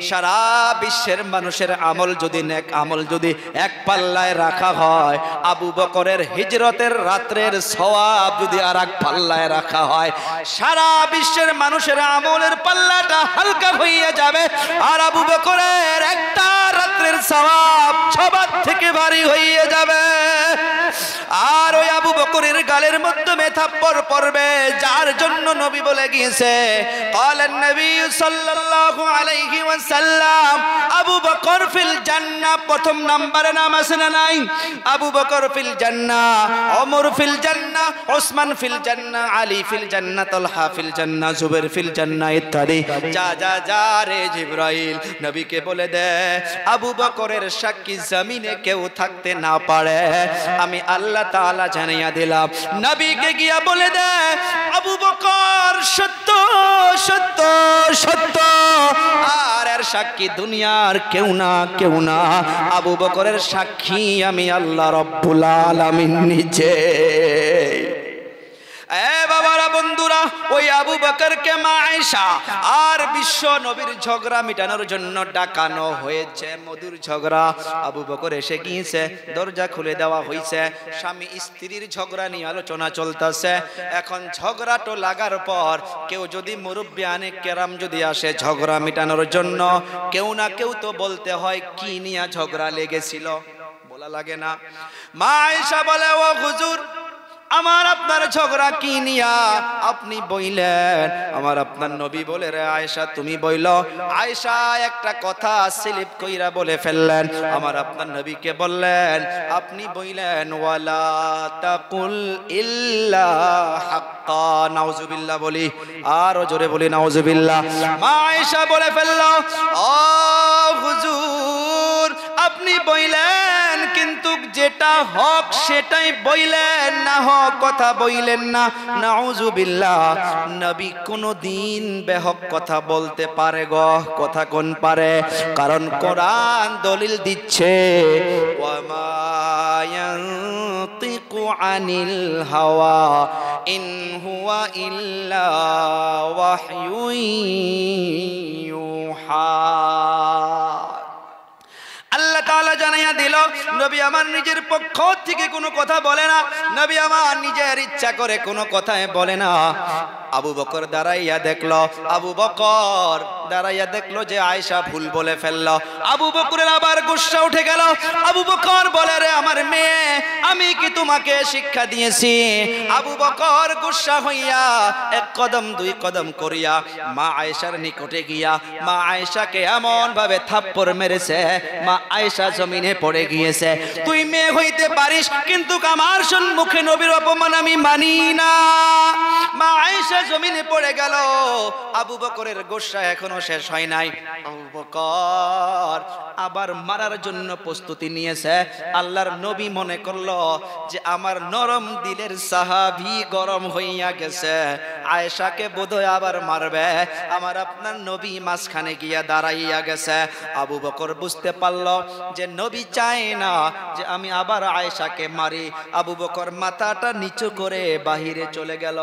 সারা বিশ্বের মানুষের আমল যদি, নেক আমল যদি এক পাল্লায় রাখা হয়, আবু বকরের হিজরতের রাত্রের সওয়াব যদি আর এক পাল্লায় রাখা হয়, সারা বিশ্বের মানুষের আমলের পাল্লাটা হালকা হইয়া যাবে, আর আবু বকরের একটা রাত্রের সওয়াব সবার থেকে ভারী হইয়া যাবে। আর ওই আবু বকরের গালের মাধ্যমে থাপ্পড় পড়বে, যার জন্য নবী বলে গিয়েছে, ক্বালান নবী সাল্লাল্লাহু আলাইহি ওয়াসাল্লাম, আবু বকর ফিল জান্নাহ। প্রথম নম্বরে নাম আছে না নাই? আবু বকর ফিল জান্নাহ, ওমর ফিল জান্নাহ, ওসমান ফিল জান্নাহ, আলী ফিল জান্নাহ, তালহা ফিল জান্নাহ, জুবাইর ফিল জান্নাহ ইত্যাদি। যা যা যা রে জিবরাইল, নবীকে বলে দে, আবু বকরের সাক্ষী জমিনে কেউ থাকতে না পারে, আমি আল্লাহ তাআলা জানিয়ে দিলাম। নবীকে গিয়া বলে দে, আবু বকর সত্য সত্য সত্য, আর এর সাক্ষী দুনিয়ার কেউ না, কেউ না, আবু বকরের সাক্ষী আমি আল্লাহ রব্বুল আলামিন নিজে। এ বাবারা, বন্ধুরা, ওই আবু বকরকে মা আয়েশা আর বিশ্ব নবীর ঝগড়া মিটানোর জন্য ডাকানো হয়েছে। মধুর ঝগড়া। আবু বকর এসে গিয়েছে, দরজা খুলে দেওয়া হয়েছে, স্বামী স্ত্রীর ঝগড়া নিয়ে আলোচনা চলতেছে। এখন ঝগড়াটো লাগার পর কেউ যদি মুরব্বি আনে কেরাম যদি আসে ঝগড়া মিটানোর জন্য, কেউ না কেউ তো বলতে হয় কি নিয়ে ঝগড়া লেগেছিল, বলা লাগে না? মা আয়েশা বলে, ও হুজুর, আমার আপনার ঝগড়া কি নিয়া আপনি বইলেন? আমার আপনার নবী বলে, রে আয়েশা তুমি বইল। আয়েশা একটা কথা স্লিপ কইরা বলে ফেললেন। আমার আপনার নবীকে বললেন, আপনি বইলেন, ওয়ালা তাকুল ইল্লা হাক্কা। নাউজুবিল্লাহ বলি, আরো জোরে বলি নাউজুবিল্লাহ। মা আয়েশা বলে ফেলল, ও হুজুর, আপনি বইলেন, কিন্তু যেটা হক সেটাই বইলেন, না হক কথা বইলেন না। নাউজুবিল্লাহ। নবী কোনদিন বেহক কথা বলতে পারে গো? কথা কোন পারে? কারণ কোরআন দলিল দিচ্ছে, ওয়ামা ইয়ানতিকু আনিল হাওয়া ইন হুয়া ইল্লা ওয়াহয়ুন ইউহা। আল্লাহ তাআলা জানাইয়া দিল, নবী আমার নিজের পক্ষ থেকে কোনো কথা বলে না, নবী আমার নিজের ইচ্ছা করে কোনো কথাই বলে না। আবু বকর দাঁড়াইয়া দেখলো, আবু বকর দাঁড়াইয়া দেখলো যে আয়েশা ভুল বলে ফেললো। আবু বকরের আবার গুসা উঠে গেল। আবু বকর বলে, রে আমার মেয়ে, আমি কি তোমাকে শিক্ষা দিয়েছি? আবু বকর গুসা হইয়া এক কদম দুই কদম করিয়া মা আয়েশার নিকটে গিয়া মা আয়েশাকে এমন ভাবে থাপ্পড় মেরেছে, মা আয়েশা জমিনে পড়ে গিয়েছে। তুই মেয়ে হইতে পারিস, কিন্তু আমার সম্মুখে নবীর অপমান আমি মানি না। মা আয়েশা আয়েশা জমিনে পড়ে গেল। আবু বকরের গোসা এখনো শেষ হয় নাই। আবু বকর আবার মারার জন্য প্রস্তুতি নিয়েছে। আল্লাহর নবী মনে করলো যে আমার নরম দিলের সাহাবী গরম হইয়া গেছে, আয়েশাকে বোধহয় আবার মারবে। আমার আপনার নবী মাঝখানে গিয়া দাঁড়াইয়া গেছে। আবু বকর বুঝতে পারলো যে নবী চায় না যে আমি আবার আয়েশাকে মারি। আবু বকর মাথাটা নিচু করে বাহিরে চলে গেল।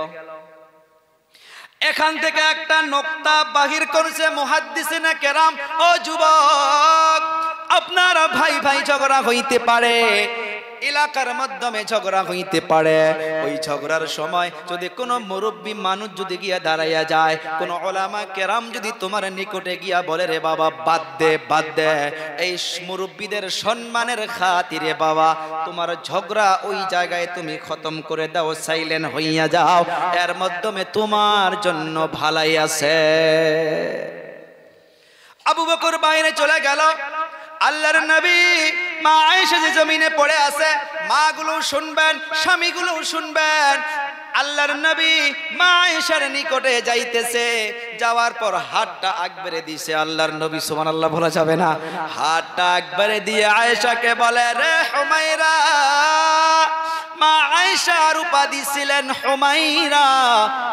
এখান থেকে একটা নোক্তা বাহির করেছে মুহাদ্দিসিনে কেরাম, ও যুবক, আপনারা ভাই ভাই ঝগড়া হইতে পারে, এলাকার মাধ্যমে ঝগড়া হইতে পারে। ওই ঝগড়ার সময় যদি কোনো মুরব্বী মানুষ যদি গিয়া দাঁড়াইয়া যায়, কোন ওলামা কেরাম যদি তোমার নিকটে গিয়া বলে রে বাবা বাদ দে বাদ দে, এই মুরব্বীদের সম্মানের খাতিরে বাবা তোমার ঝগড়া ওই জায়গায় তুমি খতম করে দাও, সাইলেন্ট হইয়া যাও, এর মাধ্যমে তোমার জন্য ভালাই আছে। আবু বকর বাইরে চলে গেল। আল্লাহর নবী মা আয়েশা যে জমিনে পড়ে আছে, মাগুলো শুনবেন, স্বামীগুলো শুনবেন। আল্লাহর নবী মা আয়েশার নিকটে যাইতেছে, যাওয়ার পর হাতটা আকবারে দিছে। আল্লাহর নবী সুবহানাল্লাহ বলা যাবে না, হাতটা আকবারে দিয়ে আয়েশাকে বলে রে হুমায়রা। মা আয়েশার উপাধি ছিলেন হুমায়রা।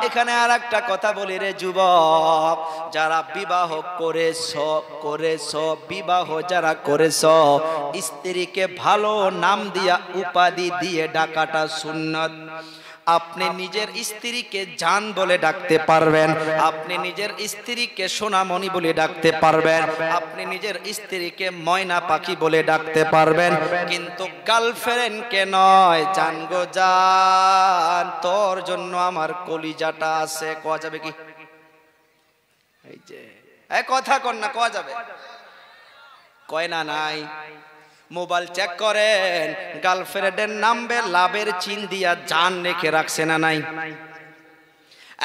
এখানে আর একটা কথা বলি রে যুবক, যারা বিবাহ করেছ বিবাহ যারা করেছ, স্ত্রীকে ভালো নাম দিয়া উপাধি দিয়ে ডাকাটা সুন্নত। আপনি নিজের স্ত্রীকে জান বলে ডাকতে পারবেন, আপনি নিজের স্ত্রীকে সোনামণি বলে ডাকতে পারবেন, আপনি নিজের স্ত্রীকে ময়না পাখি বলে ডাকতে পারবেন, কিন্তু গার্লফ্রেন্ডকে নয়। জান গো জান, তোর জন্য আমার কলিজাটা আছে। কোয়া যাবে কি? এই যে কথা কন না, কোয়া যাবে? কয় না নাই। মোবাইল চেক করেন, গার্লফ্রেন্ডের নামবে লাভের চিন দিয়া জান রেখে রাখছে না নাই?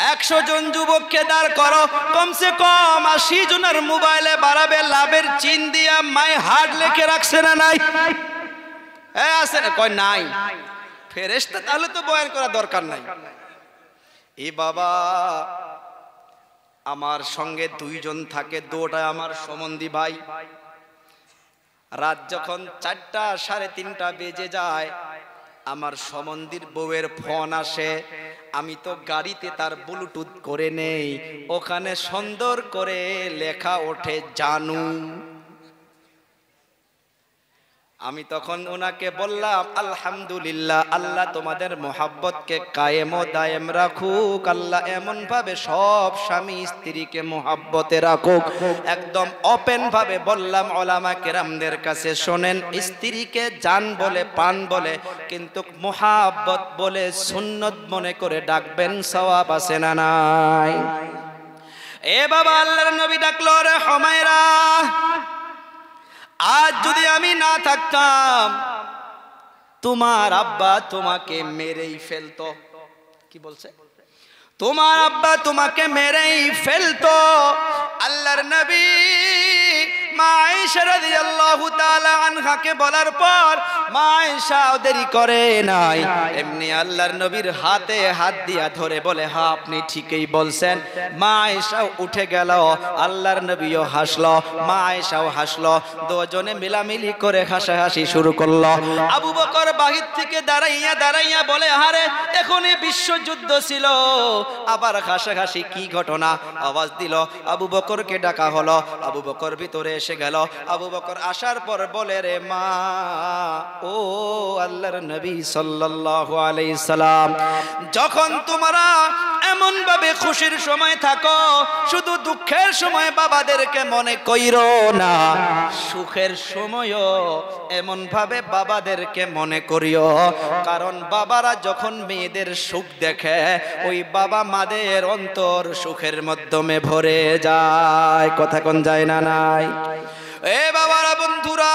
100 জন যুবককে দাঁড় করো, কমসে কম 80 জনের মোবাইলে বাড়াবে লাভের চিন দিয়া মাই হার্ট লেখে রাখছে না নাই? আছে না? কয় নাই। ফেরেশতা তাহলে তো বয়ান করা দরকার নাই। এ বাবা, আমার সঙ্গে 2 জন থাকে, 2টা আমার সম্বন্ধী ভাই। রাত যখন 4টা 3:30 বেজে যায়, আমার সম্বন্ধীর বউয়ের ফোন আসে। আমি তো গাড়িতে তার ব্লুটুথ করে নেই, ওখানে সুন্দর করে লেখা ওঠে জানু। আমি তখন ওনাকে বললাম আলহামদুলিল্লাহ, আল্লাহ তোমাদের মোহাব্বতকে কায়েম ও দায়েম রাখুক, আল্লাহ এমন ভাবে সব স্বামী স্ত্রীকে মোহাব্বতে রাখুক। একদম ওপেন ভাবে বললাম ওলামা কেরামদের কাছে, শোনেন, স্ত্রীকে জান বলে প্রাণ বলে, কিন্তু মোহাব্বত বলে সুন্নত মনে করে ডাকবেন, সওয়াব আছে না নাই? এ বাবা, আল্লাহর নবী ডাকলো রে হুমায়রা, আজ যদি আমি না থাকতাম তোমার আব্বা তোমাকে মেরেই ফেলতো। কি বলছে? তোমার আব্বা তোমাকে মেরেই ফেলতো। আল্লাহর নবী মা আয়েশা রাদিয়াল্লাহু তাআলা আনহাকে বলার পর মা আয়েশা দেরি করে নাই, এমনি আল্লাহর নবীর হাতে হাত দিয়া ধরে বলে, হ্যাঁ আপনি ঠিকই বলছেন। মা আয়েশাও উঠে গেল, আল্লাহর নবীও হাসলো, মা আয়েশাও হাসলো, দুজনে মিলামিলি করে হাসাহাসি শুরু করলো। আবু বকর বাহির থেকে দাঁড়াইয়া বলে, আরে এখনই বিশ্বযুদ্ধ ছিল, আবার হাসাহাসি কি ঘটনা? আওয়াজ দিল, আবু বকরকে ডাকা হলো। আবু বকর ভিতরে এসে গেল। আবু বকর আসার পর বলে, রে মা, ও আল্লাহর নবী সাল্লাল্লাহু আলাইহি সাল্লাম, যখন তোমরা এমন ভাবে খুশির সময় থাকো, শুধু দুঃখের সময় বাবাদেরকে মনে কইরো না, সুখের সময়ও এমন ভাবে বাবাদেরকে মনে করিও। কারণ বাবারা যখন মেয়েদের সুখ দেখে, ওই বাবা মাদের অন্তর সুখের মাধ্যমে ভরে যায়। কথা কোন যায় না নাই? এ বাবারা, বন্ধুরা,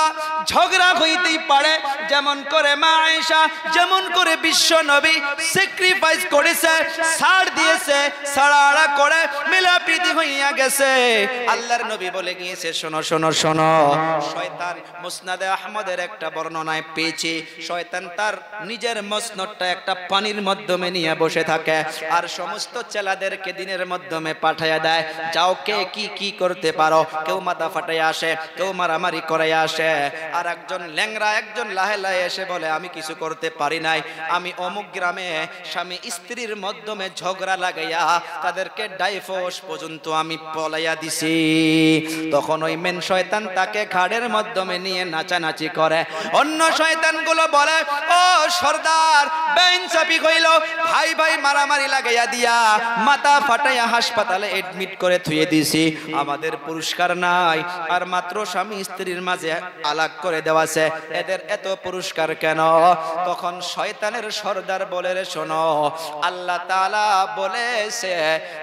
ঝগড়া হইতেই পারে। যেমন করে মা আয়েশা, যেমন করে বিশ্ব নবী স্যাক্রিফাইস করেছে, ছাড় দিয়েছে, ছাড়াড়া করে মিলাপি পিটাপিটি হইয়া গেছে। আল্লাহর নবী বলে গিয়েছে, শোনো শোনো শোনো, শয়তান মুসনাদে আহমদের একটা বর্ণনায় পেয়েছি, শয়তান তার নিজের মসনদটা একটা পানির মাধ্যমে নিয়ে বসে থাকে আর সমস্ত চেলাদেরকে দিনের মাধ্যমে পাঠাইয়া দেয়, যাও কে কি কি করতে পারো। কেউ মাথা ফাটাইয়া আসে, কেউ মারামারি করাইয়া আসে, আর একজন ল্যাংরা একজন লাহে লাহে এসে বলে আমি কিছু করতে পারি নাই, আমি অমুক গ্রামে স্বামী স্ত্রীর মাধ্যমে ঝগড়া লাগাইয়া তাদেরকে ডাইভোর্স পর্যন্ত আমি পলাইয়া দিছি। তখন ওই মেন শয়তান তাকে ঘাড়ের মাধ্যমে নিয়ে নাচানাচি করে। অন্য শয়তানগুলো বলে, ও সর্দার বেইনসাফি কইল, ভাই ভাই মারামারি লাগাইয়া দিয়া মাথা ফাটাইয়া হাসপাতালে এডমিট করে থুয়ে দিছি, আমাদের পুরস্কার নাই, আর মাত্র স্বামী স্ত্রীর মাঝে আলাগ করে দেওয়াছে, এদের এত পুরস্কার কেন? তখন শয়তানের সর্দার বলে, রে শোনো, আল্লাহ তাআলা বলেছে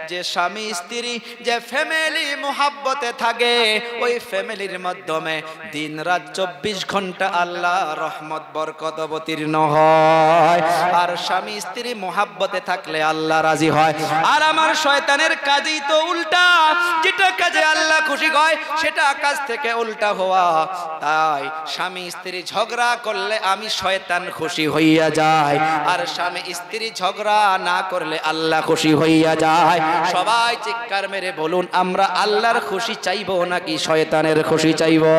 যে স্বামী স্ত্রী যে ফ্যামিলি মুহাব্বতে থাকে, ওই ফ্যামিলির মাধ্যমে দিন রাত 24 ঘন্টা আল্লাহ রহমত বরকত অবতীর্ণ হয়। আর স্বামী স্ত্রী মুহাব্বতে থাকলে আল্লাহ রাজি হয়। আর আমার শয়তানের কাজই তো উল্টা, যেটা কাজে আল্লাহ খুশি হয় সেটা কাজ থেকে উল্টা হওয়া। তাই স্বামী স্ত্রী ঝগড়া করলে আমি শয়তান খুশি হইয়া যায়, আর স্বামী স্ত্রী ঝগড়া না করলে আল্লাহ খুশি হইয়া যায়। সবাই চিৎকার মেরে বলুন, আমরা আল্লাহর খুশি চাইবো নাকি শয়তানের খুশি চাইবো?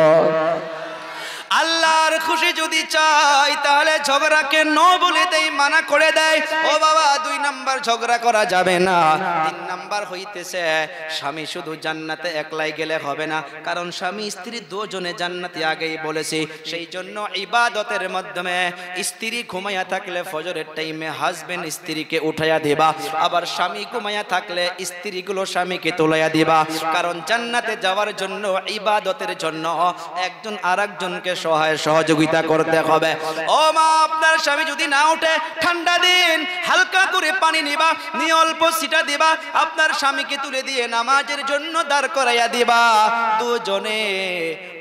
আল্লাহর খুশি যদি চাই তাহলে ঝগড়াকে নো বলে দেই, মানা করে দেয়, ও বাবা 2 নাম্বার ঝগড়া করা যাবে না। 3 নাম্বার হইতেছে স্বামী শুধু জান্নাতে একলাই গেলে হবে না, কারণ স্বামী স্ত্রী দুজনে জান্নাতে আগেই বলেছি। সেই জন্য ইবাদতের মাধ্যমে স্ত্রী ঘুমাইয়া থাকলে ফজরের টাইমে হাজবেন্ড স্ত্রীকে উঠাইয়া দিবা, আবার স্বামী ঘুমাইয়া থাকলে স্ত্রীগুলো স্বামীকে তোলাইয়া দিবা। কারণ জান্নাতে যাওয়ার জন্য ইবাদতের জন্য একজন আরেকজনকে সহায় সহযোগিতা করতে হবে। ও মা, আপনার স্বামী যদি না ওঠে, ঠান্ডা দিন, হালকা করে পানি নিবা, নিয়ে অল্প সিটা দিবা, আপনার স্বামীকে তুলে দিয়ে নামাজের জন্য দাঁড় করাইয়া দিবা। দুজনে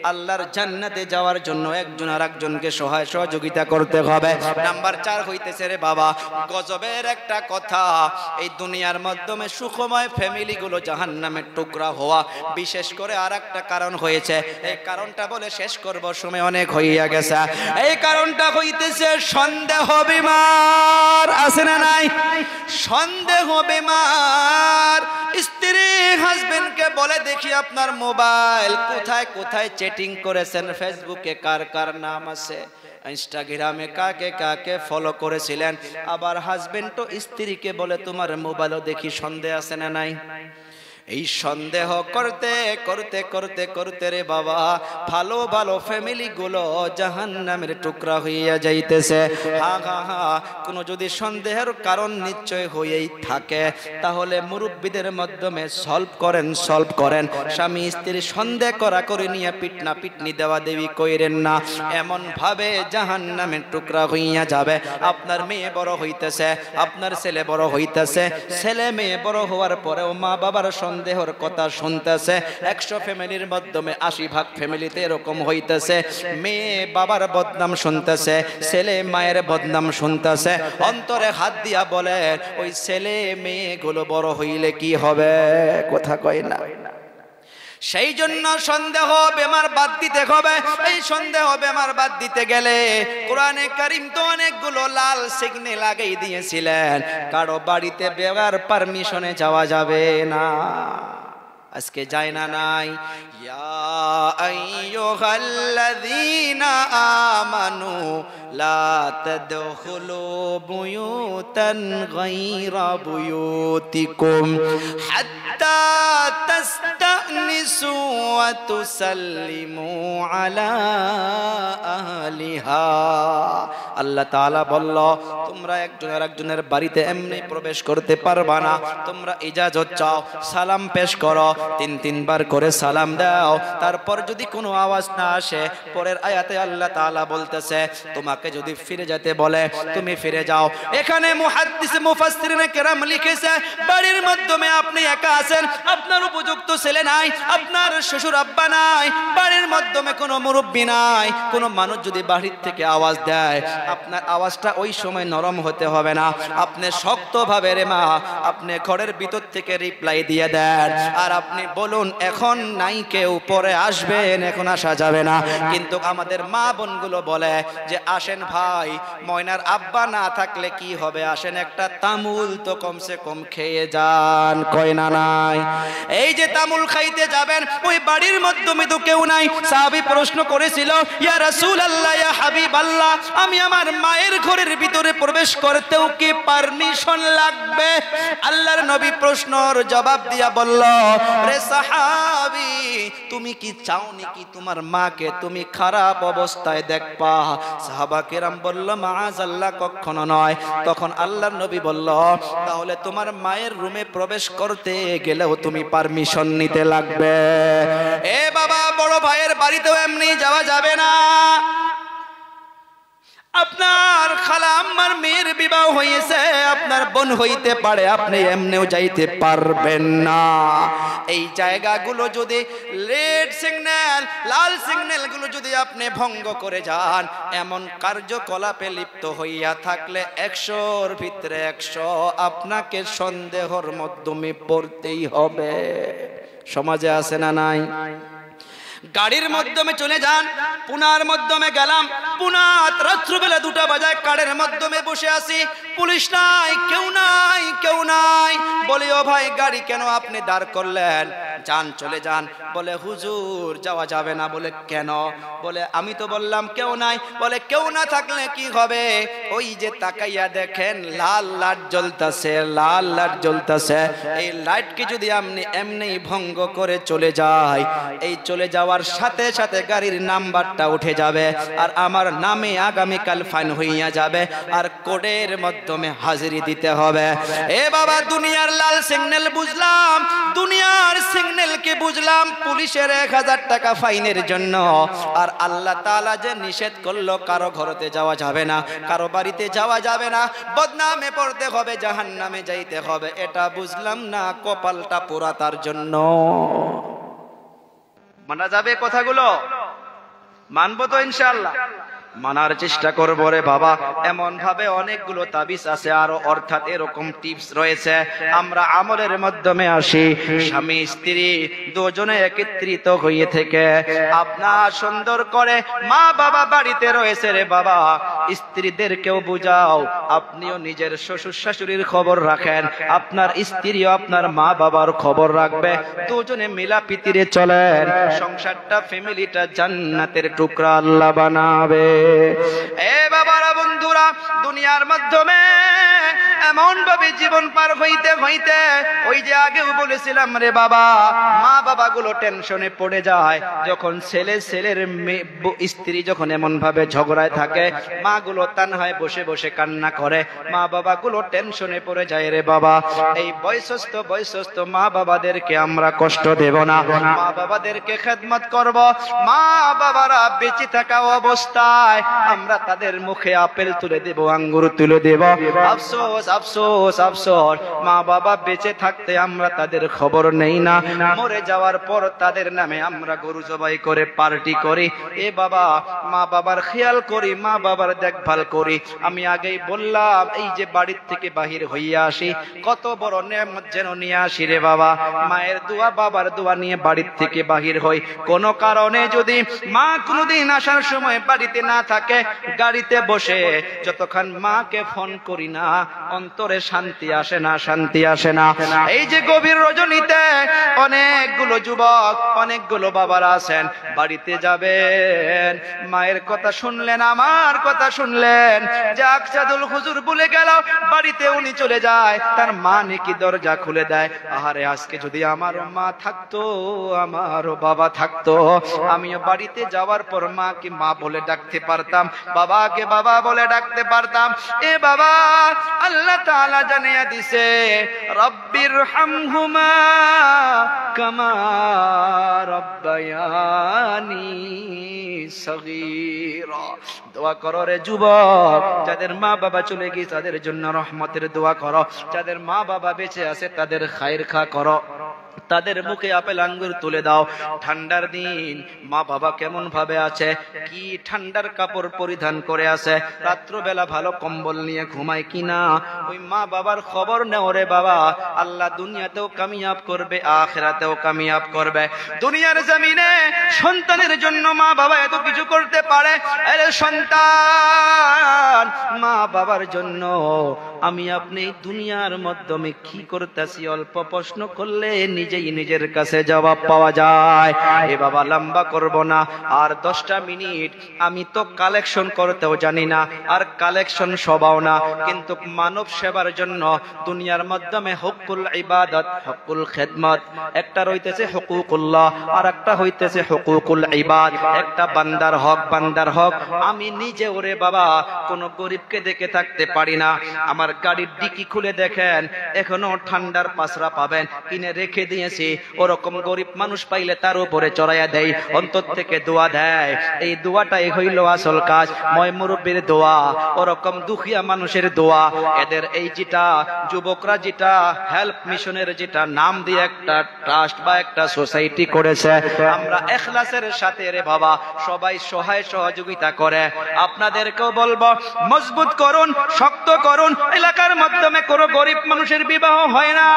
আল্লাহর জান্নাতে যাওয়ার জন্য একজন আরেকজনকে সহায় সহযোগিতা করতে হবে। নাম্বার 4 হইতেছে, রে বাবা, গজবের একটা কথা, এই দুনিয়ার মাধ্যমে সুখময় ফ্যামিলিগুলো জাহান্নামের টুকরা হওয়া বিশেষ করে আর একটা কারণ হয়েছে। এই কারণটা বলে শেষ করব, সময় অনেক হইয়া গেছে। এই কারণটা হইতেছে সন্দেহ বিমার। আছে না নাই? সন্দেহ বিমার। স্ত্রী হাজবেন্ডকে বলে, দেখি আপনার মোবাইল কোথায় কোথায় চ্যাটিং করেছেন, ফেসবুকে কার কার নাম আছে, ইনস্টাগ্রামে কাকে কাকে ফলো করেছিলেন। আবার হাজবেন্ড তো স্ত্রীকে বলে, তোমার মোবাইলও দেখি সন্দেহ আছে না নাই? এই সন্দেহ করতে করতে করতে করতে রে বাবা ভালো ভালো ফ্যামিলি গুলো জাহান্নামের টুকরা হইয়া যাইতেছে। হা হা হা, কোনো যদি সন্দেহের কারণ নিশ্চয় হয়েই থাকে তাহলে মুরব্বীদের মাধ্যমে সলভ করেন। স্বামী স্ত্রী সন্দেহ করা করে নিয়ে পিটনা পিটনি দেওয়া দেবী কইরেন না, এমন ভাবে জাহান্নামের টুকরা হইয়া যাবে। আপনার মেয়ে বড় হইতেছে, আপনার ছেলে বড় হইতেছে, ছেলে মেয়ে বড় হওয়ার পরেও মা বাবার সন্দেহের কথা শুনতেছে। 100 ফ্যামিলির মাধ্যমে 80 ভাগ ফ্যামিলিতে এরকম হইতেছে, মেয়ে বাবার বদনাম শুনতেছে, ছেলে মায়ের বদনাম শুনতেছে। অন্তরে হাত দিয়া বলে, ওই ছেলে মেয়েগুলো বড় হইলে কি হবে? কথা কয় না। সেই জন্য সন্দেহ বেমার বাদ দিতে হবে। এই সন্দেহ বেমার বাদ দিতে গেলে কোরআনে কারীম তো অনেকগুলো লাল সিগন্যাল আগেই দিয়েছিলেন, কারো বাড়িতে বেগার পারমিশনে যাওয়া যাবে না। আজকে যায় না নাই? ইয়া আইয়ুহাল্লাযীনা আমানু লা তাদখুলু বুয়ুতান গায়রা বুয়ুতিকুম হাত্তা তাস্তানিসু ওয়া তুসাল্লিমু আলা আহলিহা। আল্লাহ তাআলা বলল, তোমরা একজন আরেকজনের বাড়িতে এমনি প্রবেশ করতে পারবা না, তোমরা ইজাজত চাও, সালাম পেশ করো, 3 বার করে সালাম দাও। তারপর যদি কোনো আওয়াজ না আসে, পরের আয়াতে আল্লাহ তাআলা বলতেছে, তোমাকে যদি ফিরে যেতে বলে তুমি ফিরে যাও। এখানে মুহাদ্দিস মুফাসসিরিনে কেরাম লিখেছে, বাড়ির মাধ্যমে আপনি একা আছেন, আপনার উপযুক্ত ছেলে নাই, নাই, আপনার শ্বশুর আব্বা নাই, বাড়ির মাধ্যমে কোনো মুরব্বী নাই, কোনো মানুষ যদি বাড়ির থেকে আওয়াজ দেয়, আপনার আওয়াজটা ওই সময় নরম হতে হবে না, আপনি শক্তভাবে রে মা আপনি ঘরের ভিতর থেকে রিপ্লাই দিয়ে দেন আর আপনি বলুন এখন নাই কেউ, পরে আসবেন, এখন আসা যাবে না। কিন্তু আমাদের মা বোনগুলো বলে যে আসেন ভাই, ময়নার আব্বা না থাকলে কি হবে, আসেন একটা তামুল তো কমসে কম খেয়ে যান, কয় না নাই? এই যে তামুল খাইতে যাবেন, ওই বাড়ির মাধ্যমে তো কেউ নাই। সাহাবী প্রশ্ন করেছিল, ইয়া রাসূলুল্লাহ, ইয়া হাবিবাল্লাহ, আমি আমার মায়ের ঘরের ভিতরে প্রবেশ করতেও কি পারমিশন লাগবে? আল্লাহর নবী প্রশ্নর জবাব দিয়া বলল, রে সাহাবী, তুমি কি চাওনি কি তোমার মাকে তুমি খারাপ অবস্থায় দেখবা? সাহাবা কেরাম বলল, মাআযাল্লাহ, কখনো নয়। তখন আল্লাহর নবী বলল, তাহলে তোমার মায়ের রুমে প্রবেশ করতে গেলেও তুমি পারমিশন নিতে লাগবে। এ বাবা, বড় ভাইয়ের বাড়িতেও এমনি যাওয়া যাবে না। আপনার খালা আম্মার মেয়ের বিবাহ হয়েছে, আপনার বোন হইতে পারে, আপনি এমনিও যাইতে পারবেন না। এই জায়গাগুলো যদি রেড সিগন্যাল, লাল সিগন্যাল গুলো যদি আপনি ভঙ্গ করে যান, এমন কার্যকলাপে লিপ্ত হইয়া থাকলে 100-র ভিতরে 100 আপনাকে সন্দেহর মাধ্যমে পড়তেই হবে। সমাজে আছে না নাই? গাড়ির মাধ্যমে চলে যান, পুনার মাধ্যমে গেলাম, পুনাত রাত্রিবেলা 2টা বাজায়, কারের মাধ্যমে বসে আছি, পুলিশ নাই, কেউ নাই, কেউ নাই। বলি, ও ভাই, গাড়ি কেন আপনি দাঁড় করলেন? যান, চলে যান। বলে, হুজুর যাওয়া যাবে না। বলে, কেন? বলে, আমি তো বললাম কেউ নাই। বলে, কেউ না থাকলে কি হবে? ওই যে তাকাইয়া দেখেন লাল লাইট জ্বলতেছে, লাল লাইট জ্বলতেছে, এই লাইটকে যদি আপনি এমনি ভঙ্গ করে চলে যায়, এই চলে যাওয়ার সাথে সাথে গাড়ির নাম্বারটা উঠে যাবে আর আমার নামে আগামীকাল ফাইন হইয়া যাবে আর কোর্টের মাধ্যমে হাজিরি দিতে হবে। এ বাবা, দুনিয়ার লাল সিগন্যাল বুঝলাম, দুনিয়ার সিগন্যালকে বুঝলাম পুলিশের 1000 টাকা ফাইনের জন্য, আর আল্লাহ তাআলা যে নিষেধ করলো কারো ঘরেতে যাওয়া যাবে না, কারো বাড়িতে যাওয়া যাবে না, বদনামে পড়তে হবে, জাহান্নামে যাইতে হবে, এটা বুঝলাম না। কপালটা পোড়া তার জন্য। মানা যাবে কথাগুলো? মানবো তো ইনশাআল্লাহ? মানার চেষ্টা করবো রে বাবা। এমন ভাবে অনেকগুলো তাবিজ আছে আরো, অর্থাৎ এরকম টিপস রয়েছে। আমরা আমলের মাধ্যমে আসি, স্বামী স্ত্রী দুজনে একত্রিত হয়ে থেকে আপনার সুন্দর করে, মা বাবা বাড়িতে রয়েছে রে বাবা, স্ত্রীদেরকেও বুঝাও, আপনিও নিজের শ্বশুর শাশুড়ির খবর রাখেন, আপনার স্ত্রীও আপনার মা বাবার খবর রাখবে, দুজনে মিলাপিতিরে চলেন, সংসারটা, ফ্যামিলিটা জান্নাতের টুকরা আল্লাহ বানাবে। এ বাবারা, বন্ধুরা, দুনিয়ার মাধ্যমে এমন ভাবে জীবন পার হইতে হইতে, ওই যে আগেও বলেছিলাম রে বাবা, মা বাবা গুলো টেনশনে পড়ে যায় যখন ছেলের স্ত্রী যখন এমন ভাবে ঝগড়ায় থাকে, মা গুলো তানহায় বসে বসে কান্না করে, মা বাবা গুলো টেনশনে পড়ে যায় রে বাবা। এই বয়সস্থ মা বাবাদেরকে আমরা কষ্ট দেব না, মা বাবাদেরকে খেদমত করব। মা বাবারা বেঁচে থাকা অবস্থায় আমরা তাদের মুখে আপেল তুলে দেব, আঙ্গুর তুলে দেব। আফসোস, আফসোস, আফসোস, মা বাবা বেঁচে থাকতে আমরা তাদের খবর নেই না, মরে যাওয়ার পর তাদের নামে আমরা গরু জবাই করে পার্টি করি। এ বাবা, মা বাবার খেয়াল করি, মা বাবার দেখভাল করি। আমি আগেই বললাম, এই যে বাড়ির থেকে বাহির হইয়া আসি, কত বড় নেয়ামত যেন নিয়ে আসি রে বাবা। মায়ের দোয়া, বাবার দোয়া নিয়ে বাড়ির থেকে বাহির হই। কোন কারণে যদি মা কোনদিন আসার সময় বাড়িতে না থাকে, গাড়িতে বসে যতক্ষণ মাকে ফোন করি না, অন্তরে শান্তি আসে না, শান্তি আসে না। এই যে গভীর রজনীতে অনেকগুলো যুবক, অনেকগুলো বাবারা আছেন, বাড়িতে যাবেন, মায়ের কথা শুনলেন, আমার কথা শুনলেন, যাক চাদুল হুজুর বলে গেল, বাড়িতে উনি চলে যায়, তার মা নাকি দরজা খুলে দেয়। আহারে, আজকে যদি আমারও মা থাকতো, আমারও বাবা থাকতো, আমিও বাড়িতে যাওয়ার পর মাকে মা বলে ডাকতে পারতাম, বাবাকে বাবা বলে ডাকতে পারতাম। এ বাবা, আল্লাহ তাআলা জানিয়ে দিছে, রব্বির হামহুমা কামা রব্বায়ানি সগীরা। দোয়া করো রে যুবক, যাদের মা বাবা চলে গিয়ে তাদের জন্য রহমতের দোয়া করো, যাদের মা বাবা বেঁচে আছে তাদের খায়ের খা করো। তাদের মুখে আপেল আঙ্গুর তুলে দাও। ঠান্ডার দিন মা বাবা কেমন ভাবে আছে, কি ঠান্ডার কাপড় পরিধান করে আছে, রাত্রবেলা ভালো কম্বল নিয়ে ঘুমায় কিনা, ওই মা বাবার খবর নেও রে বাবা। আল্লাহ দুনিয়াতেও কামিয়াব করবে, আখিরাতেও কামিয়াব করবে। দুনিয়ার জমিনে সন্তানের জন্য মা বাবা এত কিছু করতে পারে। আরে সন্তান, মা বাবার জন্য আমি আপনি দুনিয়ার মাধ্যমে কি করতেছি অল্প প্রশ্ন করলে নিজেই নিজের কাছে জবাব পাওয়া যায়। এ বাবা লম্বা করব না, আর 10টা মিনিট। আমি তো কালেকশন করতেও জানি না, আর কালেকশন সবাও না, কিন্তু মানব সেবার জন্য দুনিয়ার মাধ্যমে হকুল ইবাদত, হকুল খেদমত, একটা রইতেছে হুকুকুল্লাহ আর একটা হইতেছে হুকুকুল ইবাদ। একটা বান্দার হক, বান্দার হক। আমি নিজে ওরে বাবা কোন গরিবকে দেখে থাকতে পারি না। আমার গাড়ির ডিকি খুলে দেখেন, এখনো ঠান্ডার পাসরা পাবেন, কিনে রেখে দিয়েছি। ওরকম গরিব মানুষ পাইলে তার উপরে চড়াইয়া দেয়, অন্তর থেকে দোয়া দেয়। এই দোয়াটাই হইল আসল কাজ, ময় মুরব্বীর দোয়া, ওরকম দুখিয়া মানুষের দোয়া। এদের এই যেটা যুবকরা যেটা হেল্প মিশনের যেটা নাম দিয়ে একটা ট্রাস্ট বা একটা সোসাইটি করেছে, আমরা ইখলাসের সাথে রে বাবা সবাই সহায় সহযোগিতা করে। আপনাদেরকেও বলবো মজবুত করুন, শক্ত করুন। এলাকার মাধ্যমে কোনো গরিব মানুষের বিবাহ হয় না।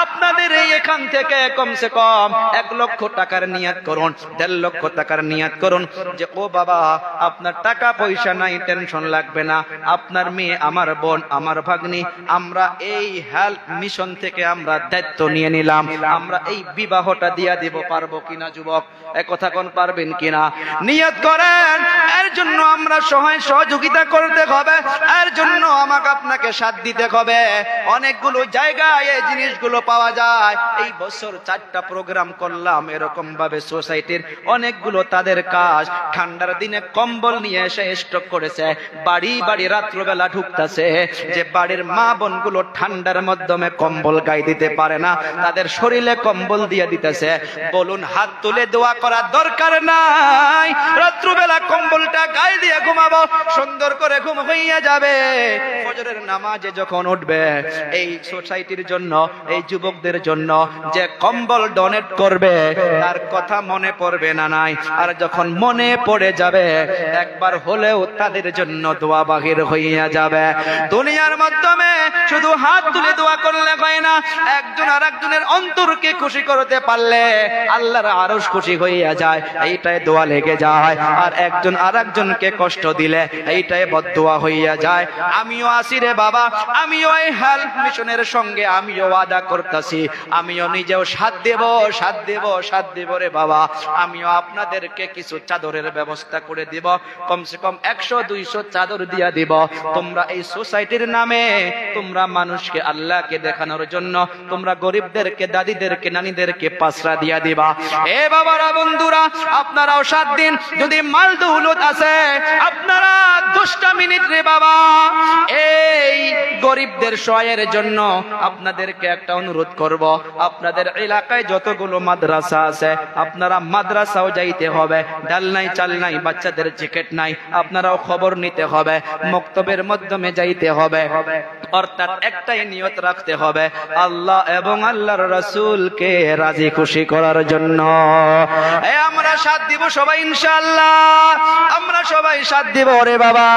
আপনাদের এই এখান থেকে কমসে কম 1 লক্ষ টাকার নিয়াত করুন, 1.5 লক্ষ টাকার নিয়াত করুন, যে ও বাবা আপনার টাকা পয়সা নাই, টেনশন লাগবে না, আপনার মেয়ে, আমার বোন, আমার ভাগ্নি, আমরা এই হেল্প মিশন থেকে আমরা দায়িত্ব নিয়ে নিলাম, আমরা এই বিবাহটা দিয়া দিব। পারবো কিনা যুবক? এক কথা কোন পারবেন কিনা? নিয়ত করেন। এর জন্য আমরা সহায় সহযোগিতা করতে হবে, এর জন্য আমাকে আপনাকে সাথ দিতে হবে। অনেকগুলো জায়গায় এই জিনিসগুলো পাওয়া যায়। এই বছর 4টা প্রোগ্রাম করলাম এরকম ভাবে সোসাইটির অনেকগুলো। তাদের কাজ ঠান্ডার দিনে কম্বল নিয়ে এসে স্টক করেছে, বাড়ি বাড়ি রাত্রবেলা ঢুকতেছে, যে বাড়ির মা বোনগুলো ঠান্ডার মাধ্যমে কম্বল গায়ে দিতে পারে না, তাদের শরীরে কম্বল দিয়ে দিতেছে। বলুন, হাত তুলে দোয়া করার দরকার নাই? রাত্রবেলা কম্বলটা গায়ে দিয়ে ঘুমাবো, সুন্দর করে ঘুম হইয়া যাবে। ফজরের নামাজে যখন উঠবে, এই সোসাইটির জন্য, এই যুবকদের জন্য যে কম্বল ডোনেট করবে, তার কথা মনে পড়বে না নাই? আর যখন মনে পড়ে যাবে, একবার হলেও তাদের জন্য দোয়া বাহির হইয়া যাবে। দুনিয়ার মাধ্যমে শুধু হাত তুলে দোয়া করলে হয় না, একজন আর একজনের অন্তরকে খুশি করতে পারলে আল্লাহর আরশ খুশি হইয়া যায়, এইটাই দোয়া লেগে যায়। আর একজন আর একজনকে কষ্ট দিলে এইটাই বদদোয়া হইয়া যায়। আমিও আসি রে বাবা, আমিও এই হেল্প মিশনের সঙ্গে আমিও ওয়াদা করতেছি, আমিও নিজেও সাথ দেব, সাথ দেব, সাথ দেব রে বাবা। আমিও আপনাদেরকে কিছু চাদরের ব্যবস্থা করে দিব, কমসে কম 100-200 চাদর দিয়া দিব। তোমরা এই সোসাইটির নামে তোমরা মানুষকে, আল্লাহকে দেখানোর জন্য তোমরা গরিবদেরকে, দাদিদেরকে, নানিদেরকে পাসরা দিয়া দিবা। এ বাবারা, বন্ধুরা, আপনারাও 7 দিন যদি মাল দৌলত আছে, আপনারা 10টা মিনিট রে বাবা এই গরিবদের সহায়ের জন্য আপনাদেরকে একটা অনুরোধ করব। আপনাদের এলাকায় যতগুলো মাদ্রাসা আছে, আপনারা মাদ্রাসাও যাইতে হবে। ডাল নাই, চাল নাই, বাচ্চাদের জ্যাকেট নাই, আপনারাও খবর নিতে হবে, মক্তবের মাধ্যমে যাইতে হবে। অর্থাৎ একটাই নিয়ত রাখতে হবে, আল্লাহ এবং আল্লাহর রাসূলকে রাজি খুশি করার জন্য। আমরা সাথ দিব সবাই ইনশাআল্লাহ, আমরা সবাই সাথ দিব রে বাবা।